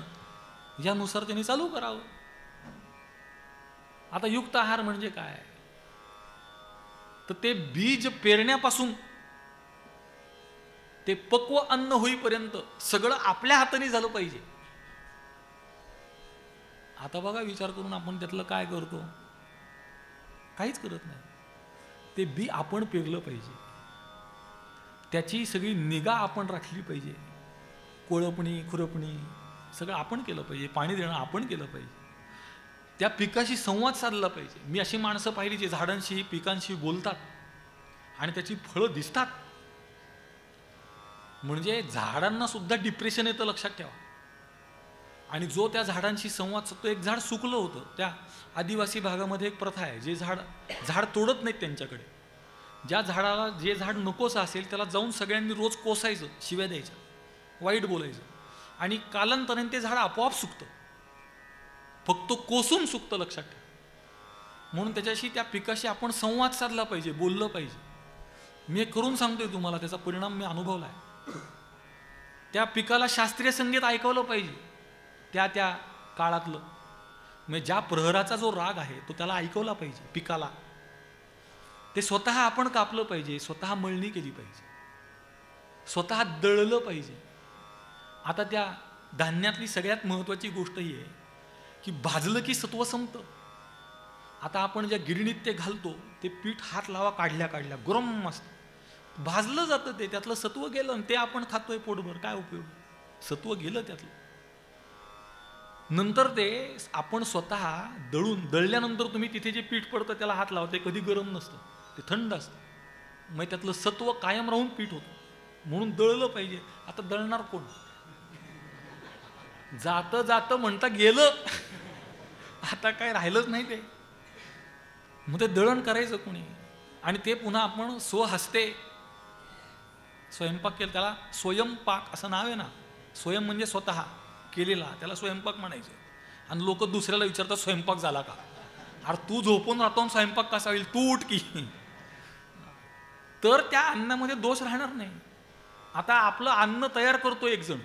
यानुसार त्यांनी चालू करावं. आता युक्त आहार म्हणजे काय, तर ते बीज पेरण्यापासून ते पक्व अन्न होईपर्यंत सगळं आपल्या हाताने झालं पाहिजे. आता बघा विचार करून आपण त्यातलं काय करतो, काहीच करत नाही. ते बी आपण पेरलं पाहिजे, त्याची सगळी निगा आपण राखली पाहिजे, कोळपणी खुरपणी सगळं आपण केलं पाहिजे, पाणी देणं आपण केलं पाहिजे, त्या पिकाशी संवाद साधला पाहिजे. मी अशी माणसं पाहिली जे झाडांशी पिकांशी बोलतात आणि त्याची फळं दिसतात, म्हणजे झाडांना सुद्धा डिप्रेशन येतं, लक्षात ठेवा. आणि जो त्या झाडांशी संवाद साधतो, एक झाड सुकलं होतं, त्या आदिवासी भागामध्ये एक प्रथा आहे, जे झाड तोडत नाहीत त्यांच्याकडे. ज्या झाडाला जे झाड नकोसं असेल त्याला जाऊन सगळ्यांनी रोज कोसायचं, शिव्या द्यायच्या, वाईट बोलायचं, आणि कालांतराने ते झाड आपोआप सुकतं. फक्त कोसून सुकतं, लक्षात ठेवा. म्हणून त्याच्याशी, त्या पिकाशी आपण संवाद साधला पाहिजे, बोललं पाहिजे. मी हे करून सांगतोय तुम्हाला, त्याचा परिणाम मी अनुभवला आहे. त्या पिकाला शास्त्रीय संगीत ऐकवलं पाहिजे, त्या त्या काळातलं. म्हणजे ज्या प्रहराचा जो राग आहे तो त्याला ऐकवला पाहिजे पिकाला. ते स्वतः आपण कापलं पाहिजे, स्वतः मळणी केली पाहिजे, स्वतः दळलं पाहिजे. आता त्या धान्यातली सगळ्यात महत्त्वाची गोष्ट ही आहे की भाजलं की सत्व संपतं. आता आपण ज्या गिरणीत ते घालतो ते पीठ हात लावा काढल्या काढल्या गरम असतं, भाजलं जातं, ते त्यातलं सत्व गेलं आणि ते आपण खातोय पोटभर, काय उपयोग? सत्व गेलं त्यातलं. नंतर ते आपण स्वतः दळल्यानंतर तुम्ही तिथे जे पीठ पडतं त्याला हात लावते, कधी गरम नसतं, ते थंड असतं. मग त्यातलं सत्व कायम राहून पीठ होतं. म्हणून दळलं पाहिजे. आता दळणार कोण? जातं जातं म्हणता गेलं, आता काय राहिलंच नाही ते. मग ते दळण करायचं कोणी? आणि ते पुन्हा आपण स्वहस्ते स्वयंपाक केला, त्याला स्वयंपाक असं नाव आहे ना. स्वयं म्हणजे स्वतः केलेला, त्याला स्वयंपाक म्हणायचं. आणि लोक दुसऱ्याला विचारतात स्वयंपाक झाला का? अरे तू झोपून राहतो स्वयंपाक कसा होईल? तू उठ की. तर त्या अन्नामध्ये दोष राहणार नाही. आता आपलं अन्न तयार करतो एक जण,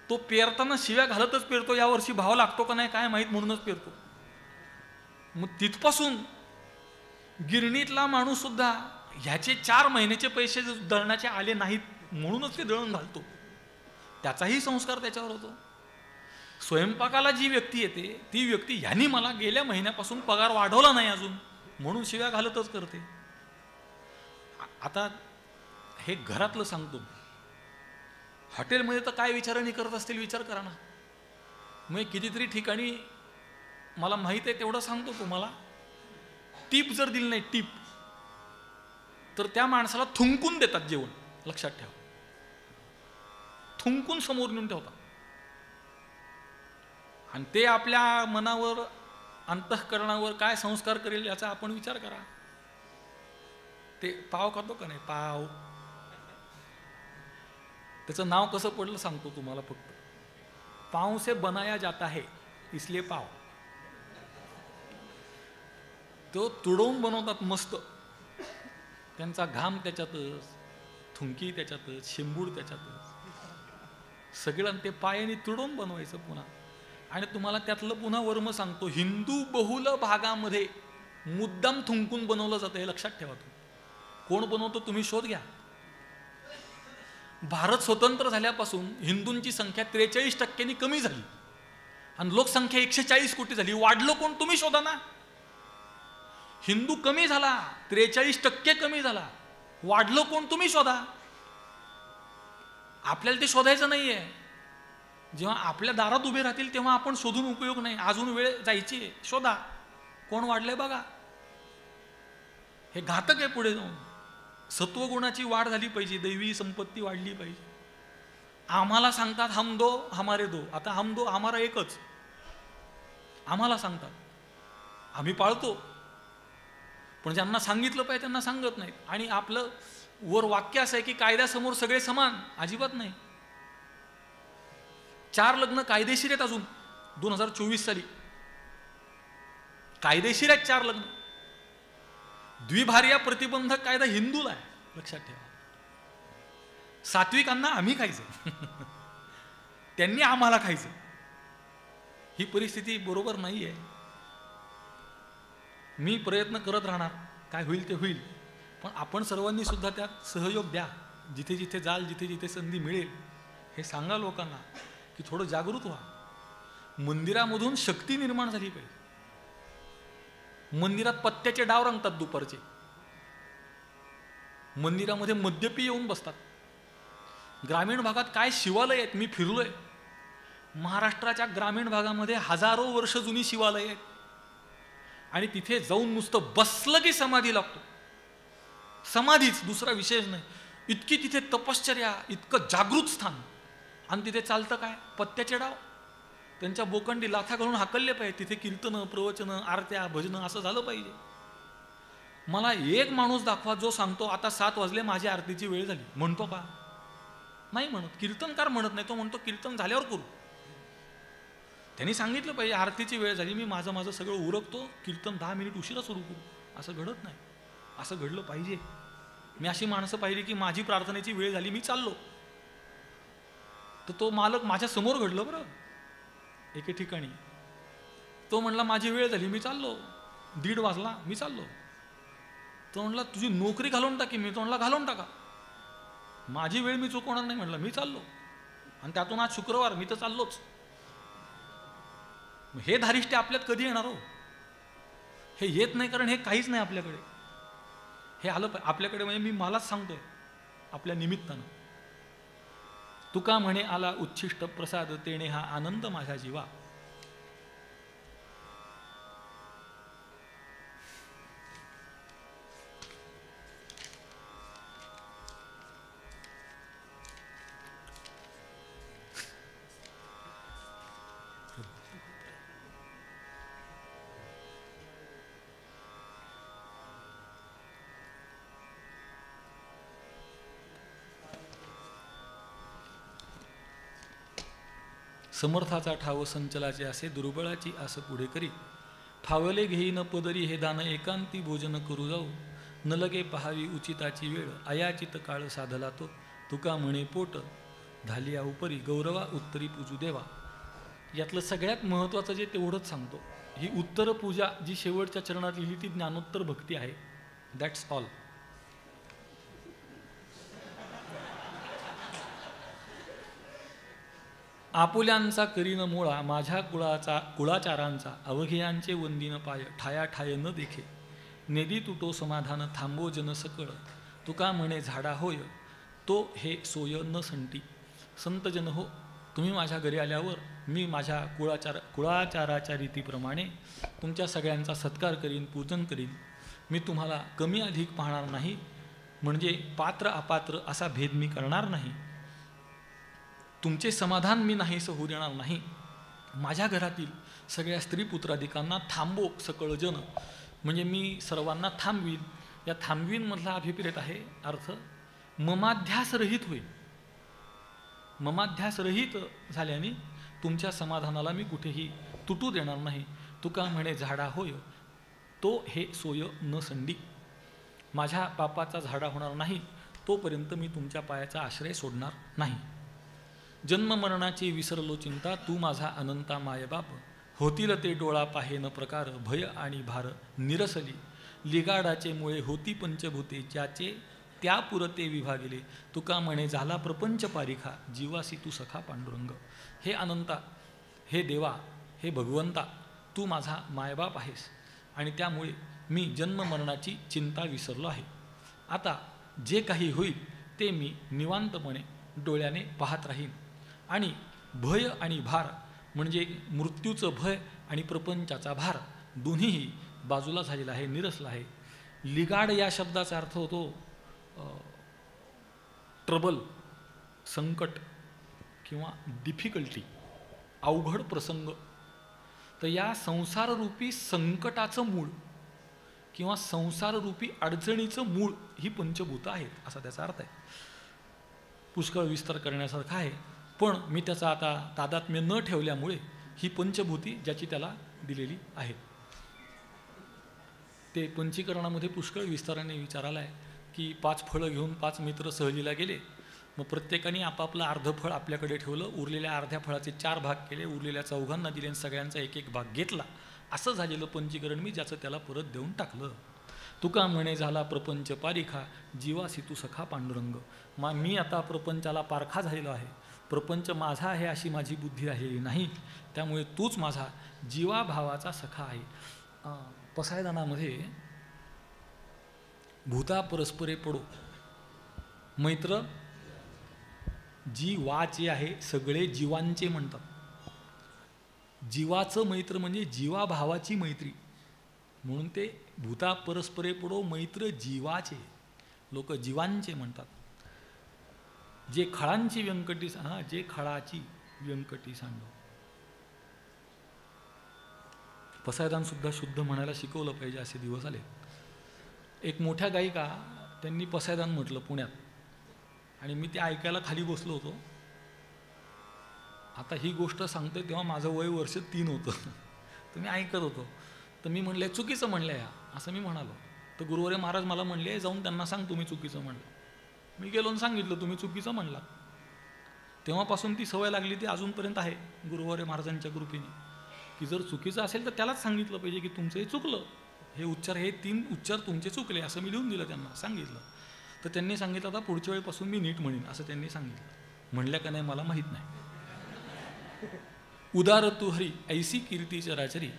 तो पेरताना शिव्या घालतच पेरतो, यावर्षी भाव लागतो का नाही काय माहीत म्हणूनच पेरतो. मग तिथपासून गिरणीतला माणूस सुद्धा ह्याचे 4 महिन्याचे पैसे दळणाचे आले नाहीत म्हणूनच ते दळण घालतो, त्याचाही संस्कार त्याच्यावर होतो. स्वयंपाकाला जी व्यक्ती येते ती व्यक्ती, ह्यानी मला गेल्या महिन्यापासून पगार वाढवला नाही अजून म्हणून शिव्या घालतच करते. आता हे घरातलं सांगतो, हॉटेलमध्ये तर काय विचारांनी करत असतील विचार करा ना. मग कितीतरी ठिकाणी मला माहित आहे तेवढं सांगतो तुम्हाला. टीप जर दिली नाही, टीप, तर त्या माणसाला थुंकून देतात जेवण, लक्षात ठेवा. थुंकून समोर नेऊन ठेवतात. आणि ते आपल्या मनावर, अंतःकरणावर काय संस्कार करेल याचा आपण विचार करा. ते पाव खातो का नाही, पाव, त्याचं नाव कसं पडलं सांगतो तुम्हाला फक्त. पाव से बनाया जाता है इसलिए पाव. तो तुडवून बनवतात मस्त. त्यांचा घाम त्याच्यातच, थुंकी त्याच्यातच, शिंबूड त्याच्यातच, सगळं ते पायाने तुडवून बनवायचं पुन्हा. आणि तुम्हाला त्यातलं पुन्हा वर्म सांगतो, हिंदू बहुल भागामध्ये मुद्दाम थुंकून बनवलं जातं, हे लक्षात ठेवा. कोण बनवतो तुम्ही शोध घ्या. भारत स्वतंत्र झाल्यापासून हिंदूंची संख्या 43% कमी झाली आणि लोकसंख्या 140 कोटी झाली. वाढलं कोण तुम्ही शोधा ना. हिंदू कमी झाला, 43% कमी झाला, वाढलं कोण तुम्ही शोधा. आपल्याला ते शोधायचं नाहीये. जेव्हा आपल्या दारात उभे राहतील तेव्हा आपण शोधून उपयोग नाही, अजून वेळ जायची. शोधा कोण वाढलंय बघा. हे घातक आहे पुढे जाऊन. सत्वगुणाची वाढ झाली पाहिजे, दैवी संपत्ती वाढली पाहिजे. आम्हाला सांगतात हम दो हमारे दो. आता हम दो हमारा एकच आम्हाला सांगतात, आम्ही पाळतो. पण ज्यांना सांगितलं पाहिजे त्यांना सांगत नाहीत. आणि आपलं वर वाक्य असं आहे की कायद्यासमोर सगळे समान. अजिबात नाही. 4 लग्न कायदेशीर आहेत अजून 2024 साली. कायदेशीर आहेत 4 लग्न. द्विभार्या प्रतिबंधक कायदा हिंदूला आहे, लक्षात ठेवा. सात्विकांना आम्ही खायचं, त्यांनी आम्हाला खायचं. ही परिस्थिती बरोबर नाही आहे. मी प्रयत्न करत राहणार, काय होईल ते होईल. पण आपण सर्वांनी सुद्धा त्यात सहयोग द्या. जिथे जिथे जाल, जिथे जिथे संधी मिळेल हे सांगा लोकांना की थोडं जागृत व्हा. मंदिरामधून शक्ती निर्माण झाली पाहिजे. मंदिरात पत्त्याचे डाव रंगतात दुपारचे. मंदिरामध्ये मद्यपी येऊन बसतात. ग्रामीण भागात काय शिवालय आहेत, मी फिरलोय. महाराष्ट्राच्या ग्रामीण भागामध्ये हजारो वर्ष जुनी शिवालय आहेत. आणि तिथे जाऊन नुसतं बसलं की समाधी लागतो. समाधीच, दुसरा विशेष नाही. इतकी तिथे तपश्चर्या, इतकं जागृत स्थान, आणि तिथे चालतं काय? पत्त्याचे डाव. त्यांच्या बोकंडी लाथा घालून हाकलले पाहिजे. तिथे कीर्तनं, प्रवचनं, आरत्या, भजनं असं झालं पाहिजे. मला एक माणूस दाखवा जो सांगतो आता 7 वाजले, माझी आरतीची वेळ झाली. म्हणतो का? नाही म्हणत. कीर्तनकार म्हणत नाही, तो म्हणतो कीर्तन झाल्यावर करू. त्यांनी सांगितलं पाहिजे आरतीची वेळ झाली, मी माझं सगळं उरकतो, कीर्तन 10 मिनिट उशिरा सुरू करू. असं घडत नाही. असं घडलं पाहिजे. मी अशी माणसं पाहिली की माझी प्रार्थनेची वेळ झाली, मी चाललो, तर तो मालक माझ्या समोर घडलं बरं. एके ठिकाणी तो म्हणला माझी वेळ झाली, मी चाललो. 1:30 वाजला, मी चाललो. तो म्हणला तुझी नोकरी घालवून टाकी. मी तो म्हणला घालवून टाका, माझी वेळ मी चुकवणार नाही. म्हणलं मी चाललो, आणि त्यातून आज शुक्रवार, मी तर चाललोच. हे धारिष्ट्य आपल्यात कधी येणार हो? हे येत नाही, कारण हे काहीच नाही आपल्याकडे. हे आलं पाहिजे आपल्याकडे. म्हणजे मी मलाच सांगतोय आपल्या निमित्तानं. तुका म्हणे आला उच्छिष्ट प्रसाद, तेणे हा आनंद माझ्या जीवा. समर्थाचा ठाव संचलाचे असे, दुर्बळाची आस पुढे करी. फावले घेईन पदरी हे दान, एकांती भोजन करू जाऊ. न लगे पहावी उचिताची वेळ, अयाचित काळ साधला तो. तुका म्हणे पोट झाली उपरी, गौरवा उत्तरी पूजू देवा. यातलं सगळ्यात महत्त्वाचं जे तेवढंच सांगतो. ही उत्तर पूजा जी शेवटच्या चरणात लिहिली ती ज्ञानोत्तर भक्ती आहे. That's all. आपुल्यांचा करीन मुळा, माझ्या कुळाचारांचा अवघियांचे वंदीन पाय. ठाया ठाय न देखे नेदी तुटो समाधान, थांबो जन सकळ. तुका म्हणे झाडा होय, तो हे सोय न संटी. संत जन हो, तुम्ही माझ्या घरी आल्यावर मी माझ्या कुळाचाराच्या रीतीप्रमाणे तुमच्या सगळ्यांचा सत्कार करीन, पूजन करीन. मी तुम्हाला कमी अधिक पाहणार नाही, म्हणजे पात्र अपात्र असा भेद मी करणार नाही. तुमचे समाधान मी नाहीसं होऊ देणार नाही. माझ्या घरातील सगळ्या स्त्री पुत्राधिकांना थांबो सकळ जन, म्हणजे मी सर्वांना थांबवीन. या थांबवीनमधला अभिप्रेत आहे अर्थ ममाध्यासरहित होईल. ममाध्यासरहित झाल्याने तुमच्या समाधानाला मी कुठेही तुटू देणार नाही. तुका म्हणे झाडा होय, तो हे सोय न संडी. माझ्या पापाचा झाडा होणार नाही तोपर्यंत मी तुमच्या पायाचा आश्रय सोडणार नाही. जन्म मरणाची विसरलो चिंता, तू माझा अनंता मायबाप. होतील ते डोळा पाहेन प्रकार, भय आणि भार निरसली. लिगाडाचे मुळे होती पंचभूते, ज्याचे त्या पुरते विभागिले. तुका म्हणे झाला प्रपंच पारिखा, जीवासी तू सखा पांडुरंग. हे अनंता, हे देवा, हे भगवंता, तू माझा मायबाप आहेस, आणि त्यामुळे मी जन्म मरणाची चिंता विसरलो आहे. आता जे काही होईल ते मी निवांतपणे डोळ्याने पाहत राहीन. आणि भय आणि भार म्हणजे मृत्यूचं भय आणि प्रपंचाचा भार दोन्हीही बाजूला झालेला आहे, निरसला आहे. लिगाड या शब्दाचा अर्थ होतो ट्रबल, संकट किंवा डिफिकल्टी, अवघड प्रसंग. तर या संसाररूपी संकटाचं मूळ किंवा संसाररूपी अडचणीचं मूळ ही पंचभूतं आहेत, असा त्याचा अर्थ आहे. पुष्कळ विस्तार करण्यासारखा आहे, पण मी त्याचा आता तादात्म्य न ठेवल्यामुळे ही पंचभूती ज्याची त्याला दिलेली आहेत. ते पंचीकरणामध्ये पुष्कळ विस्ताराने विचारायला आहे की 5 फळं घेऊन 5 मित्र सहलीला गेले. मग प्रत्येकाने आपापलं अर्ध फळ आपल्याकडे ठेवलं, उरलेल्या अर्ध्या फळाचे 4 भाग केले, उरलेल्या 4घांना दिले आणि सगळ्यांचा 1-1 भाग घेतला. असं झालेलं पंचीकरण मी ज्याचं त्याला परत देऊन टाकलं. तुका म्हणे झाला प्रपंच पारिखा, जीवासी तू सखा पांडुरंग. मी आता प्रपंचाला पारखा झालेलो आहे. प्रपंच माझा आहे अशी माझी बुद्धी राहिलेली नाही, त्यामुळे तूच माझा जीवाभावाचा सखा आहे. पसायदानामध्ये भूता परस्परे पडो, मैत्र जीवाचे आहे, सगळे जीवांचे म्हणतात. जीवाचं मैत्र म्हणजे जीवाभावाची मैत्री, म्हणून ते भूता परस्परे पडो मैत्र जीवाचे, लोक जीवांचे म्हणतात. जे खळांची व्यंकटी जे खळाची व्यंकटी सांडो. पसायदान सुद्धा शुद्ध म्हणायला शिकवलं पाहिजे, असे दिवस आले. एक मोठ्या गायिका त्यांनी पसायदान म्हटलं पुण्यात, आणि मी ते ऐकायला खाली बसलो होतो. आता ही गोष्ट सांगतोय तेव्हा माझं वय वर्ष 3 होतं. तर मी ऐकत होतो. तर मी म्हणले चुकीचं म्हणलं या, असं मी म्हणालो. तर गुरुवारी महाराज मला म्हणले जाऊन त्यांना सांग तुम्ही चुकीचं म्हणलं. मी गेलो आणि सांगितलं तुम्ही चुकीचं म्हणला. तेव्हापासून ती सवय लागली, ती अजूनपर्यंत आहे गुरुवारी महाराजांच्या कृपेने, की जर चुकीचं असेल तर त्यालाच सांगितलं पाहिजे की तुमचं हे चुकलं, हे 3 उच्चार तुमचे चुकले, असं मी लिहून दिलं त्यांना, सांगितलं. तर त्यांनी सांगितलं आता पुढच्या वेळेपासून मी नीट म्हणेन, असं त्यांनी सांगितलं. म्हणल्या का नाही मला माहीत नाही. उदार तू हरी ऐसी कीर्ती चराचरी,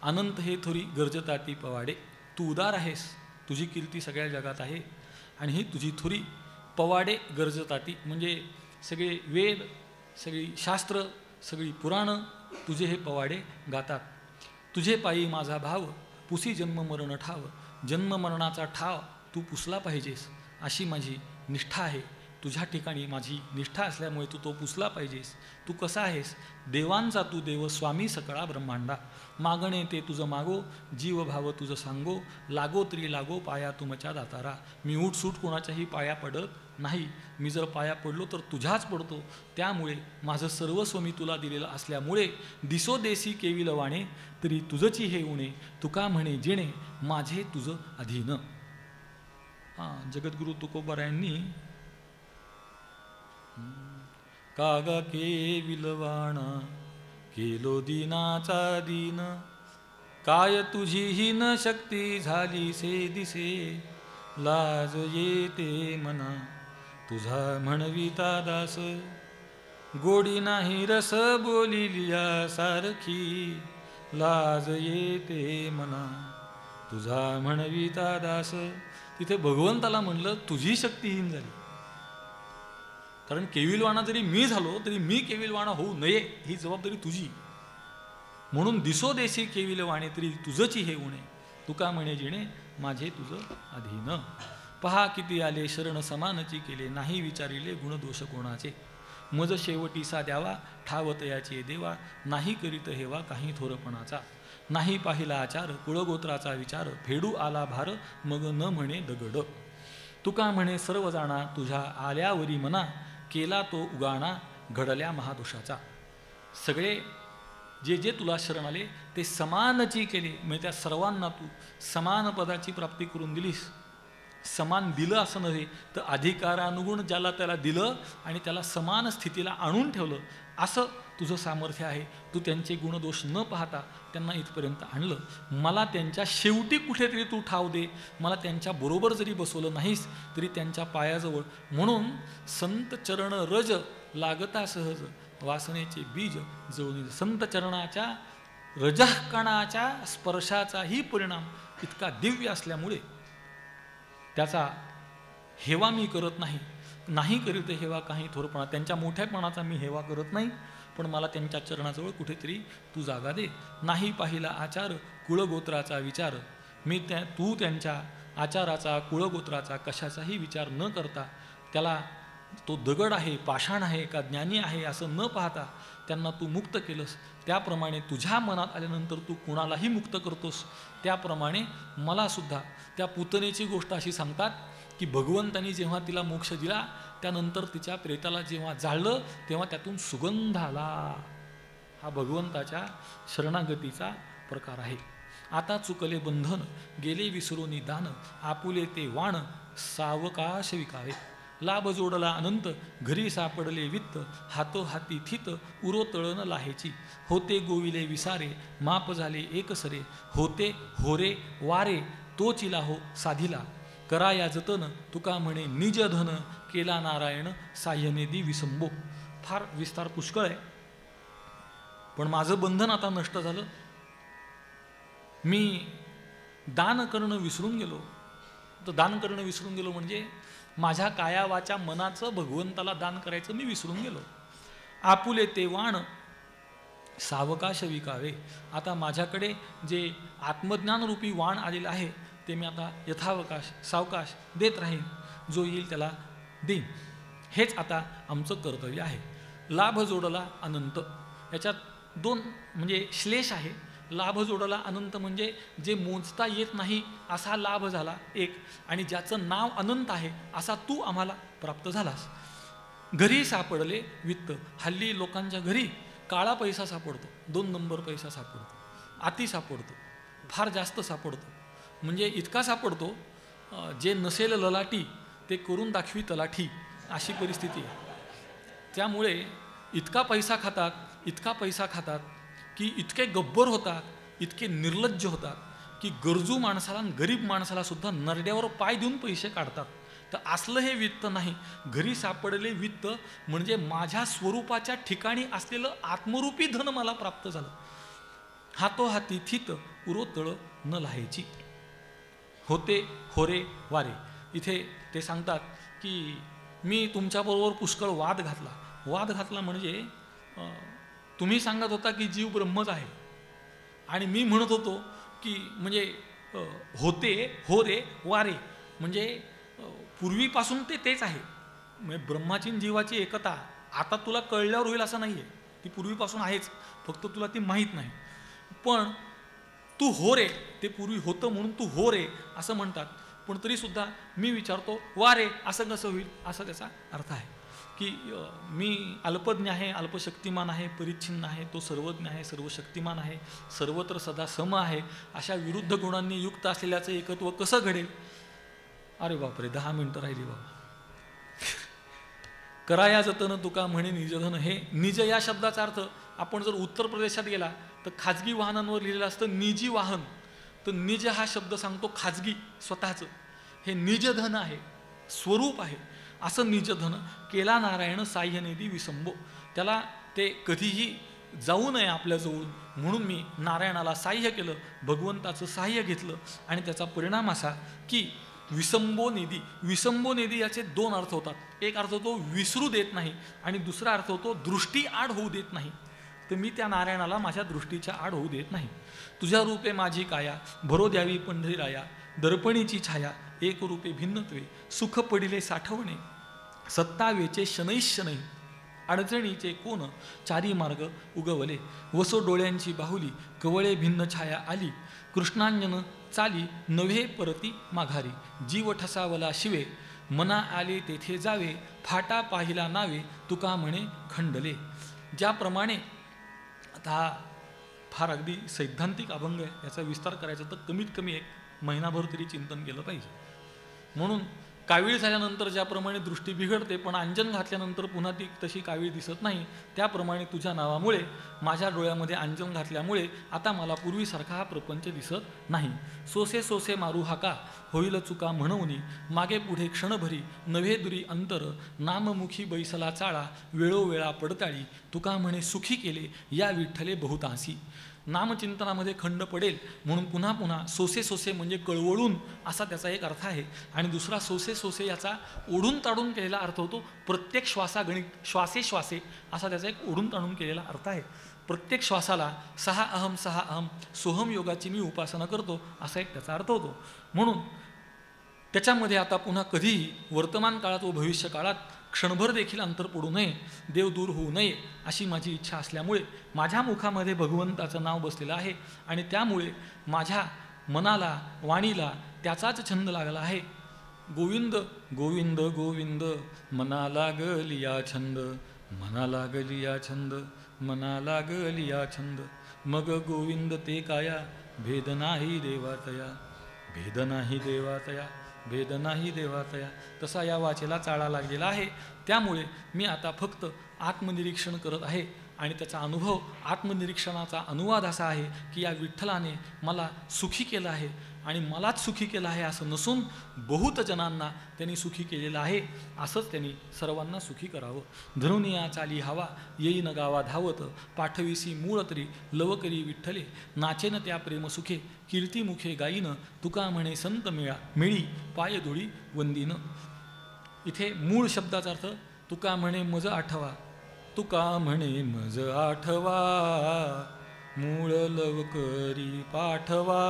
अनंत हे थोरी गरजताती पवाडे. तू उदार आहेस, तुझी कीर्ती सगळ्या जगात आहे, आणि ही तुझी थोरी पवाडे गरजताती, म्हणजे सगळे वेद, सगळी शास्त्र, सगळी पुराणं तुझे हे पवाडे गातात. तुझे पायी माझा भाव, पुसी जन्म मरण ठाव, जन्म मरणाचा ठाव तू पुसला पाहिजेस, अशी माझी निष्ठा आहे. तुझ्या ठिकाणी माझी निष्ठा असल्यामुळे तू तो पुसला पाहिजेस. तू कसा आहेस, देवांचा तू देव, स्वामी सकळा ब्रह्मांडा. मागणे ते तुझं मागो, जीव भाव तुझं सांगो, लागो तरी लागो पाया तुमच्या दातारा. मी उठसूट कोणाच्याही पाया पडत नाही. मी जर पाया पडलो तर तुझ्याच पडतो. त्यामुळे माझं सर्वस्व मी तुला दिलेलं असल्यामुळे दिसो देसी केविल वाणे, तरी तुझची हे उणे, तुका म्हणे जिणे माझे तुझं अधीन. जगद्गुरु तुकोबारायांनी कागा केविलवाणा केलो दीनाचा दीन, काय तुझी ही न शक्ती झाली से दिसे, लाज येते मना तुझा म्हणविता दास, गोडी नाही रस बोलिलिया सारखी, लाज येते मना तुझा म्हणविता दास. तिथे भगवंताला म्हणलं तुझी शक्तीहीन झाली, कारण केविलवाणा जरी मी झालो तरी मी केविलवाणा होऊ नये ही जबाबदारी तुझी. म्हणून दिसो देशी केविलवाणे, तरी तुझची हे उणे, तुका म्हणे जिणे माझे तुझं अधीन. पहा किती आले शरण समानची केले, नाही विचारिले गुणदोष कोणाचे, मज शेवटीसा द्यावा ठावतयाचे देवा, नाही करीत हेवा काही थोरपणाचा. नाही पाहिला आचार कुळगोत्राचा विचार, फेडू आला भार मग न म्हणे दगड. तुका म्हणे सर्व जाणा तुझ्या आल्यावरी मना, केला तो उगाणा घडल्या महादोषाचा. सगळे जे जे तुला शरण आले ते समानची केले, म्हणजे त्या सर्वांना तू समान पदाची प्राप्ती करून दिलीस. समान दिलं असं नव्हे, तर अधिकारानुगुण ज्याला त्याला दिलं आणि त्याला समान स्थितीला आणून ठेवलं, असं तुझं सामर्थ्य आहे. तू त्यांचे गुणदोष न पाहता त्यांना इथपर्यंत आणलं. मला त्यांच्या शेवटी कुठेतरी तू ठाव दे, मला त्यांच्या बरोबर जरी बसवलं नाहीस तरी त्यांच्या पायाजवळ. म्हणून संत चरण रज लागता सहज, वासनेचे बीज जळून. संत चरणाच्या रजकणाच्या स्पर्शाचाही परिणाम इतका दिव्य असल्यामुळे त्याचा हेवा मी करत नाही. नाही करीत हेवा काही थोरपणा, त्यांच्या मोठ्यापणाचा मी हेवा करत नाही, पण मला त्यांच्या चरणाजवळ कुठेतरी तू जागा दे. नाही पाहिला आचार कुळगोत्राचा विचार, मी तू त्यांच्या आचाराचा कुळगोत्राचा कशाचाही विचार न करता, त्याला तो दगड आहे, पाषाण आहे का ज्ञानी आहे असं न पाहता त्यांना तू मुक्त केलंस. त्याप्रमाणे तुझ्या मनात आल्यानंतर तू कुणालाही मुक्त करतोस. त्याप्रमाणे मला सुद्धा त्या पुतनेची गोष्ट अशी सांगतात की भगवंतानी जेव्हा तिला मोक्ष दिला त्यानंतर तिच्या प्रेताला जेव्हा जाळलं तेव्हा त्यातून सुगंध आला. हा भगवंताच्या शरणागतीचा प्रकार आहे. आता चुकले बंधन गेले विसरून दान, आपुले ते वाण सावकाश विकावे. लाभ जोडला अनंत घरी सापडले वित्त, हातो हाती थित उरो तळण लाहेची. होते गोविले विसारे माप झाले एकसरे, होते होरे वारे तो चिला हो साधिला. करा या जतन तुका म्हणे निज धन, केला नारायण साह्यनेदी विसंबो. फार विस्तार पुष्कळ आहे, पण माझं बंधन आता नष्ट झालं. मी दान करणं विसरून गेलो. तर दान करणं विसरून गेलो म्हणजे माझ्या काया वाचा मनाचं भगवंताला दान करायचं मी विसरून गेलो. आपुले ते वाण सावकाश विकावे. आता माझ्याकडे जे आत्मज्ञानरूपी वाण आलेलं आहे ते मी आता यथावकाश सावकाश देत राहीन. जो येईल त्याला देईन. हेच आता आमचं कर्तव्य आहे. लाभ जोडला अनंत, याच्यात दोन म्हणजे श्लेष आहे. लाभ जोडला अनंत म्हणजे जे मोजता येत नाही असा लाभ झाला एक, आणि ज्याचं नाव अनंत आहे असा तू आम्हाला प्राप्त झालास. घरी सापडले वित्त. हल्ली लोकांच्या घरी काळा पैसा सापडतो, 2 नंबर पैसा सापडतो, अति सापडतो, फार जास्त सापडतो. म्हणजे इतका सापडतो जे नसेल ललाटी ते करून दाखवी तलाठी, अशी परिस्थिती आहे. त्यामुळे इतका पैसा खातात की इतके गब्बर होतात, इतके निर्लज्ज होतात की गरजू माणसाला आणि गरीब माणसाला सुद्धा नरड्यावर पाय देऊन पैसे काढतात. तर असलं हे वित्त नाही. घरी सापडले वित्त म्हणजे माझ्या स्वरूपाच्या ठिकाणी असलेलं आत्मरूपी धन मला प्राप्त झालं. हातोहाती थित उरोतळ न लाहायची. होते होरे वारे. इथे ते सांगतात की मी तुमच्याबरोबर पुष्कळ वाद घातला म्हणजे तुम्ही सांगत होता की जीव ब्रह्मच आहे, आणि मी म्हणत होतो की म्हणजे होते हो रे वारे म्हणजे पूर्वीपासून तेच आहे. म्हणजे ब्रह्माची जीवाची एकता आता तुला कळल्यावर होईल असं नाही आहे, ती पूर्वीपासून आहेच, फक्त तुला ती माहीत नाही. पण तू हो रे, ते पूर्वी होतं म्हणून तू हो रे असं म्हणतात, पण तरीसुद्धा मी विचारतो वा रे असं कसं होईल, असा त्याचा अर्थ आहे की मी अल्पज्ञ आहे, अल्पशक्तिमान आहे, परिच्छिन्न आहे, तो सर्वज्ञ आहे, सर्वशक्तिमान आहे, सर्वत्र सदा सम आहे. अशा विरुद्ध गुणांनी युक्त असलेल्याचं एकत्व कसं घडेल. अरे बापरे, 10 मिनिटं राहिली बाबा. कराया जतन तुका म्हणे निजधन. हे निज या शब्दाचा अर्थ आपण जर उत्तर प्रदेशात गेला तर खाजगी वाहनांवर लिहिलेलं असतं निजी वाहन, तर निज हा शब्द सांगतो खाजगी स्वतःचं. हे निजधन आहे, स्वरूप आहे. असं निजधन केला नारायण साह्यनिधी विसंबो. त्याला ते कधीही जाऊ नये आपल्याजवळून म्हणून मी नारायणाला साह्य केलं, भगवंताचं साह्य घेतलं, आणि त्याचा परिणाम असा की विसंबो निधी. विसंबो निधी याचे 2 अर्थ होतात. एक अर्थ होतो विसरू देत नाही, आणि दुसरा अर्थ होतो दृष्टी आड होऊ देत नाही. तर मी त्या नारायणाला माझ्या दृष्टीच्या आड होऊ देत नाही. तुझ्या रूपे माझी काया, भरो द्यावी पंढरीराया, दर्पणीची छाया, एक रूपे भिन्नत्वे, सुख पडिले साठवणे, सत्तावेचे शनैशनै, अडचणीचे कोण, चारी मार्ग उगवले, वसो डोळ्यांची बाहुली, कवळे भिन्न छाया आली, कृष्णांजन चाली नव्हे परती माघारी, जीव ठसावला शिवे, मना आले तेथे जावे, फाटा पाहिला नावे, तुका म्हणे खंडले. ज्याप्रमाणे आता हा फार अगदी सैद्धांतिक अभंग आहे, याचा विस्तार करायचा तर कमीत कमी 1 महिनाभर तरी चिंतन केलं पाहिजे. म्हणून कावीळ झाल्यानंतर ज्याप्रमाणे दृष्टी बिघडते, पण अंजन घातल्यानंतर पुन्हा ती तशी कावीळ दिसत नाही, त्याप्रमाणे तुझ्या नावामुळे माझ्या डोळ्यामध्ये अंजन घातल्यामुळे आता मला पूर्वीसारखा हा प्रपंच दिसत नाही. सोसे सोसे मारू हाका, होईल चुका म्हणूनी, मागे पुढे क्षणभरी, नव्हे दुरी अंतर, नाममुखी बैसला चाळा, वेळोवेळा पडताळी, तुका म्हणे सुखी केले या विठ्ठले बहुतासी. नामचिंतनामध्ये खंड पडेल म्हणून पुन्हा पुन्हा सोसे सोसे म्हणजे कळवळून असा त्याचा एक अर्थ आहे, आणि दुसरा सोसे सोसे याचा ओढून ताडून केलेला अर्थ होतो प्रत्येक श्वासागणित, श्वासे श्वासे असा त्याचा एक ओढून ताडून केलेला अर्थ आहे. प्रत्येक श्वासाला 6 अहम सोहम योगाची मी उपासना करतो असा एक त्याचा अर्थ होतो. म्हणून त्याच्यामध्ये आता पुन्हा कधीही वर्तमान काळात व भविष्य काळात क्षणभर देखील अंतर पडू नये, देव दूर होऊ नये अशी माझी इच्छा असल्यामुळे माझ्या मुखामध्ये भगवंताचं नाव बसलेलं आहे, आणि त्यामुळे माझ्या मनाला वाणीला त्याचाच छंद लागला आहे. गोविंद गोविंद गोविंद मना लागलिया छंद, मना लागलिया छंद, मना लागलिया छंद, मग गोविंद ते काया, भेद नाही देवातया, भेद नाही देवातया, भेद नाही देवातया. तसा या वाचेला चाळा लागलेला आहे. त्यामुळे मी आता फक्त आत्मनिरीक्षण करत आहे, आणि त्याचा अनुभव, आत्मनिरीक्षणाचा अनुवाद असा आहे की या विठ्ठलाने मला सुखी केलं आहे, आणि मलाच सुखी केलं आहे असं नसून बहुत जनांना त्यांनी सुखी केलेलं आहे, असंच त्यांनी सर्वांना सुखी करावं. धरुनिया चाली हवा, येईन गावा धावत, पाठविसी मूळ तरी लवकरी विठ्ठले, नाचेन त्या प्रेमसुखे, कीर्तिमुखे गाईन, तुका म्हणे संत मिळी पायधुळी वंदीन. इथे मूळ शब्दाचा अर्थ तुका म्हणे मज आठवा, तुका म्हणे मज आठवा, मूळ लवकरी पाठवा,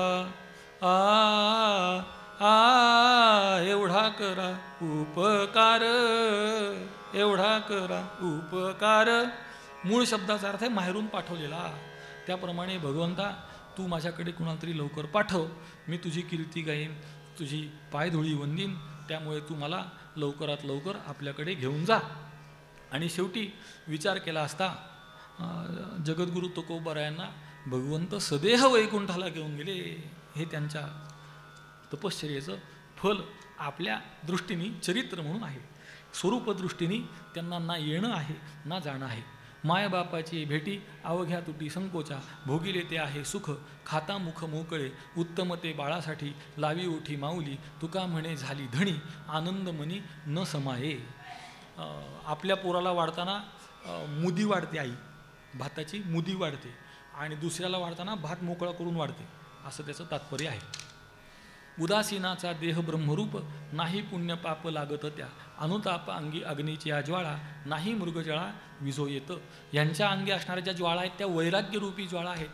आ एवढा करा उपकार, एवढा करा उपकार. मूळ शब्दाचा अर्थ आहे माहेरून पाठवलेला. त्याप्रमाणे भगवंता तू माझ्याकडे कुणाला तरी लवकर पाठव, मी तुझी कीर्ती गाईन, तुझी पायधुळी वंदीन, त्यामुळे तू मला लवकरात लवकर आपल्याकडे घेऊन जा. आणि शेवटी विचार केला असता जगद्गुरु तुकोबारायांना भगवंत सदेह वैकुंठाला घेऊन गेले. हे त्यांच्या तपश्चर्येचं फल आपल्या दृष्टीने चरित्र म्हणून आहे. स्वरूपदृष्टीने त्यांना ना येणं आहे ना जाणं आहे. मायबापाची भेटी अवघ्या तुटी संकोचा, भोगिले ते आहे सुख, खाता मुख मोकळे, उत्तम ते बाळासाठी, लावी उठी माऊली, तुका म्हणे झाली धणी, आनंद मनी न समाये. आपल्या पोराला वाढताना मुदी वाढते आई, भाताची मुदी वाढते, आणि दुसऱ्याला वाढताना भात मोकळा करून वाढते, असं त्याचं तात्पर्य आहे. उदासीनाचा देह ब्रह्मरूप, नाही पुण्य पाप लागत त्या, अनुताप अंगी अग्नीची ज्वाळा, नाही मृगजळा विजो येतं. यांच्या अंगी असणाऱ्या ज्या ज्वाळा आहेत त्या वैराग्यरूपी ज्वाळा आहेत.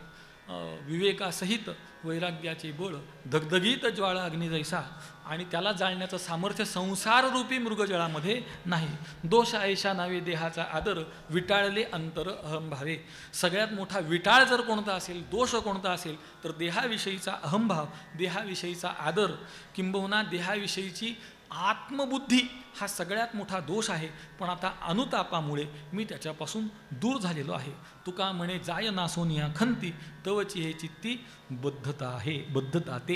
विवेकासहित वैराग्याचे बळ, धगधगीत ज्वाळा अग्नी जैसा, आणि त्याला जाळण्याचं सामर्थ्य संसाररूपी मृगजळामध्ये नाही. दोष ऐशा नावे देहाचा आदर, विटाळले अंतर अहंभावे. सगळ्यात मोठा विटाळ जर कोणता असेल, दोष कोणता असेल, तर देहाविषयीचा अहंभाव, देहाविषयीचा आदर, किंबहुना देहाविषयीची आत्मबुद्धी हा सगळ्यात मोठा दोष आहे. पण आता अनुतापामुळे मी त्याच्यापासून दूर झालेलो आहे. तुका म्हणे जाय नासोनिया खंती, तवची हे चित्ती बद्धता आहे, बद्धता ते.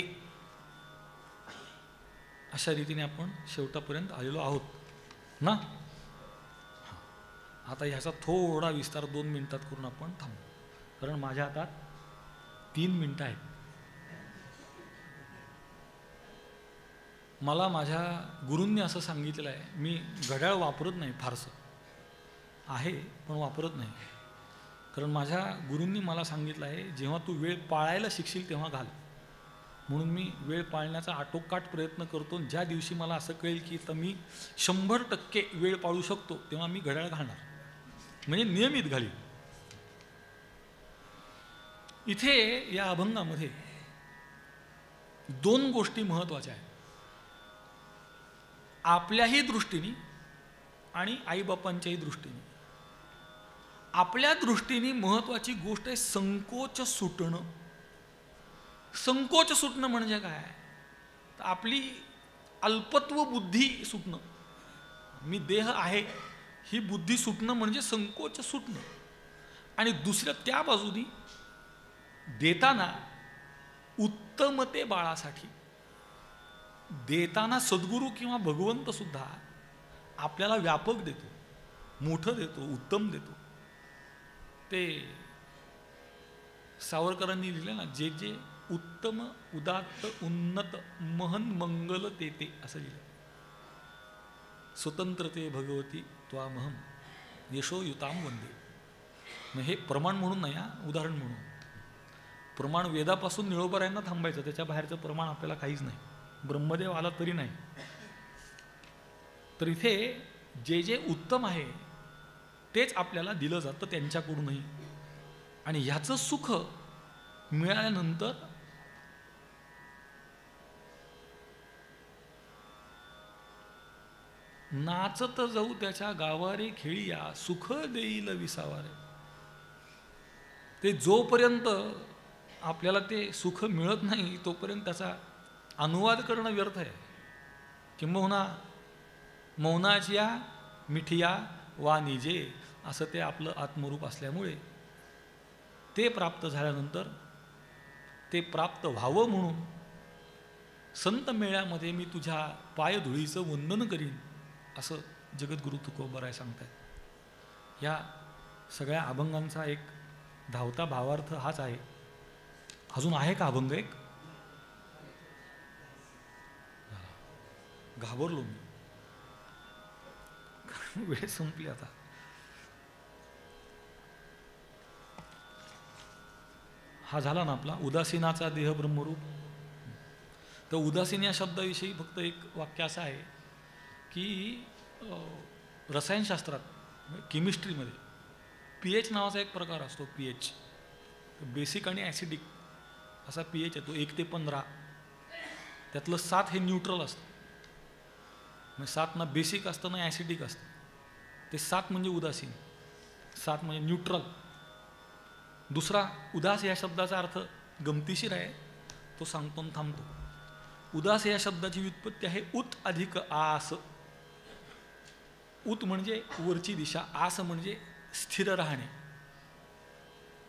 अशा रीतीने आपण शेवटापर्यंत आलेलो आहोत ना. आता ह्याचा थोडा विस्तार 2 मिनिटात करून आपण थांबू, कारण माझ्या हातात 3 मिनिटं आहेत. मला माझ्या गुरूंनी असं सांगितलेलं आहे, मी घड्याळ वापरत नाही फारसं, आहे पण वापरत नाही. कारण माझ्या गुरूंनी मला सांगितलं आहे, जेव्हा तू वेळ पाळायला शिकशील तेव्हा घाल. म्हणून मी वेळ पाळण्याचा आटोकाट प्रयत्न करतो. ज्या दिवशी मला असं कळेल की तर मी 100% वेळ पाळू शकतो, तेव्हा मी घड्याळ घालणार, म्हणजे नियमित घालीन. इथे या अभंगामध्ये 2 गोष्टी महत्त्वाच्या आहेत. आपल्याही दृष्टीने आणि आईबापांच्याही दृष्टीने. आपल्या दृष्टीने महत्त्वाची गोष्ट आहे संकोच सुटणं. संकोच सुटणं म्हणजे काय? तर आपली अल्पत्व बुद्धी सुटणं. मी देह आहे ही बुद्धी सुटणं म्हणजे संकोच सुटणं. आणि दुसरं त्या बाजूनी देताना उत्तमते बाळासाठी, देताना सद्गुरू किंवा भगवंत सुद्धा आपल्याला व्यापक देतो, मोठं देतो, उत्तम देतो. ते सावरकरांनी लिहिले ना, जे जे उत्तम उदात्त उन्नत महन मंगल ते असं लिहिलं. स्वतंत्रते भगवती त्वामहम यशोयुताम वंदे. मग हे प्रमाण म्हणून नाही, उदाहरण म्हणून. प्रमाण वेदापासून निळोबरायांना थांबायचं, त्याच्या बाहेरचं प्रमाण आपल्याला काहीच नाही. ब्रह्मदेव आला तरी नाही. तर इथे जे जे उत्तम आहे तेच आपल्याला दिलं जातं त्यांच्याकडूनही. आणि ह्याचं सुख मिळाल्यानंतर नाचत जाऊ त्याच्या गावारे खेळिया, सुख देईल विसावारे. ते जोपर्यंत आपल्याला ते सुख मिळत नाही तोपर्यंत त्याचा अनुवाद करणं व्यर्थ आहे. किंबहुना मौनाचिया मिठिया वा निजे असं ते आपलं आत्मरूप असल्यामुळे ते प्राप्त झाल्यानंतर ते प्राप्त व्हावं म्हणून संत मेळ्यामध्ये मी तुझ्या पायधुळीचं वंदन करीन, असं जगद्गुरु तुकोबाराय सांगतात. या सगळ्या अभंगांचा एक धावता भावार्थ हाच आहे. अजून आहे का अभंग? एक घाबरलो मी, वेळ संपली आता. हा झाला ना आपला उदासीनाचा देह ब्रह्मरूप. तर उदासीन या शब्दाविषयी फक्त एक वाक्य असं आहे की रसायनशास्त्रात केमिस्ट्रीमध्ये pH नावाचा एक प्रकार असतो. pH बेसिक आणि ॲसिडिक असा pH येतो. 1 ते 15. त्यातलं 7 हे न्यूट्रल असतं. म्हणजे 7 ना बेसिक असतं ना ॲसिडिक असतं. ते सात म्हणजे उदासीन, सात म्हणजे न्यूट्रल. दुसरा उदास या शब्दाचा अर्थ गमतीशीर आहे, तो सांगतो आणि थांबतो. उदास या शब्दाची व्युत्पत्ती आहे उत अधिक आस. उत म्हणजे वरची दिशा, आस म्हणजे स्थिर राहणे.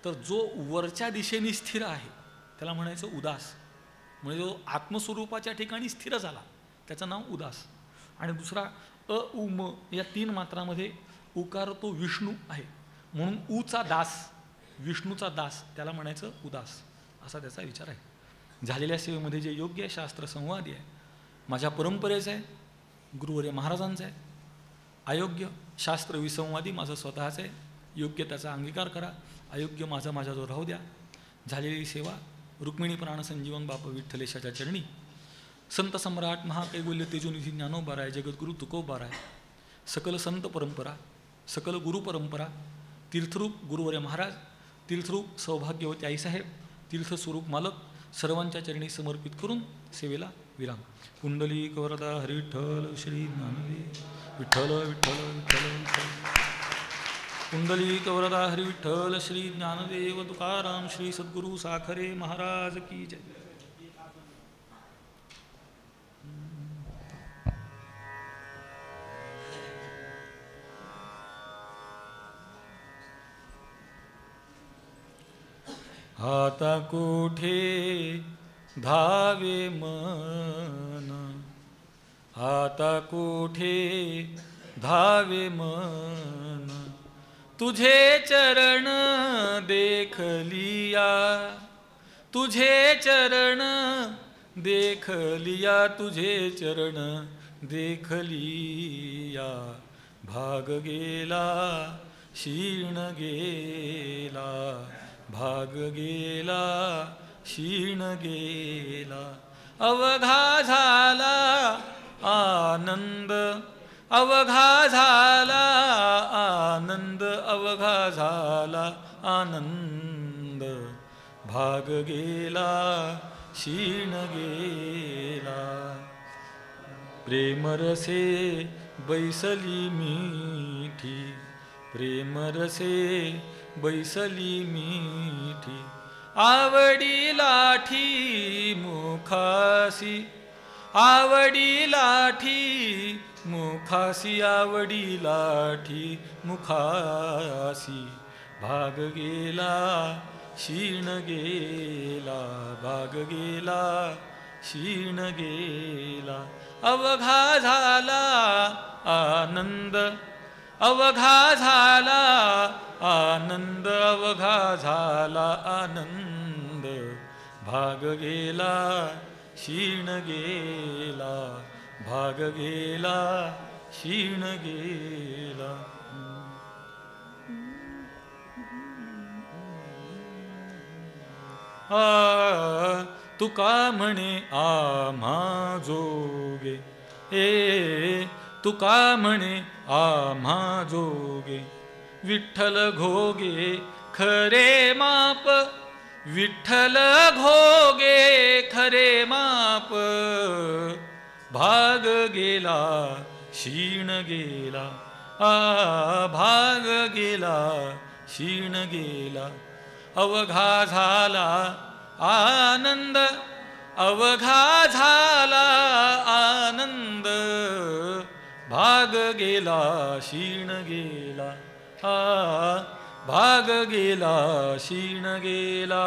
तर जो वरच्या दिशेने स्थिर आहे त्याला म्हणायचं उदास. म्हणजे जो आत्मस्वरूपाच्या ठिकाणी स्थिर झाला त्याचं नाव उदास. आणि दुसरा अ उ म या तीन मात्रामध्ये उकार तो विष्णू आहे, म्हणून ऊचा दास, विष्णूचा दास, त्याला म्हणायचं उदास, असा त्याचा विचार आहे. झालेल्या सेवेमध्ये जे योग्य आहे शास्त्र संवादी आहे, माझ्या परंपरेचं आहे, गुरुवर्य महाराजांचं आहे. अयोग्य शास्त्र विसंवादी माझं स्वतःचं आहे. योग्य त्याचा अंगीकार करा, अयोग्य माझं माझ्याजवळ राहू द्या. झालेली सेवा रुक्मिणी प्राण संजीवन बाप विठ्ठलेशाच्या चरणी. संत सम्राट महाकैवल्य तेजोनिधी ज्ञानोबाराय जगद्गुरु तुकोबाराय. सकल संत परंपरा, सकल गुरु परंपरा, तीर्थरूप गुरुवर्य महाराज, तीर्थरूप सौभाग्यवती आईसाहेब, तीर्थस्वरूप मालक सर्वांच्या चरणी समर्पित करून सेवेला विराम. पुंडलिक वरदा हरी विठ्ठल श्री ज्ञानदेव विठ्ठल विठ्ठल विठ्ठल विठ्ठल. पुंडलिक वरदा हरी विठ्ठल श्री ज्ञानदेव तुकाराम श्री सद्गुरु साखरे महाराज की जय. आता कुठे धावे मन, आता कुठे धावे मन, तुझे चरण देखलिया, तुझे चरण देखलिया, तुझे चरण देखलिया. भाग गेला क्षीण गेला, भाग गेला क्षीण गेला. अवघा झाला आनंद, अवघा झाला आनंद, अवघा झाला आनंद. भाग गेला क्षीण गेला. प्रेमरसे बैसली मीठी, प्रेमरसे बैसली मीठी. आवडी लाठी मुखासी, आवडी लाठी मुखासी, आवडी लाठी मुखासी. भाग गेला क्षीण गेला, भाग गेला क्षीण गेला. अवघा झाला आनंद, अवघा झाला आनंद, अवघा झाला आनंद. भाग गेला क्षीण गेला, भाग गेला क्षीण गेला. तुका म्हणे आम्हा जोगे, ए तुका म्हणे आम्हा जोगे. विठ्ठल घोगे खरे माप, विठ्ठल घोगे खरे माप. भाग गेला क्षीण गेला, भाग गेला क्षीण गेला. अवघा झाला आनंद, अवघा झाला आनंद. भाग गेला क्षीण गेला, भाग गेला क्षीण गेला.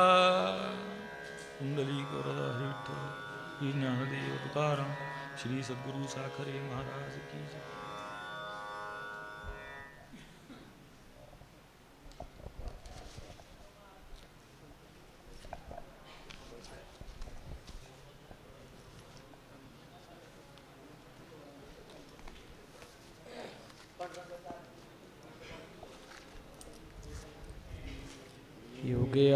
कुंडलिक वरदा हरी विठ्ठल ज्ञानदेव तुकाराम श्री सद्गुरु साखरे महाराज की जय. योगे